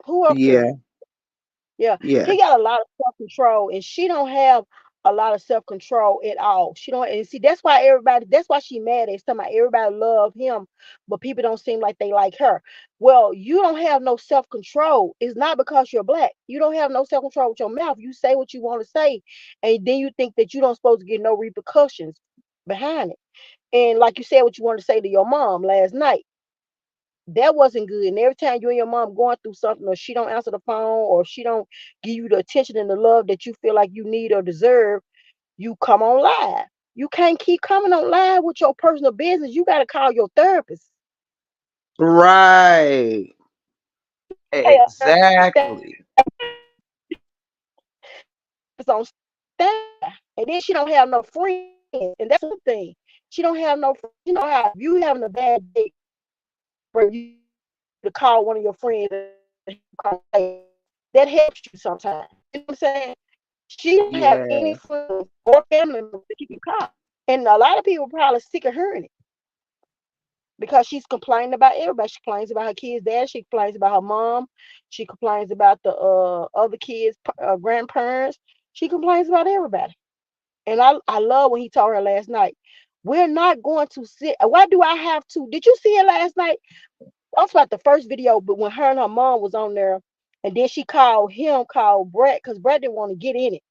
Who up here? Yeah, Yeah, yeah. he got a lot of self control, and she don't have a lot of self control at all. She don't, and see that's why everybody. That's why she mad. It's talking about everybody love him, but people don't seem like they like her. Well, you don't have no self control. It's not because you're black. You don't have no self control with your mouth. You say what you want to say, and then you think that you don't supposed to get no repercussions behind it. And like you said, what you wanted to say to your mom last night, that wasn't good. And every time you and your mom going through something, or she don't answer the phone, or she don't give you the attention and the love that you feel like you need or deserve, you come on live. You can't keep coming on live with your personal business. You got to call your therapist. Right. Hey, a therapist Exactly. that's on stand. And then she don't have no friends, and that's the thing. She don't have no friends. You know how if you having a bad day, where you to call one of your friends that helps you sometimes. You know what I'm saying? She don't have any Yeah. friends or family members that you can call. And a lot of people probably sick of hearing it because she's complaining about everybody. She complains about her kids' dad. She complains about her mom. She complains about the other kids' grandparents. She complains about everybody. And I love when he told her last night, we're not going to sit. Why do I have to? Did you see it last night? That's about the first video, but when her and her mom was on there, and then she called Brett, because Brett didn't want to get in it.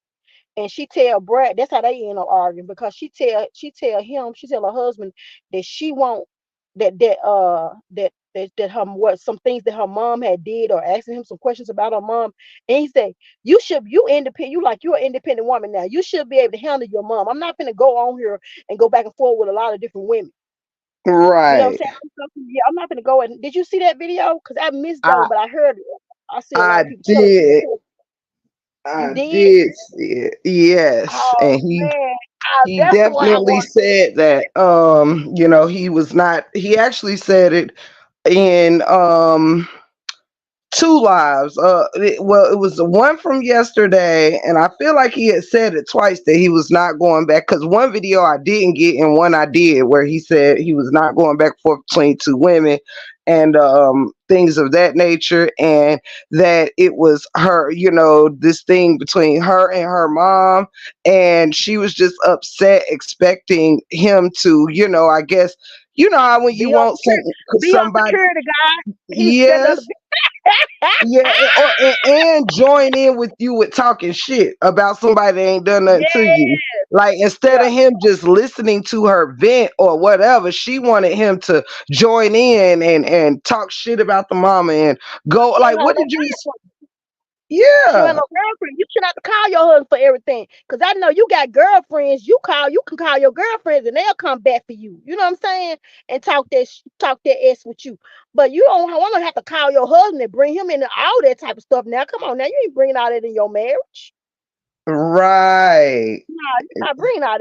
And she tell Brett, that's how they end up arguing, because she tell her husband that she won't that her what some things that her mom had did, or asking him some questions about her mom. And he said, you independent, you're an independent woman now. You should be able to handle your mom. I'm not gonna go on here and go back and forth with a lot of different women. You know what I'm Right. saying? Yeah, I'm not gonna go and did you see that video? Because I missed that I one, but I heard it. I see a lot I of people telling did. me. You I did? did see it. Yes. Oh And man, he that's the one I definitely want. said that he was not he actually said it in two lives. Well, it was the one from yesterday, and I feel like he had said it twice that he was not going back. Because one video I didn't get, and one I did, where he said he was not going back and forth between two women, and things of that nature, and that it was her, this thing between her and her mom, and she was just upset, expecting him to, I guess, how when Be you a want be a somebody, security guy. He's setting up yes. Yeah, and join in with you with talking shit about somebody that ain't done nothing to yeah, you. Like instead yeah. of him just listening to her vent or whatever, she wanted him to join in and talk shit about the mama and go She don't like, have what no did you? girlfriend. She don't have Yeah, no girlfriend. You should have to call your husband for everything. Cause I know you got girlfriends. You can call your girlfriends and they'll come back for you. You know what I'm saying? And talk that s with you. But you don't want to have to call your husband and bring him into all that type of stuff. Now, come on, now you ain't bringing all that in your marriage. Right. Nah, you're not bringing all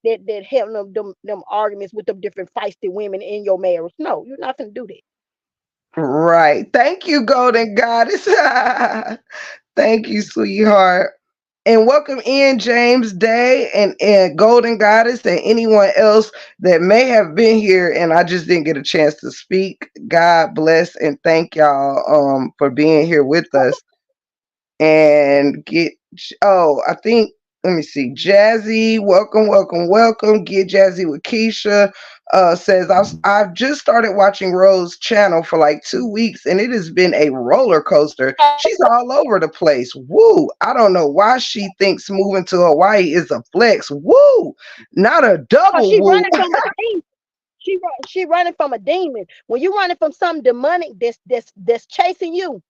that having them arguments with them different feisty women in your marriage. No, you're not gonna do that. Right. Thank you, Golden Goddess. Thank you, sweetheart. And welcome in James Day and Golden Goddess and anyone else that may have been here and I just didn't get a chance to speak. God bless and thank y'all for being here with us. And get I think let me see. Jazzy, welcome. Get Jazzy with Keisha. Says I've just started watching Rose's channel for like 2 weeks and it has been a roller coaster. She's all over the place. Woo! I don't know why she thinks moving to Hawaii is a flex. Woo! Not a Cause double she woo. running from a demon. She running from a demon. When you running from something demonic that's chasing you,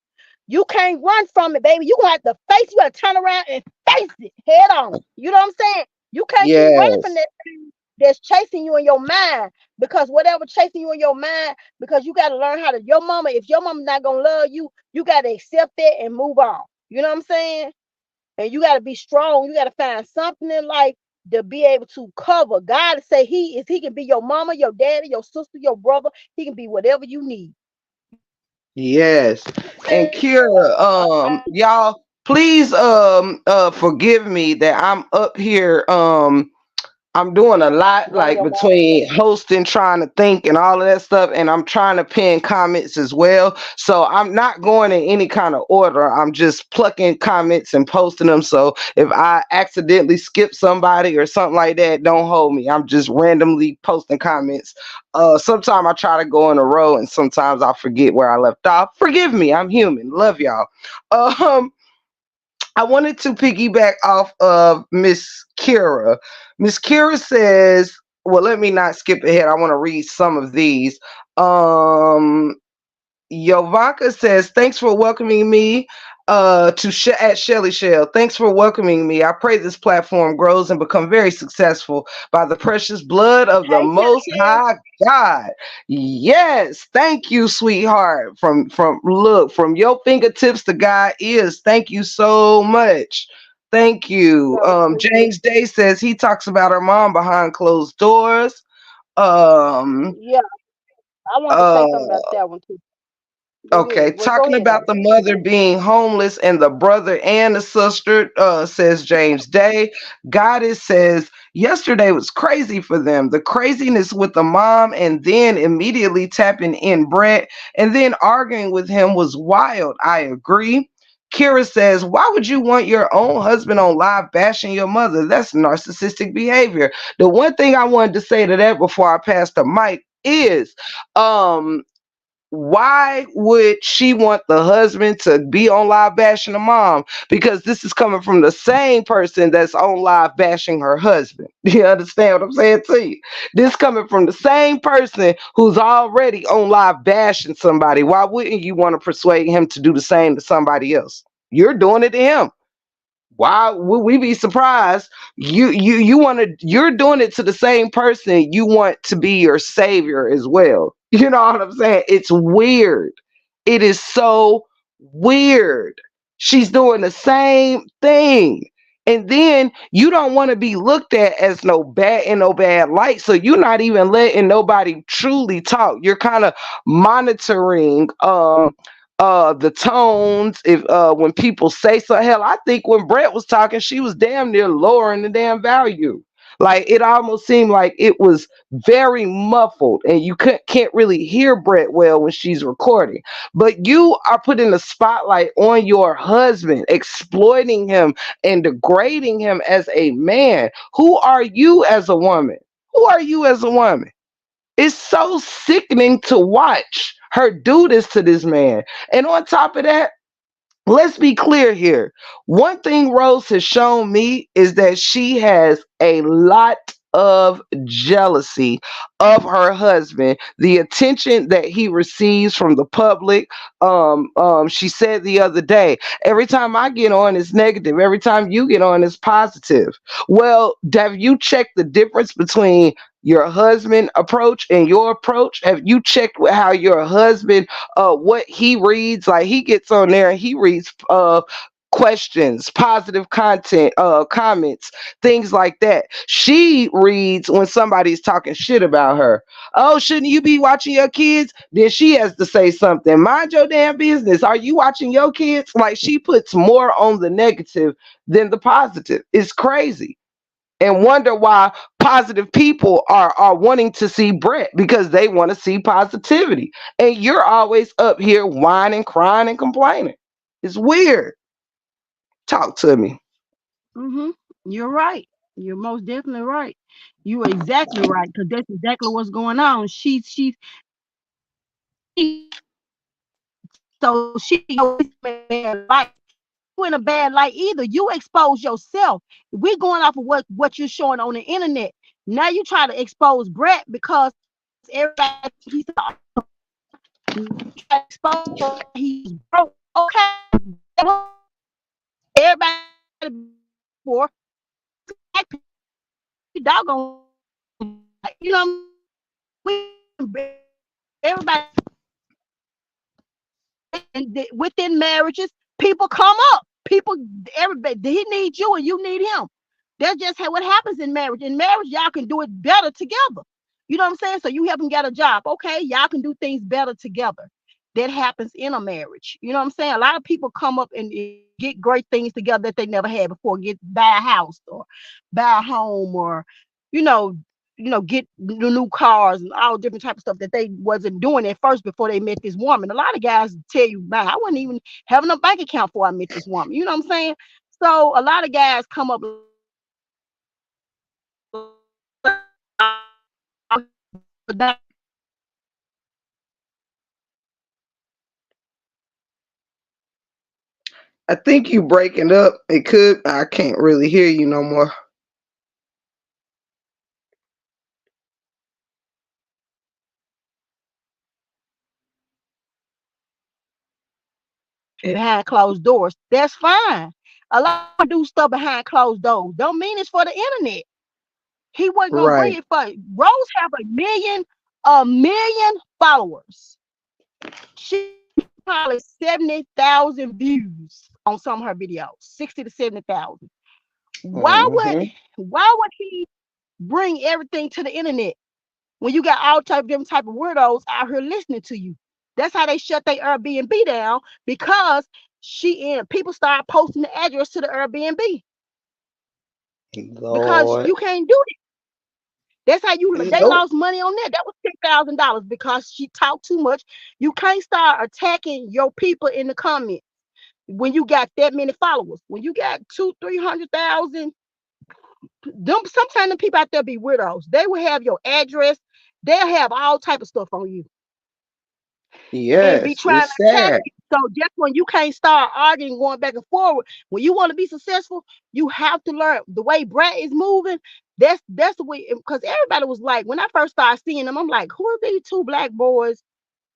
you can't run from it, baby. You gonna have to face. You gotta turn around and face it head on. You know what I'm saying? You can't keep running from Yes. that thing that's chasing you in your mind because whatever chasing you in your mind, because you gotta learn how to. Your mama, if your mama not gonna love you, you gotta accept that and move on. You know what I'm saying? And you gotta be strong. You gotta find something in life to be able to cover. God say He can be your mama, your daddy, your sister, your brother. He can be whatever you need. Yes. And Kira, y'all, please forgive me that I'm up here I'm doing a lot Running like your mouth. between hosting, trying to think and all of that stuff, and I'm trying to pin comments as well. So I'm not going in any kind of order. I'm just plucking comments and posting them. So if I accidentally skip somebody or something like that, don't hold me. I'm just randomly posting comments. Sometimes I try to go in a row and sometimes I forget where I left off. Forgive me, I'm human. Love y'all. Um I wanted to piggyback off of Miss Kira. Miss Kira says, well, let me not skip ahead. I want to read some of these. Um, Yovanka says, thanks for welcoming me at Shelly Shell. Thanks for welcoming me. I pray this platform grows and become very successful by the precious blood of the Hey, Shelly Most Shell. High God. Yes, thank you, sweetheart. From your fingertips to God is. Thank you so much. Thank you. Gratitude. James Day says he talks about her mom behind closed doors. Um, Yeah, I wanted to uh, say something about that one too. Go Okay, ahead. Well, go talking ahead, about Alex. the mother being homeless and the brother and the sister, says James Day. Goddess says, yesterday was crazy for them. The craziness with the mom and then immediately tapping in Brett and then arguing with him was wild. I agree. Kira says, why would you want your own husband on live bashing your mother? That's narcissistic behavior. The one thing I wanted to say to that before I pass the mic is, um, why would she want the husband to be on live bashing the mom? Because this is coming from the same person that's on live bashing her husband. You understand what I'm saying to you? This coming from the same person who's already on live bashing somebody. Why wouldn't you want to persuade him to do the same to somebody else? You're doing it to him. Why would we be surprised? You want to, you're doing it to the same person you want to be your savior as well. You know what I'm saying? It's weird. It is so weird. She's doing the same thing. And then you don't want to be looked at as no bad light. So you're not even letting nobody truly talk. You're kind of monitoring the tones if when people say so. Hell, I think when Brett was talking she was damn near lowering the damn value. Like it almost seemed like it was very muffled and you can't really hear Brett well when she's recording. But you are putting the spotlight on your husband, exploiting him and degrading him as a man. Who are you as a woman? Who are you as a woman? It's so sickening to watch her do this to this man. And on top of that, let's be clear here. One thing Rose has shown me is that she has a lot of jealousy of her husband, the attention that he receives from the public. She said the other day, every time I get on it's negative, every time you get on it's positive. Well, have you checked the difference between your husband approach and your approach? Have you checked with how your husband what he reads? Like he gets on there and he reads questions, positive content, comments, things like that. She reads when somebody's talking shit about her. Oh, shouldn't you be watching your kids? Then she has to say something. Mind your damn business. Are you watching your kids? Like, she puts more on the negative than the positive. It's crazy. And wonder why positive people are wanting to see Brett, because they want to see positivity. And you're always up here whining, crying, and complaining. It's weird. Talk to me. Mm-hmm. You're right. You're most definitely right. You are exactly right, because that's exactly what's going on. So she like you in a bad light either. You expose yourself. We going off of what you're showing on the internet. Now you try to expose Brett because everybody he's exposed he's broke. Okay, everybody for doggone, you know, we everybody within marriages, people come up. People, everybody, he needs you and you need him. That's just how what happens in marriage. In marriage, y'all can do it better together. You know what I'm saying? So you help him get a job. Okay, y'all can do things better together. That happens in a marriage. You know what I'm saying? A lot of people come up and get great things together that they never had before. Get buy a house or buy a home or, you know, get the new cars and all different type of stuff that they wasn't doing at first before they met this woman. A lot of guys tell you, man, I wasn't even having a bank account before I met this woman. You know what I'm saying? So a lot of guys come up I think you breaking up. It could. I can't really hear you no more. behind closed doors. That's fine. A lot of do stuff behind closed doors. Don't mean it's for the internet. He wasn't gonna bring Right. it for Rose have a million followers. She probably 70,000 views on some of her videos. 60 to 70,000. Why would Hmm. he bring everything to the internet when you got all type different type of weirdos out here listening to you? That's how they shut their Airbnb down because she and people start posting the address to the Airbnb because Lord. you can't do it. That's how they Nope. lost money on that. That was $10,000 because she talked too much. You can't start attacking your people in the comments when you got that many followers. When you got 200,000, 300,000, them sometimes the people out there be weirdos. They will have your address. They'll have all type of stuff on you and be Yes, trying it's to attack sad. you. So just when you can't start arguing, going back and forward, when you want to be successful, you have to learn the way Brett is moving. That's the way, because everybody was like, when I first started seeing them, I'm like, who are these two black boys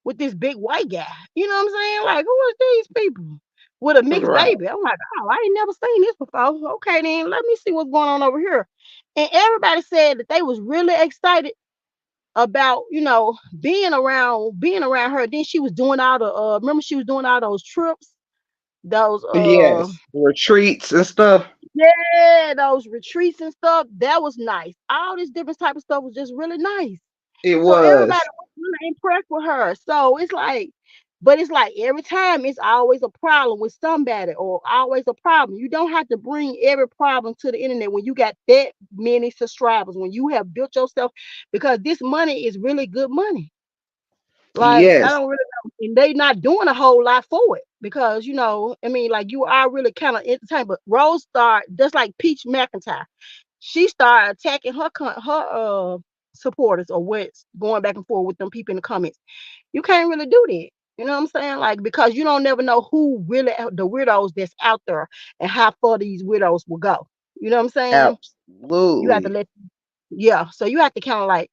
with this big white guy? You know what I'm saying? Like, who are these people with a mixed Right. baby? I'm like, oh, I ain't never seen this before. Okay, then let me see what's going on over here. And everybody said that they was really excited about being around her. Then she was doing all the remember she was doing all those trips, those Yes. Retreats and stuff. yeah, those retreats and stuff. That was nice. All this different type of stuff was just really nice. It So everybody was. was really impressed with her. So it's like, but it's like every time it's always a problem with somebody or always a problem. You don't have to bring every problem to the internet when you got that many subscribers, when you have built yourself, because this money is really good money. Like, I Yes. don't really know. And they not doing a whole lot for it because, I mean, like you are really kind of entertained. But Rose started, just like Peach McIntyre, she started attacking her supporters or what's going back and forth with them people in the comments. You can't really do that. You know what I'm saying? Like, because you don't never know who really the weirdos that's out there and how far these weirdos will go. You know what I'm saying? You have to Absolutely. let, yeah. So you have to kind of like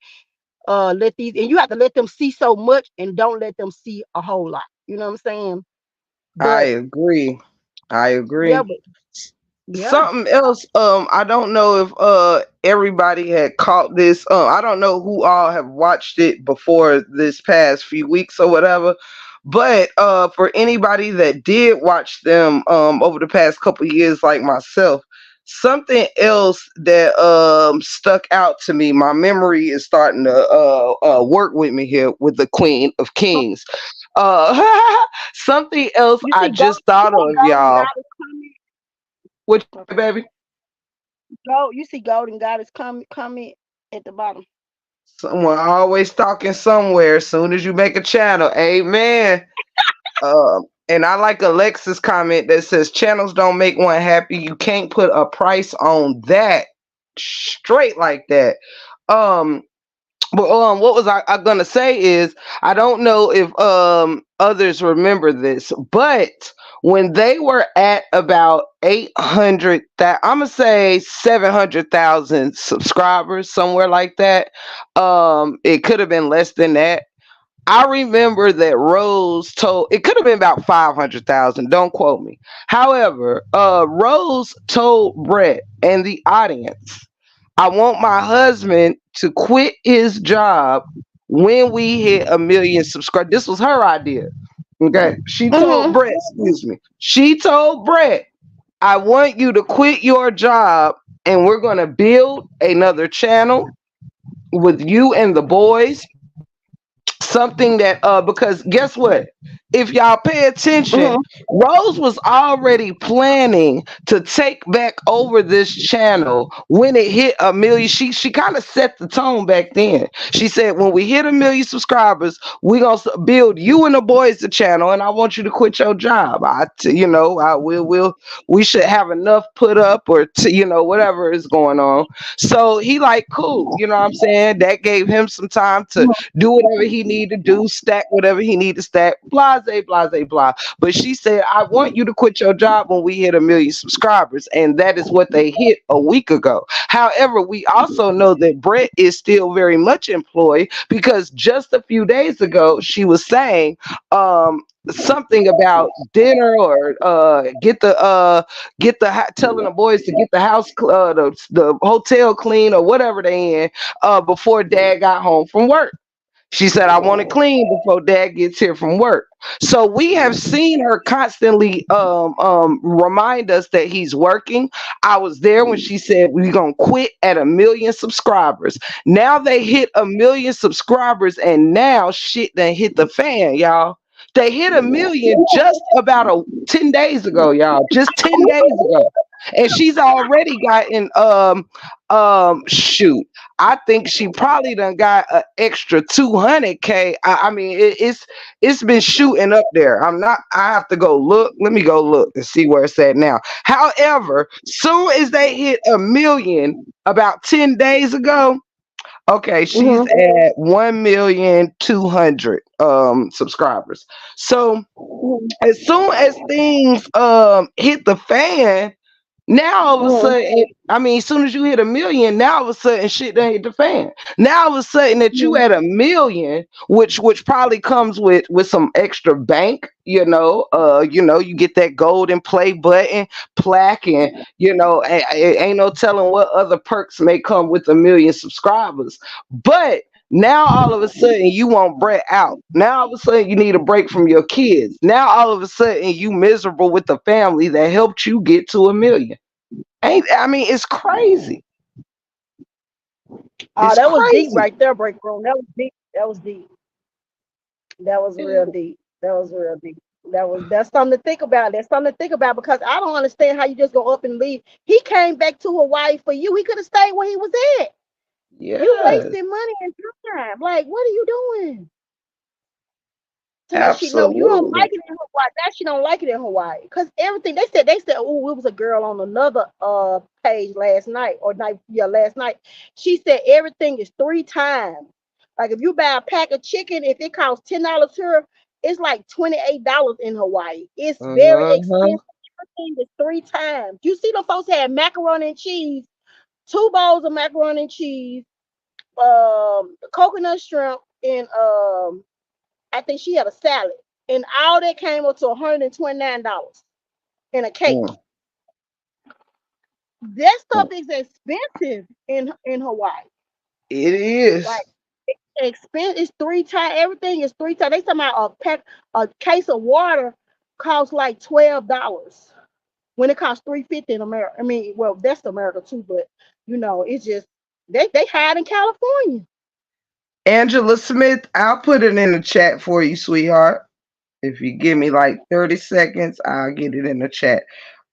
let these, and you have to let them see so much and don't let them see a whole lot. You know what I'm saying? I But agree. I yeah, agree. but yeah. Something else, I don't know if everybody had caught this. I don't know who all have watched it before this past few weeks or whatever, But for anybody that did watch them over the past couple years, like myself, something else that stuck out to me. My memory is starting to work with me here with the Queen of Kings. Something else You I see, just thought of, Golden y'all. Goddess comment. What you say, Okay. baby? Go. You see, Golden Goddess comment at the bottom. Someone always talking somewhere. As soon as you make a channel, amen. And I like Alexa's comment that says channels don't make one happy. You can't put a price on that. Straight like that. Um, but what was I gonna say is I don't know if others remember this, but when they were at about 800, that I'm gonna say 700,000 subscribers, somewhere like that. It could have been less than that. I remember that Rose told it could have been about 500,000. Don't quote me. However, Rose told Brett and the audience, "I want my husband to quit his job when we hit a million subscribers." This was her idea. Okay, she told Mm-hmm. Brett. Excuse me. She told Brett, "I want you to quit your job, and we're gonna build another channel with you and the boys, something that because guess what, if y'all pay attention, Mm-hmm. Rose was already planning to take back over this channel when it hit a million. She kind of set the tone back then. She said, when we hit a million subscribers, we gonna build you and the boys the channel, and I want you to quit your job. I will we should have enough put up, or whatever is going on. So he like, cool, you know what I'm saying, that gave him some time to do whatever he need to do, stack whatever he need to stack, blase, blase, blah. But she said, I want you to quit your job when we hit a million subscribers. And that is what they hit a week ago. However, we also know that Brett is still very much employed, because just a few days ago, she was saying something about dinner, or telling the boys to get the house, the hotel clean, or whatever they in, before dad got home from work. She said, I want to clean before dad gets here from work. So we have seen her constantly remind us that he's working. I was there when she said we're going to quit at a million subscribers. Now they hit a million subscribers, and now shit done hit the fan, y'all. They hit a million just about 10 days ago, y'all. Just 10 days ago. And she's already gotten shoot, I think she probably done got an extra 200K. I mean, it's been shooting up there. I have to go look. Let me go look and see where it's at now. However, soon as they hit a million about 10 days ago, okay, she's Mm-hmm. at 1,200,000 subscribers. So as soon as things hit the fan, now all of a Mm-hmm. sudden, I mean, as soon as you hit a million, now all of a sudden shit done hit the fan. Now all of a sudden that you at a million, which probably comes with some extra bank, you get that golden play button, plaque, and ain't no telling what other perks may come with a million subscribers. But now all of a sudden you want Brett out. Now all of a sudden you need a break from your kids. Now all of a sudden you miserable with the family that helped you get to a million. Ain't I mean it's crazy. Oh, It's that was deep crazy. right there, break room. That was deep. That was deep. That was real deep. That was real deep. That's something to think about. That's something to think about, because I don't understand how you just go up and leave. He came back to Hawaii for you. He could have stayed where he was at. You Yes, wasting money and time. Like, what are you doing? To that she no, you don't like absolutely. it in Hawaii. That she don't like it in Hawaii. Cause everything they said, oh, it was a girl on another page last night, or night, yeah, last night. She said everything is 3 times. Like if you buy a pack of chicken, if it costs $10 here, it's like $28 in Hawaii. It's very Uh-huh. expensive. Everything is 3 times. You see the folks had macaroni and cheese, 2 bowls of macaroni and cheese, coconut shrimp, and I think she had a salad, and all that came up to $129 in a cake. Mm, That stuff mm. is expensive in Hawaii. It Like is. expensive. It's 3 times. Everything is 3 times. They talking about a case of water costs like $12 when it costs 3.50 in America. I mean, well, that's America too, but it's just they hide in California. Angela Smith, I'll put it in the chat for you, sweetheart. If you give me like 30 seconds, I'll get it in the chat.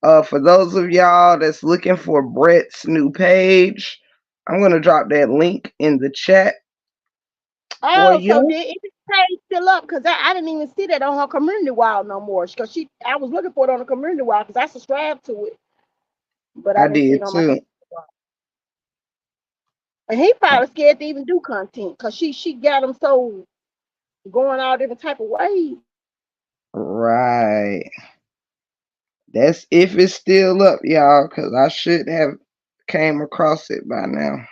For those of y'all that's looking for Brett's new page, I'm gonna drop that link in the chat for Oh, so you. did it page still up? Because I didn't even see that on her community wall no more. Because I was looking for it on the community wall because I subscribed to it, but I I didn't see did it on my too. community wall. And he probably scared to even do content because she got him so going all different type of ways. Right. That's if it's still up, y'all, because I should have came across it by now.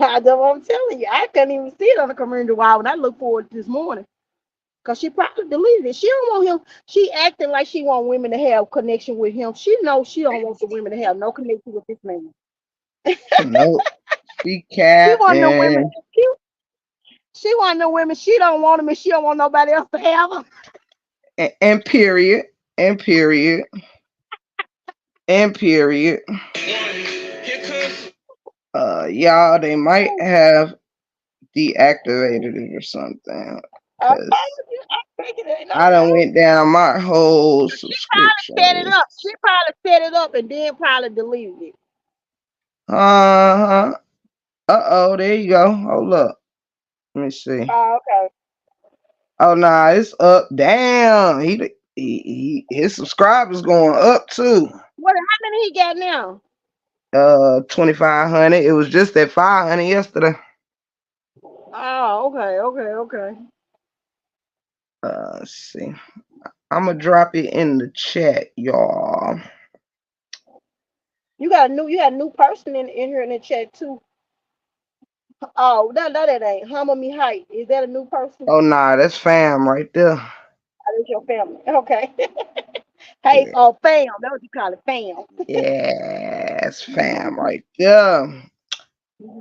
I know what I'm telling you. I couldn't even see it on the community wall when I looked for it this morning. Cause she probably deleted it. She don't want him. She acting like she want women to have connection with him. She knows she don't want the women to have no connection with this man. Nope. She She want no women. capping. She, she want no women. She don't want them, and she don't want nobody else to have them. And period. And period. And period. Y'all, they might have deactivated it or something. I Cause promise you, I think it ain't no I done lie. went down my whole She probably subscription set it up. list. She probably set it up and then probably deleted it. Uh-huh. Uh-oh, there you go. Hold up. Let me see. Oh, okay. Oh nah, it's up. Damn. His subscribers going up too. What? How many he got now? 2,500. It was just at 500 yesterday. Oh, okay, okay, okay. Let's see. I'm gonna drop it in the chat, y'all. You got a new person in here in the chat too. Oh, no, that ain't. Hummer Me Height. Is that a new person? Oh nah, that's fam right there. Oh, that's your family. Okay. Hey, Yeah, oh, fam. That's what you call it, fam. yeah, it's fam right there.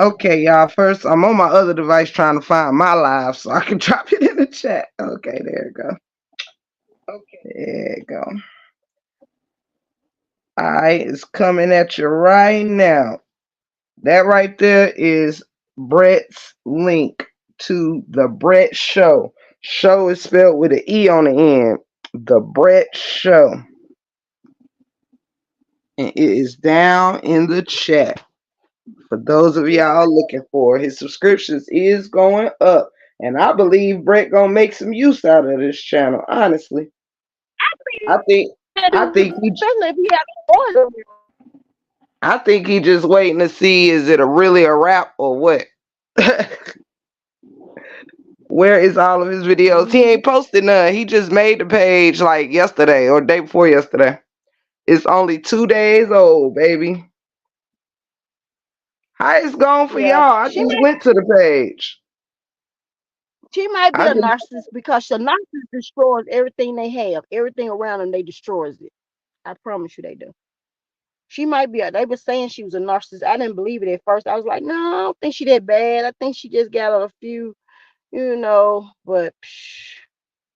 Okay, y'all. First, I'm on my other device trying to find my live so I can drop it in the chat. Okay, there you go. There you go. All right, it's coming at you right now. That right there is Brett's link to the Brett Show. Show is spelled with an E on the end. The Brett Show. And it is down in the chat. For those of y'all looking for his subscriptions is going up. And I believe Brett gonna make some use out of this channel, honestly. I think I think he Especially if you have order. I think he just waiting to see is it really a rap or what. Where is all of his videos? He ain't posted none. He just made the page like yesterday or day before yesterday. It's only 2 days old, baby. How it's gone for Yeah, y'all? I just went to the page. she might be I a just narcissist because the narcissist destroys everything they have, everything around them. They destroys it. I promise you, they do. She might be. They were saying she was a narcissist. I didn't believe it at first. I was like, no, I don't think she that bad. I think she just got a few, But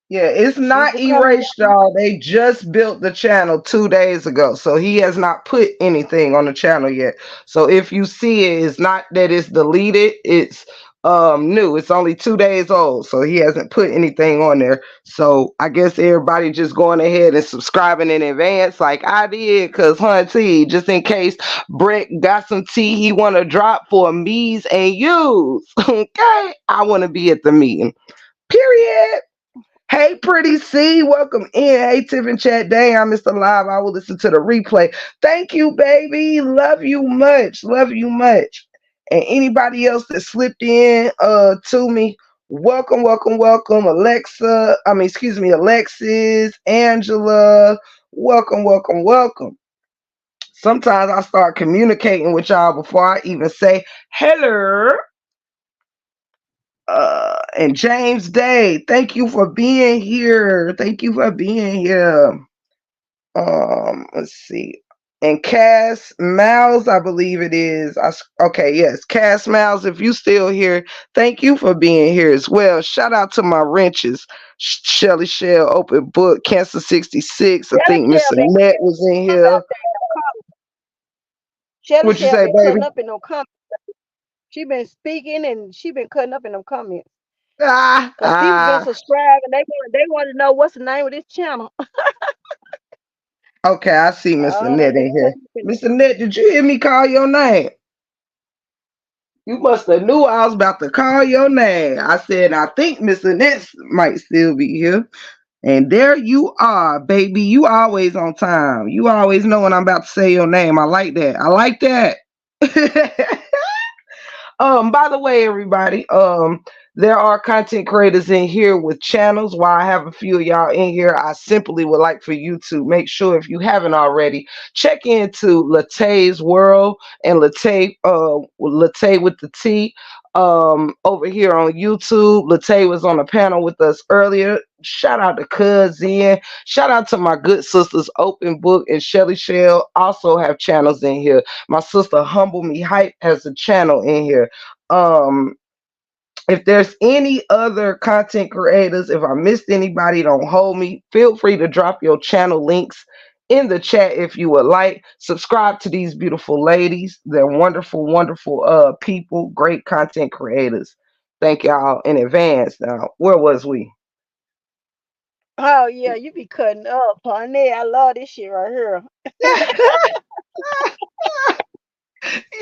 Yeah, it's she's not becoming. erased, y'all. They just built the channel 2 days ago. So he has not put anything on the channel yet. So if you see it, it's not that it's deleted, it's new. It's only 2 days old. So he hasn't put anything on there. So I guess everybody just going ahead and subscribing in advance like I did, cause hunty, just in case Brett got some tea he wanna drop for me's and you's. Okay. I wanna be at the meeting. Period. Hey, Pretty C, welcome in. Hey, Tiff and Chat. Dang, I missed the live. I will listen to the replay. Thank you, baby. Love you much. Love you much. And anybody else that slipped in to me, welcome, welcome, welcome. Alexis, Angela. Welcome, welcome, welcome. Sometimes I start communicating with y'all before I even say hello. And James Day, thank you for being here. Thank you for being here. Let's see. And Cass Miles, I believe it is. Okay, yes, Cass Miles. If you still here, thank you for being here as well. Shout out to my wrenches, Shelly Shell, Open Book, Cancer 66. I Shelly think Miss Shell been Annette was in up here. out there in them comments. Shelly What you Shell say, been baby? cutting up in them comments. She been speaking and she been cutting up in them comments. Ah, Cause people been ah. subscribing. They want to know what's the name of this channel. Okay, I see Miss Oh, they Annette been in here. cutting up in Miss Annette, did you hear me call your name? You must have knew I was about to call your name. I said, I think Miss Annette might still be here. And there you are, baby. You always on time. You always know when I'm about to say your name. I like that. I like that. By the way, everybody, there are content creators in here with channels. While I have a few of y'all in here, I simply would like for you to make sure, if you haven't already, check into Latay's World and Latay with the T. Over here on YouTube, Latay was on a panel with us earlier. Shout out to Cousin. Shout out to my good sisters, Open Book and Shelly Shell. Also have channels in here. My sister Humble Me Hype has a channel in here. Um, if there's any other content creators, if I missed anybody, don't hold me. Feel free to drop your channel links in the chat if you would like. Subscribe to these beautiful ladies. They're wonderful, wonderful people, great content creators. Thank y'all in advance. Now, where was we? Oh yeah, you be cutting up, honey. I love this shit right here.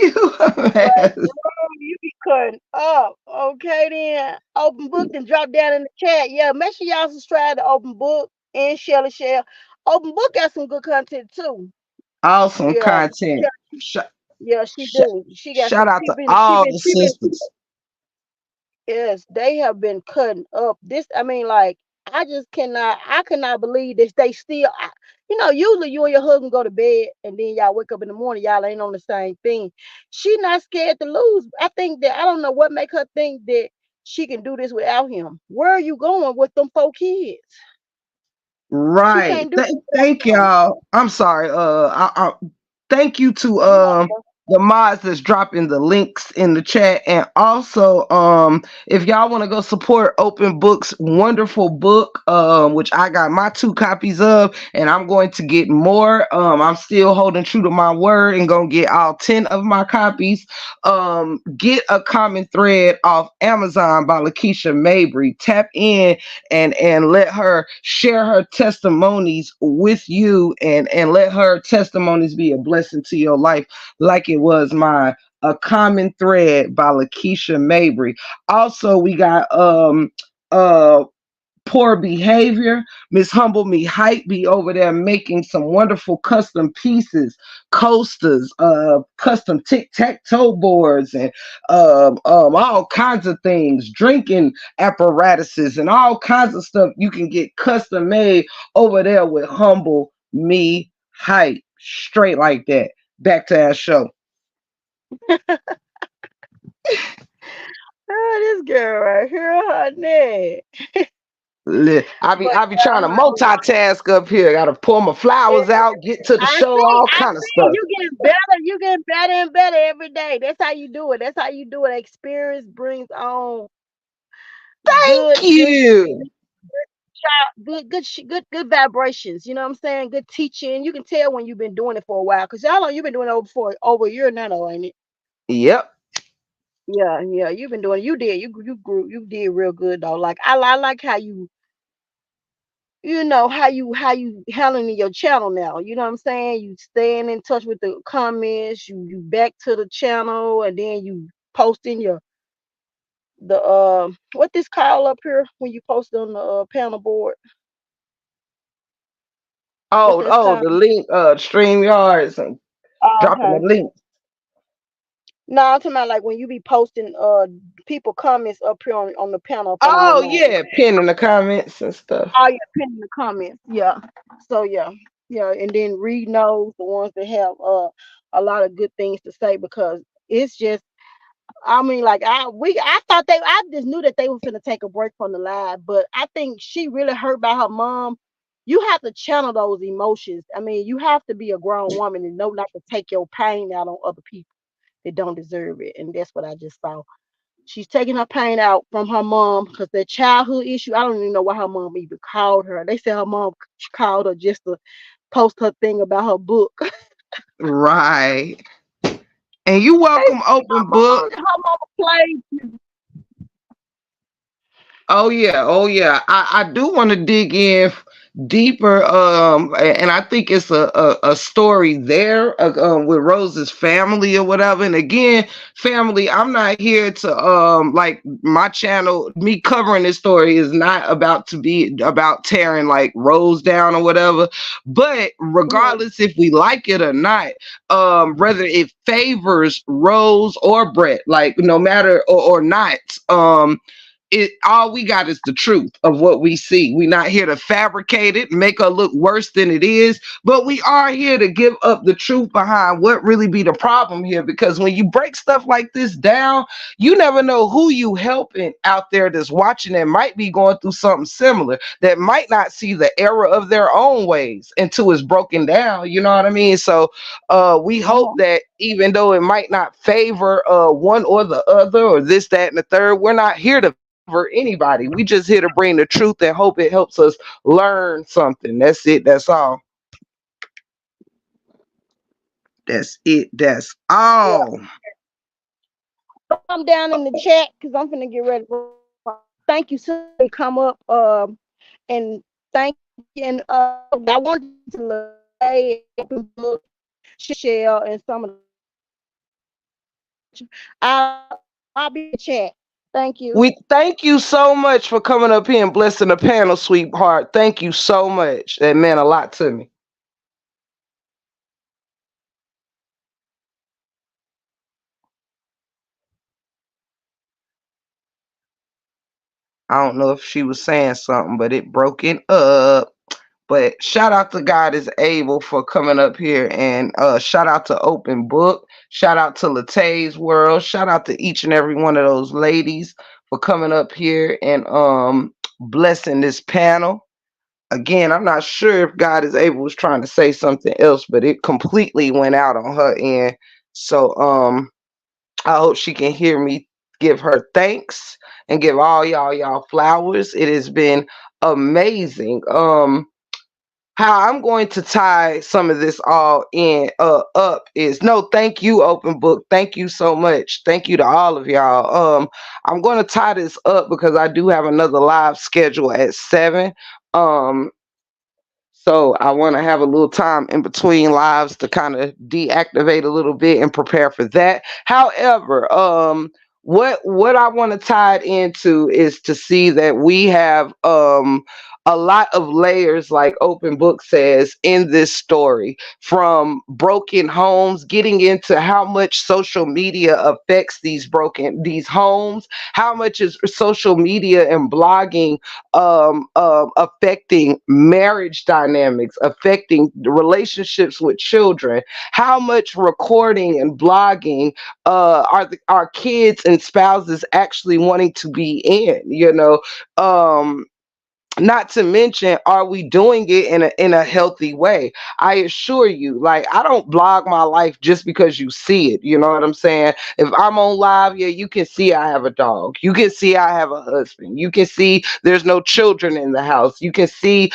You a Like, mess. girl, you be cutting up. Okay then. Open book and drop down in the chat. Yeah, make sure y'all subscribe to Open Book and Shelly Shell. Open Book got some good content too. Awesome Yeah. content. Sh- Yeah, she sh- do. She got shout some. out to all the She been. sisters. Yes, they have been cutting up. This, I mean, like, I cannot believe that they still. Usually you and your husband go to bed and then y'all wake up in the morning, y'all ain't on the same thing. She not scared to lose. I don't know what make her think that she can do this without him. Where are you going with them 4 kids? She Right. can't do this Thank without him. y'all. I'm sorry. Thank you to You welcome. the mods that's dropping the links in the chat, and also if y'all want to go support Open Book's wonderful book, which I got my 2 copies of, and I'm going to get more. I'm still holding true to my word and gonna get all 10 of my copies. Get a common thread off Amazon by Lakeisha Mabry. Tap in and let her share her testimonies with you, and let her testimonies be a blessing to your life like it was mine. A Common Thread by Lakeisha Mabry. Also, we got uh Poor Behavior. Miss Humble Me Hype be over there making some wonderful custom pieces, coasters, custom tic-tac-toe boards, and all kinds of things, drinking apparatuses, and all kinds of stuff you can get custom made over there with Humble Me Hype. Straight like that. Back to our show. Oh, this girl right here, honey. I But be trying to honey, multitask up here. Got to pull my flowers out, get to the show, all I kind of see stuff. you getting better. You getting better and better every day. That's how you do it. That's how you do it. Experience brings on Thank good, good, you. good vibrations. You know what I'm saying? Good teaching. You can tell when you've been doing it for a while. Cause y'all know you've been doing it over a year now, though, ain't it? Yep. Yeah, yeah. You've been doing. You did. You grew. You did real good though. Like I like how how you handling your channel now. You know what I'm saying? You staying in touch with the comments, you back to the channel, and then you posting the what this call up here when you post on the panel board. What's this called? The link, stream yards and Oh, dropping the okay. link. No, I'm talking about like when you be posting people comments up here on the panel up under your Oh name. yeah, pin in the comments and stuff. Oh yeah, pinning the comments. Yeah. So yeah. Yeah. And then read those, the ones that have a lot of good things to say, because it's just, I mean, like I thought I just knew that they were gonna take a break from the live, but I think she really hurt by her mom you have to channel those emotions. I mean, you have to be a grown woman and know not to take your pain out on other people that don't deserve it. And that's what I just saw. She's taking her pain out from her mom because that childhood issue. I don't even know why her mom even called her. They said her mom called her just to post her thing about her book. Right. And you They welcome, open book. her mama played. Oh yeah, oh yeah. I do want to dig in deeper, and I think it's a story there with Rose's family or whatever. And again, family, I'm not here to like my channel. Me covering this story is not about to be about tearing like Rose down or whatever. But Mhm. regardless if we like it or not, whether it favors Rose or Brett, like no matter or not, it all we got is the truth of what we see. We're not here to fabricate it, make her look worse than it is, but we are here to give up the truth behind what really be the problem here. Because when you break stuff like this down, you never know who you helping out there that's watching and might be going through something similar that might not see the error of their own ways until it's broken down. You know what I mean? So we hope Mhm. that even though it might not favor one or the other or this, that, and the third, we're not here to for anybody. We just here to bring the truth and hope it helps us learn something. That's it. That's all. That's it. That's Yeah. all. I'm down in the chat because I'm finna get ready. Thank you so much. Come up. And thank you. And I want to lay open book, share, and some of the. I'll be in the chat. Thank you. We thank you so much for coming up here and blessing the panel, sweetheart. Thank you so much. That meant a lot to me. I don't know if she was saying something, but it broke it up. But shout out to God is able for coming up here, and shout out to Open Book. Shout out to Latay's World. Shout out to each and every one of those ladies for coming up here and blessing this panel. Again, I'm not sure if God is able was trying to say something else, but it completely went out on her end. So I hope she can hear me give her thanks and give all y'all flowers. It has been amazing. How I'm going to tie some of this all in up is no, thank you, open book. Thank you so much. Thank you to all of y'all. I'm going to tie this up because I do have another live schedule at 7. Um so I want to have a little time in between lives to kind of deactivate a little bit and prepare for that. However, what I want to tie it into is to see that we have a lot of layers, like Open Book says, in this story, from broken homes, getting into how much social media affects these homes, how much is social media and blogging affecting marriage dynamics, affecting the relationships with children, how much recording and blogging are kids and spouses actually wanting to be in, um not to mention, are we doing it in a healthy way? I assure you, like, I don't blog my life just because you see it. You know what I'm saying? If I'm on live, yeah, you can see I have a dog, you can see I have a husband, you can see there's no children in the house, you can see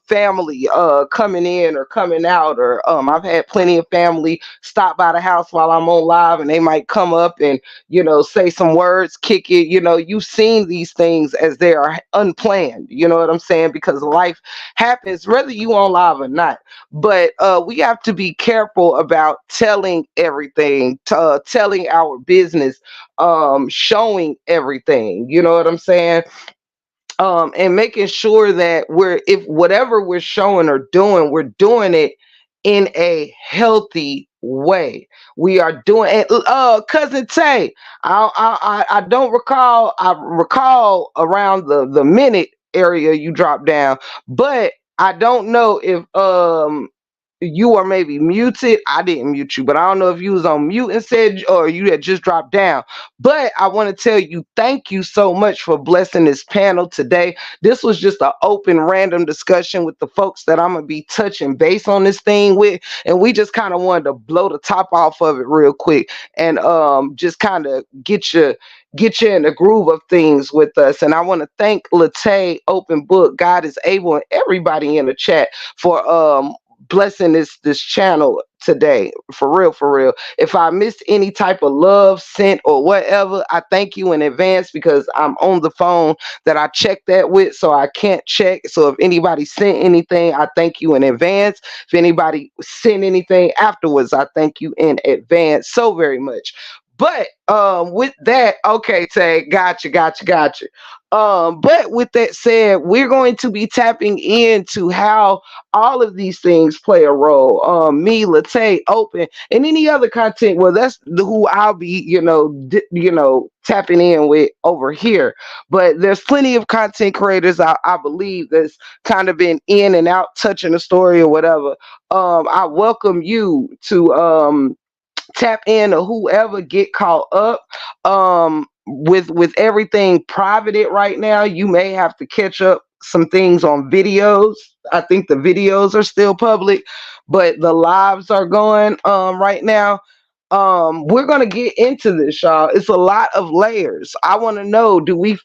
family coming in or coming out, or I've had plenty of family stop by the house while I'm on live, and they might come up and say some words, kick it. You've seen these things as they are unplanned. You know what I'm saying? Because life happens, whether you on live or not. But we have to be careful about telling everything, telling our business, showing everything. You know what I'm saying? And making sure that if whatever we're showing or doing, we're doing it in a healthy way. We are doing it. Cousin Tay, I don't recall. I recall around the minute area you dropped down, but I don't know if you are maybe muted. I didn't mute you, but I don't know if you was on mute and said, or you had just dropped down. But I want to tell you, thank you so much for blessing this panel today. This was just an open, random discussion with the folks that I'm gonna be touching base on this thing with, and we just kind of wanted to blow the top off of it real quick, and just kind of get you in the groove of things with us. And I want to thank Latay, Open Book, God is Able, and everybody in the chat for blessing this channel today. For real, for real. If I missed any type of love sent or whatever, I thank you in advance because I'm on the phone that I checked that with, so I can't check. So if anybody sent anything, I thank you in advance. If anybody sent anything afterwards, I thank you in advance so very much. But with that, okay, Tay, gotcha. But with that said, we're going to be tapping into how all of these things play a role. Me, Latte, Open, and any other content. Well, that's who I'll be, tapping in with over here. But there's plenty of content creators I believe that's kind of been in and out, touching a story or whatever. I welcome you to tap in or whoever get caught up with everything privated right now. You may have to catch up some things on videos. I think the videos are still public, but the lives are going right now. We're gonna get into this, y'all. It's a lot of layers. I want to know, do we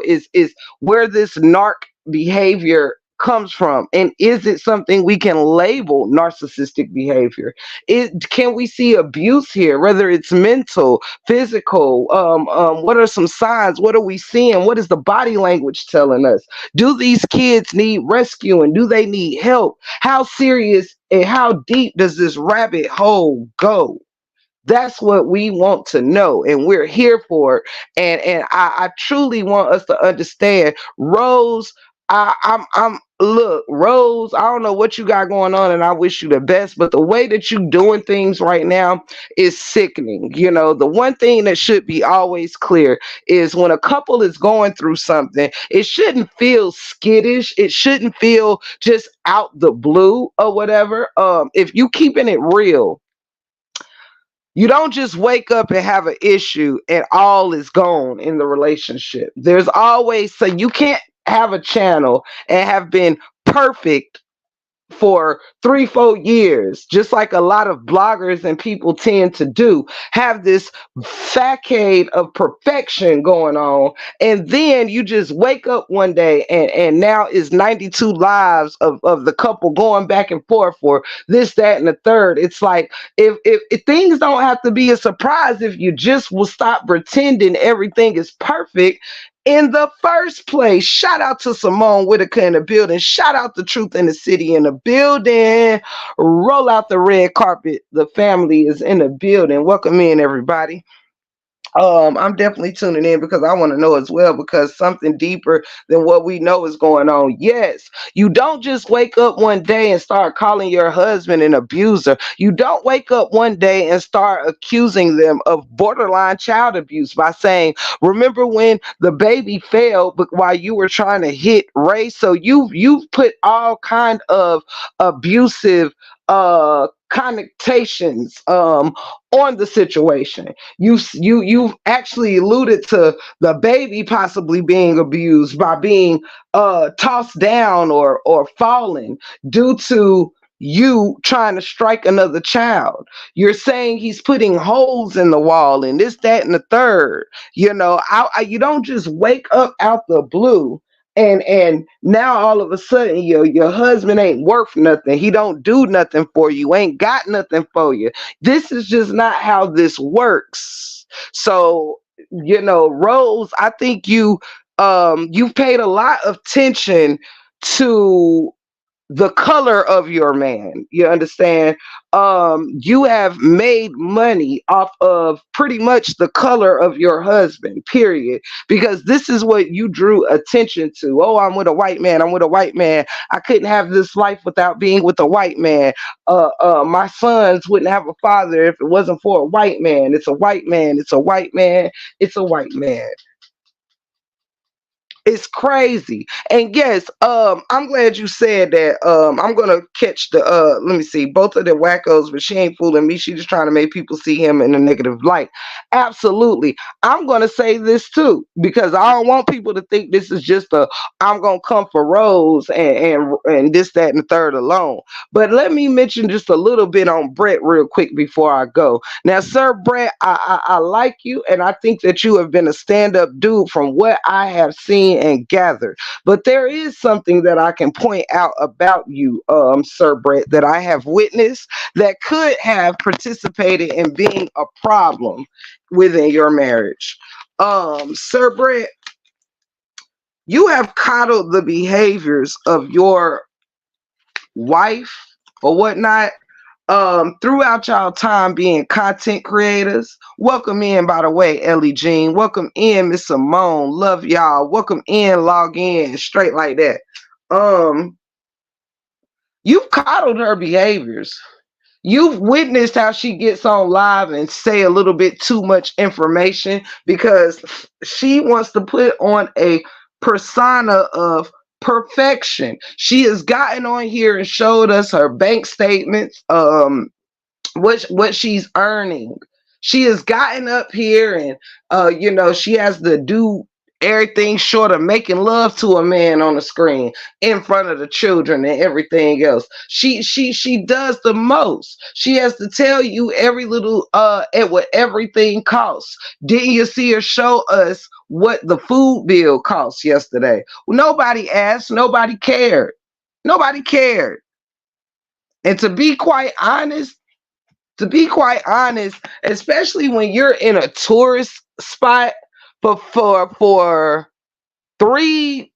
is where this narc behavior comes from, and is it something we can label narcissistic behavior? Can we see abuse here, whether it's mental, physical? What are some signs? What are we seeing? What is the body language telling us? Do these kids need rescuing? Do they need help? How serious and how deep does this rabbit hole go? That's what we want to know, and we're here for it. And I truly want us to understand, Rose. I'm look, Rose. I don't know what you got going on, and I wish you the best. But the way that you doing things right now is sickening. The one thing that should be always clear is when a couple is going through something, it shouldn't feel skittish. It shouldn't feel just out the blue or whatever. If you keeping it real, you don't just wake up and have an issue and all is gone in the relationship. There's always, so you can't have a channel and have been perfect for 3-4 years, just like a lot of bloggers and people tend to do, have this facade of perfection going on, and then you just wake up one day and now is 92 lives of the couple going back and forth for this, that, and the third. It's like, if things don't have to be a surprise, if you just will stop pretending everything is perfect in the first place. Shout out to Simone Whitaker in the building. Shout out to Truth in the City in the building. Roll out the red carpet. The family is in the building. Welcome in, everybody. I'm definitely tuning in because I want to know as well, because something deeper than what we know is going on. Yes, you don't just wake up one day and start calling your husband an abuser. You don't wake up one day and start accusing them of borderline child abuse by saying, remember when the baby fell but while you were trying to hit Ray? So you've put all kind of abusive connotations on the situation. You've actually alluded to the baby possibly being abused by being tossed down or fallen due to you trying to strike another child. You're saying he's putting holes in the wall and this, that, and the third. You don't just wake up out the blue and now all of a sudden your husband ain't worth nothing. He don't do nothing for you, ain't got nothing for you. This is just not how this works. So, Rose, I think you've paid a lot of attention to the color of your man. You understand? You have made money off of pretty much the color of your husband, period. Because this is what you drew attention to. Oh, I'm with a white man. I'm with a white man. I couldn't have this life without being with a white man. My sons wouldn't have a father if it wasn't for a white man. It's a white man. It's a white man. It's a white man. It's crazy. And yes, I'm glad you said that. I'm gonna catch the let me see, both of the wackos, but she ain't fooling me. She just trying to make people see him in a negative light. Absolutely. I'm gonna say this too, because I don't want people to think this is just a I'm gonna come for Rose and this, that, and the third alone. But let me mention just a little bit on Brett real quick before I go. Now, Sir Brett, I like you, and I think that you have been a stand-up dude from what I have seen and gathered. But there is something that I can point out about you, Sir Brett, that I have witnessed that could have participated in being a problem within your marriage. Sir Brett, you have coddled the behaviors of your wife or whatnot throughout y'all time being content creators. Welcome in, by the way, Ellie Jean. Welcome in, Miss Simone. Love y'all. Welcome in, log in, straight like that. You've coddled her behaviors. You've witnessed how she gets on live and say a little bit too much information because she wants to put on a persona of perfection. She has gotten on here and showed us her bank statements, what she's earning. She has gotten up here and she has to do everything short of making love to a man on the screen in front of the children and everything else. She does the most. She has to tell you every little at what everything costs. Didn't you see her show us what the food bill cost yesterday? Nobody asked, nobody cared. Nobody cared. And to be quite honest, especially when you're in a tourist spot for three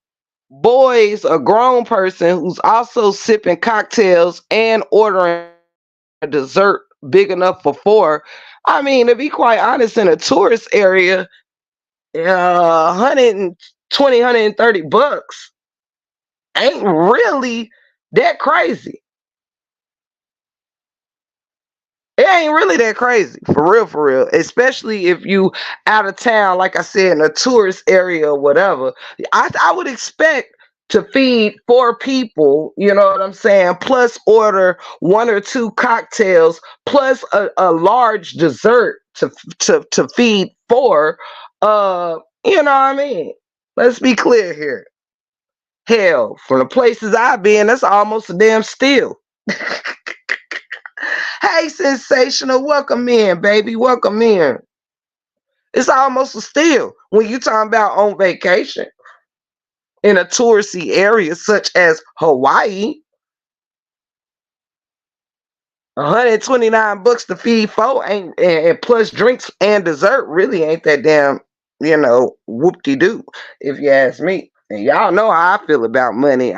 boys, a grown person who's also sipping cocktails and ordering a dessert big enough for four. I mean, to be quite honest, in a tourist area, 120, 130 bucks ain't really that crazy. It ain't really that crazy, for real. Especially if you out of town, like I said, in a tourist area or whatever. I would expect to feed four people, you know what I'm saying, plus order one or two cocktails, plus a large dessert to feed four. You know what I mean? Let's be clear here. Hell, from the places I've been, that's almost a damn steal. Hey, sensational, welcome in, baby, welcome in. It's almost a steal when you talking about on vacation in a touristy area such as Hawaii. 129 bucks to feed four ain't, and plus drinks and dessert really ain't that damn, whoop-de-doo, if you ask me. And y'all know how I feel about money.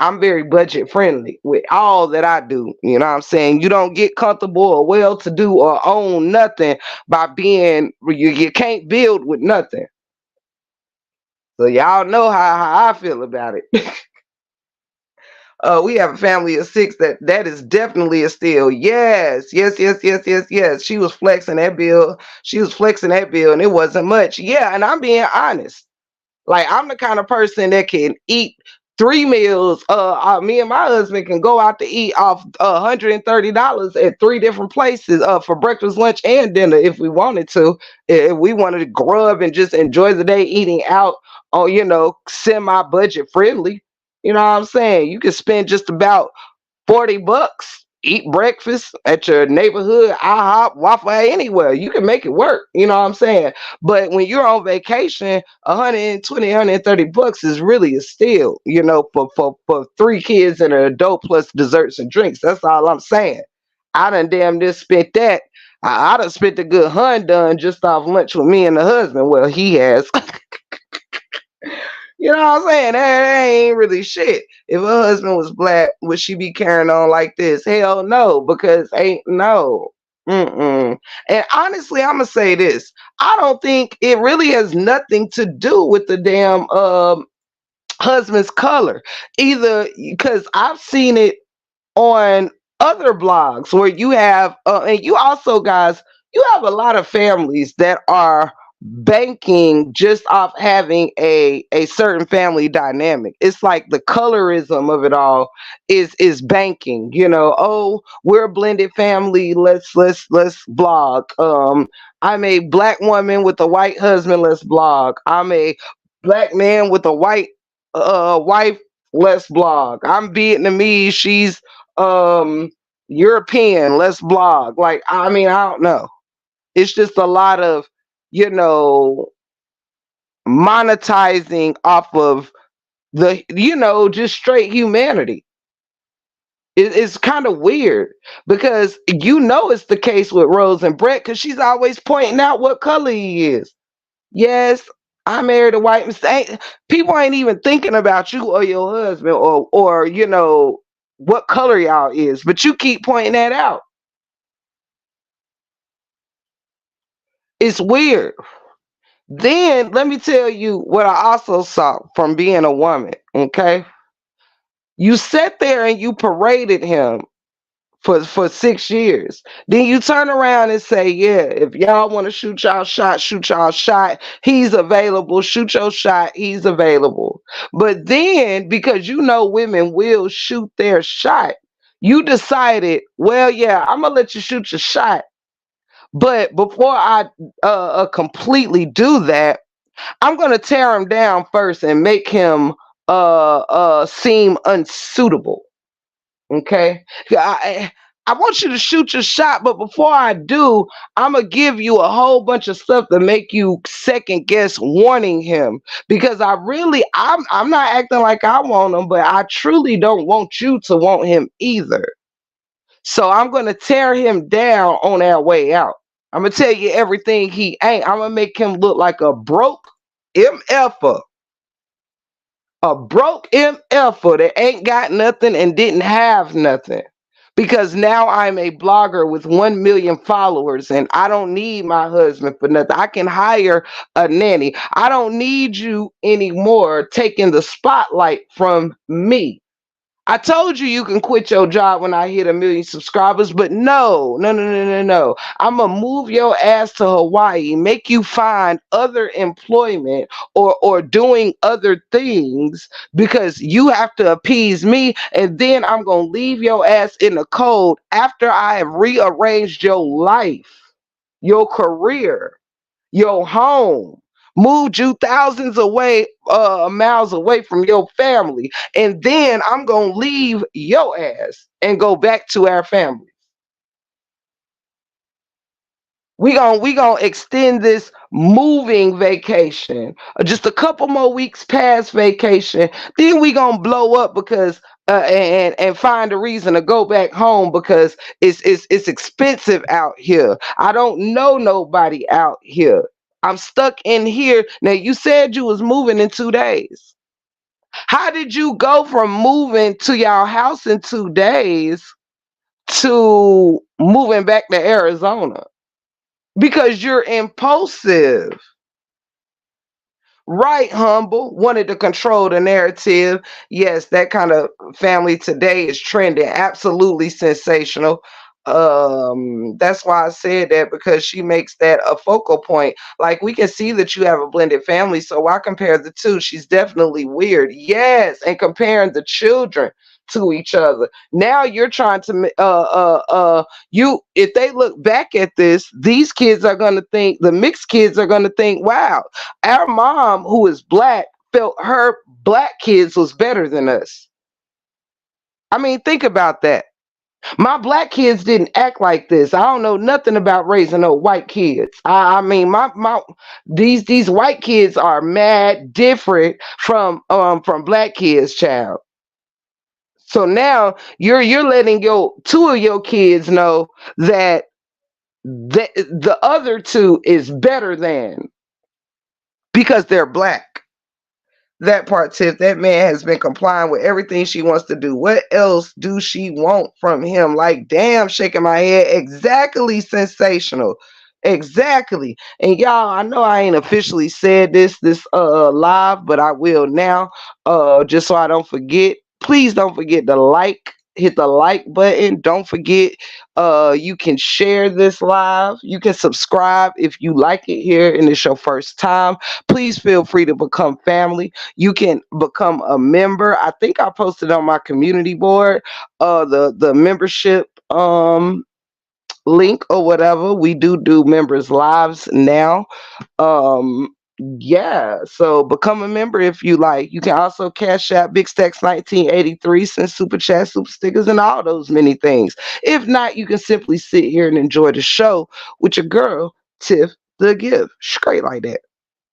I'm very budget friendly with all that I do. You know what I'm saying? You don't get comfortable or well to do or own nothing by being you can't build with nothing. So y'all know how I feel about it. We have a family of six. That is definitely a steal. Yes. She was flexing that bill. And it wasn't much. Yeah, and I'm being honest. Like, I'm the kind of person that can eat three meals. Me and my husband can go out to eat off $130 at three different places for breakfast, lunch, and dinner if we wanted to. If we wanted to grub and just enjoy the day eating out on, semi budget friendly. You know what I'm saying? You can spend just about 40 bucks, eat breakfast at your neighborhood IHOP, Waffle House, anywhere. You can make it work. You know what I'm saying? But when you're on vacation, 120, 130 bucks is really a steal, for three kids and an adult plus desserts and drinks. That's all I'm saying. I done damn near spent that. I done spent a good $100 just off lunch with me and the husband. Well, he has. You know what I'm saying? That ain't really shit. If her husband was black, would she be carrying on like this? Hell no, because ain't no. Mm-mm. And honestly, I'm gonna say this. I don't think it really has nothing to do with the damn husband's color, either, because I've seen it on other blogs where you have, and you also guys, you have a lot of families that are banking just off having a certain family dynamic. It's like the colorism of it all is banking. Oh, we're a blended family. Let's blog. I'm a black woman with a white husband. Let's blog. I'm a black man with a white wife. Let's blog. I'm Vietnamese. She's European. Let's blog. Like, I mean, I don't know. It's just a lot of, you know, monetizing off of just straight humanity. It's kind of weird because it's the case with Rose and Brett because she's always pointing out what color he is. Yes, I married a white man. People ain't even thinking about you or your husband or what color y'all is, but you keep pointing that out. It's weird. Then let me tell you what I also saw from being a woman. Okay, you sat there and you paraded him for 6 years. Then you turn around and say, "Yeah, if y'all want to shoot y'all shot, shoot y'all shot. He's available. Shoot your shot. He's available." But then, because women will shoot their shot, you decided, well, yeah, I'm gonna let you shoot your shot. But before I completely do that, I'm gonna tear him down first and make him seem unsuitable. Okay, I want you to shoot your shot, but before I do, I'm gonna give you a whole bunch of stuff to make you second guess wanting him because I'm not acting like I want him, but I truly don't want you to want him either. So I'm gonna tear him down on our way out. I'm gonna tell you everything he ain't. I'm gonna make him look like a broke MFer. A broke MFer that ain't got nothing and didn't have nothing. Because now I'm a blogger with 1 million followers and I don't need my husband for nothing. I can hire a nanny. I don't need you anymore taking the spotlight from me. I told you you can quit your job when I hit 1 million subscribers, but no, no, no, no, no, no. I'm gonna move your ass to Hawaii, make you find other employment or doing other things because you have to appease me, and then I'm gonna leave your ass in the cold after I have rearranged your life, your career, your home, moved you thousands away miles away from your family, and then I'm gonna leave your ass and go back to our family. We gonna extend this moving vacation just a couple more weeks past vacation. Then we gonna blow up because and find a reason to go back home because it's expensive out here. I don't know nobody out here. I'm stuck in here. Now you said you was moving in 2 days. How did you go from moving to your house in 2 days to moving back to Arizona? Because you're impulsive. Right, humble, wanted to control the narrative. Yes, that kind of family today is trending. Absolutely sensational. That's why I said that because she makes that a focal point. Like we can see that you have a blended family, so why compare the two? She's definitely weird. Yes, and comparing the children to each other. Now you're trying to you if they look back at this, these kids are gonna think the mixed kids are gonna think, wow, our mom, who is black, felt her black kids was better than us. I mean, think about that. My black kids didn't act like this. I don't know nothing about raising no white kids. I mean, my these white kids are mad different from black kids, child. So now you're letting your two of your kids know that the other two is better than because they're black. That part, Tiff, that man has been complying with everything she wants to do. What else do she want from him? Like, damn, shaking my head. Exactly, sensational. Exactly. And y'all, I know I ain't officially said this live, but I will now. Just so I don't forget. Please don't forget to like, hit the like button. Don't forget, you can share this live. You can subscribe if you like it here and it's your first time. Please feel free to become family. You can become a member. I think I posted on my community board the membership link or whatever. We do members lives now. um yeah, so become a member if you like. You can also cash out Big Stacks 1983, send super chat, super stickers, and all those many things. If not, you can simply sit here and enjoy the show with your girl Tiff the Gift, straight like that.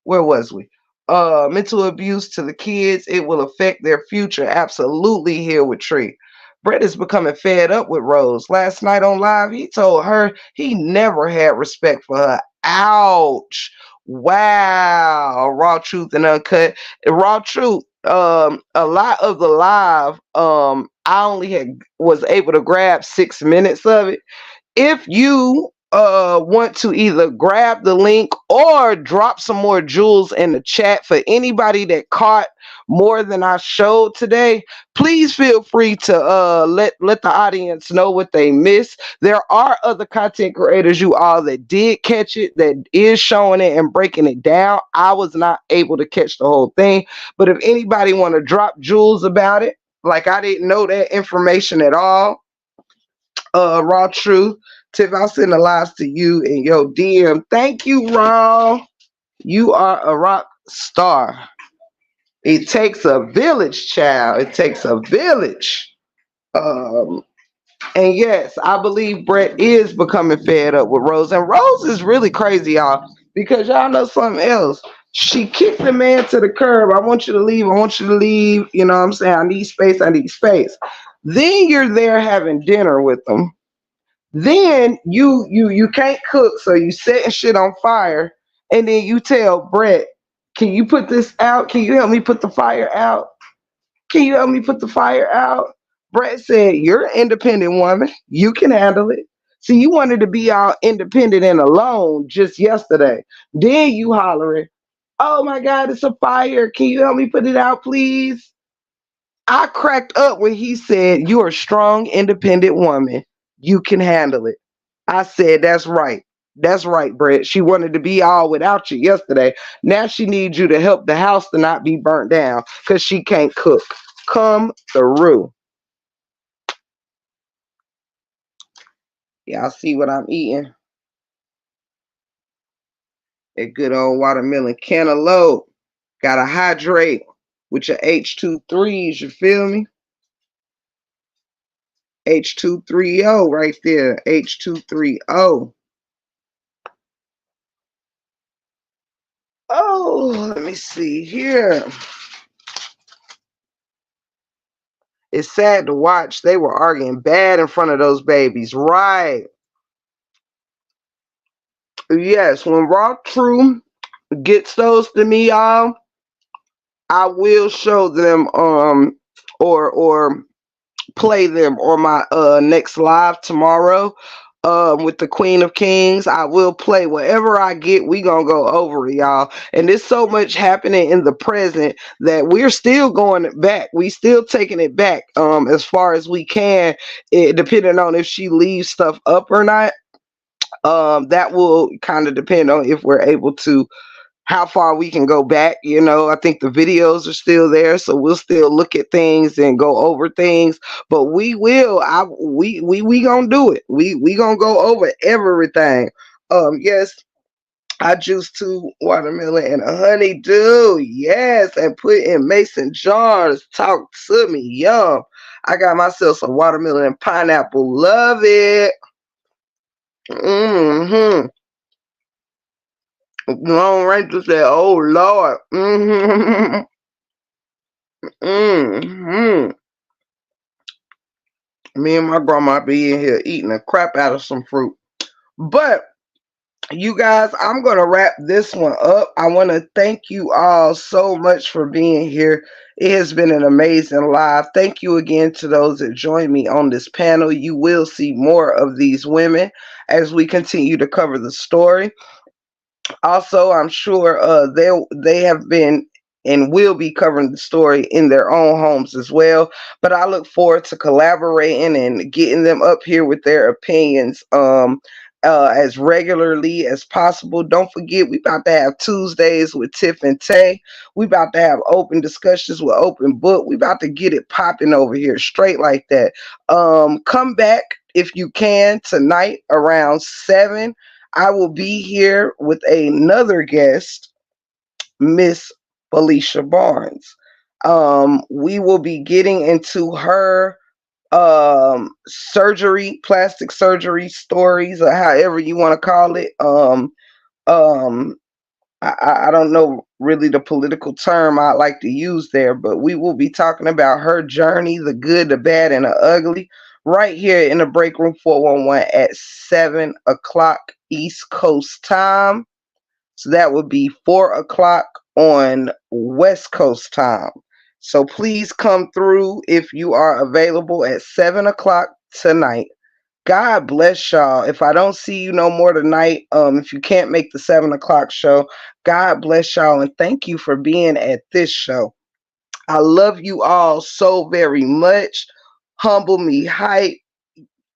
Where was we? Mental abuse to the kids, it will affect their future. Absolutely, here with Tree. Brett is becoming fed up with Rose. Last night on live, he told her he never had respect for her. Ouch. Wow. Raw truth and uncut. Raw truth. A lot of the live, I only was able to grab 6 minutes of it. If you want to either grab the link or drop some more jewels in the chat for anybody that caught more than I showed today, please feel free to let the audience know what they missed. There are other content creators, you all, that did catch it, that is showing it and breaking it down. I was not able to catch the whole thing, but if anybody want to drop jewels about it, like I didn't know that information at all, Raw Truth. Tiff, I'll send the lives to you and your DM. Thank you, Raw. You are a rock star. It takes a village, child. It takes a village. Um, and yes, I believe Brett is becoming fed up with Rose. And Rose is really crazy, y'all, because y'all know something else. She kicked the man to the curb. I want you to leave. I want you to leave. You know what I'm saying? I need space. I need space. Then you're there having dinner with them. Then you can't cook, so you setting shit on fire, and then you tell Brett, "Can you put this out? Can you help me put the fire out? Can you help me put the fire out?" Brett said, "You're an independent woman. You can handle it." See, you wanted to be all independent and alone just yesterday. Then you hollering, "Oh my God, it's a fire. Can you help me put it out, please?" I cracked up when he said, "You're a strong, independent woman. You can handle it." I said, "That's right. That's right, Brett. She wanted to be all without you yesterday. Now she needs you to help the house to not be burnt down because she can't cook. Come through." Y'all see what I'm eating? That good old watermelon cantaloupe. Gotta hydrate with your H23s, you feel me? H230 right there. H230. Oh, let me see here. It's sad to watch. They were arguing bad in front of those babies. Right. Yes, when Raw True gets those to me, y'all, I will show them or play them on my next live tomorrow. With the Queen of Kings, I will play whatever I get. We gonna go over it, y'all. And there's so much happening in the present that we're still going back. We still taking it back, as far as we can, depending on if she leaves stuff up or not. That will kind of depend on if we're able to, how far we can go back. I think the videos are still there, so we'll still look at things and go over things. But we gonna do it. We gonna go over everything. Yes, I juice 2 watermelon and a honeydew. Yes, and put in mason jars. Talk to me, yum. I got myself some watermelon and pineapple. Love it. Mm-hmm. Long Ranger said, "Oh Lord." Mm-hmm. Mm-hmm. Me and my grandma be in here eating the crap out of some fruit. But you guys, I'm gonna wrap this one up. I want to thank you all so much for being here. It has been an amazing live. Thank you again to those that joined me on this panel. You will see more of these women as we continue to cover the story. Also, I'm sure they have been and will be covering the story in their own homes as well. But I look forward to collaborating and getting them up here with their opinions as regularly as possible. Don't forget, we about to have Tuesdays with Tiff and Tay. We about to have open discussions with Open Book. We about to get it popping over here, straight like that. Come back if you can tonight around 7. I will be here with another guest, Miss Felicia Barnes. We will be getting into her surgery, plastic surgery stories, or however you want to call it. Um, I don't know really the political term I like to use there, but we will be talking about her journey, the good, the bad, and the ugly, right here in the Break Room 411 at 7 o'clock East Coast time. So that would be 4 o'clock on West Coast time. So please come through if you are available at 7 o'clock tonight. God bless y'all. If I don't see you no more tonight, if you can't make the 7 o'clock show, God bless y'all and thank you for being at this show. I love you all so very much. Humble me hype.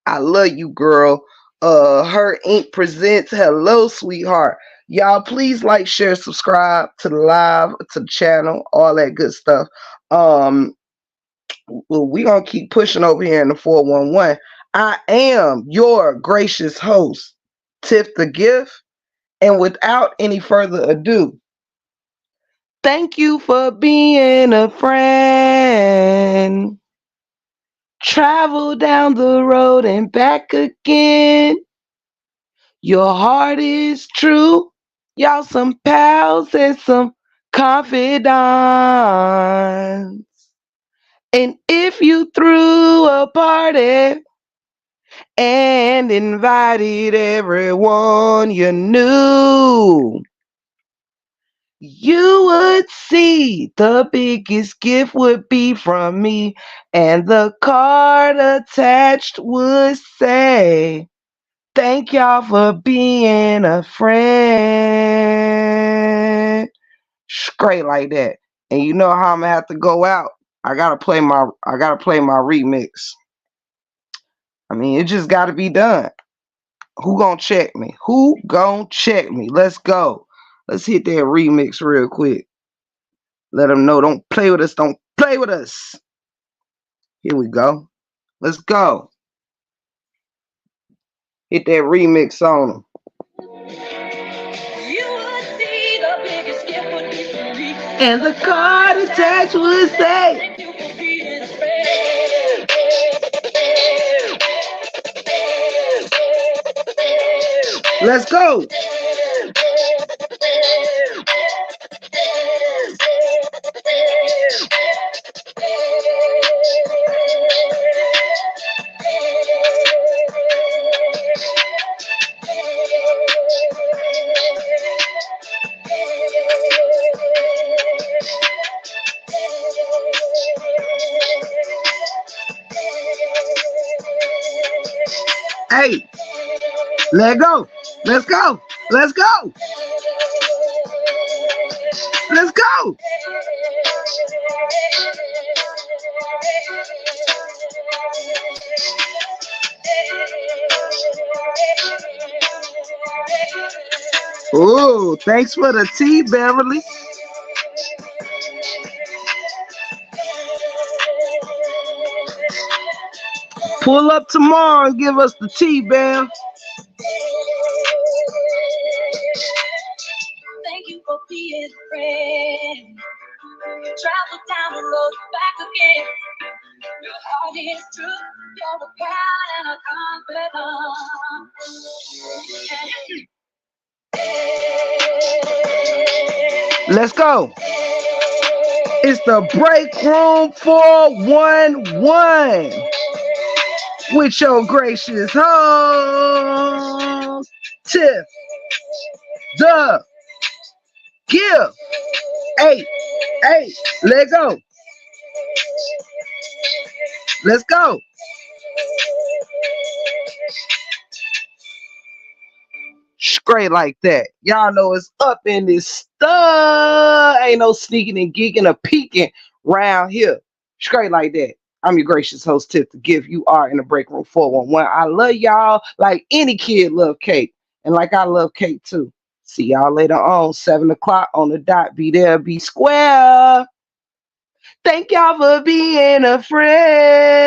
I love you, girl. Her Inc. presents. Hello, sweetheart. Y'all, please like, share, subscribe to the live, to the channel, all that good stuff. Well, we gonna keep pushing over here in the 411. I am your gracious host, Tiff the Gift, and without any further ado, thank you for being a friend. Travel down the road and back again. Your heart is true. Y'all some pals and some confidants. And if you threw a party and invited everyone you knew, you would see the biggest gift would be from me, and the card attached would say, thank y'all for being a friend. Straight like that. And you know how I'm gonna have to go out. I gotta play my remix. I mean, it just gotta be done. Who gonna check me? Who gonna check me? Let's go. Let's hit that remix real quick. Let them know, don't play with us. Don't play with us. Here we go. Let's go. Hit that remix on them. And the card attached would say, let's go. Hey, let go. Let's go. Let's go. Let's go. Oh, thanks for the tea, Beverly. Pull up tomorrow and give us the tea, Bev. Thank you for being a friend. Travel down the road, back again. Your heart is true. You're a pal and a confidant. Let's go. It's the Break Room 411 with your gracious host, Tiff the Gift. Hey, hey, let go. Let's go. Straight like that. Y'all know it's up in this stuff. Ain't no sneaking and geeking or peeking round here. Straight like that. I'm your gracious host, Tiff, the gift. You are in the break room 411. I love y'all like any kid love cake. And like I love cake too. See y'all later on, 7 o'clock on the dot. Be there, be square. Thank y'all for being a friend.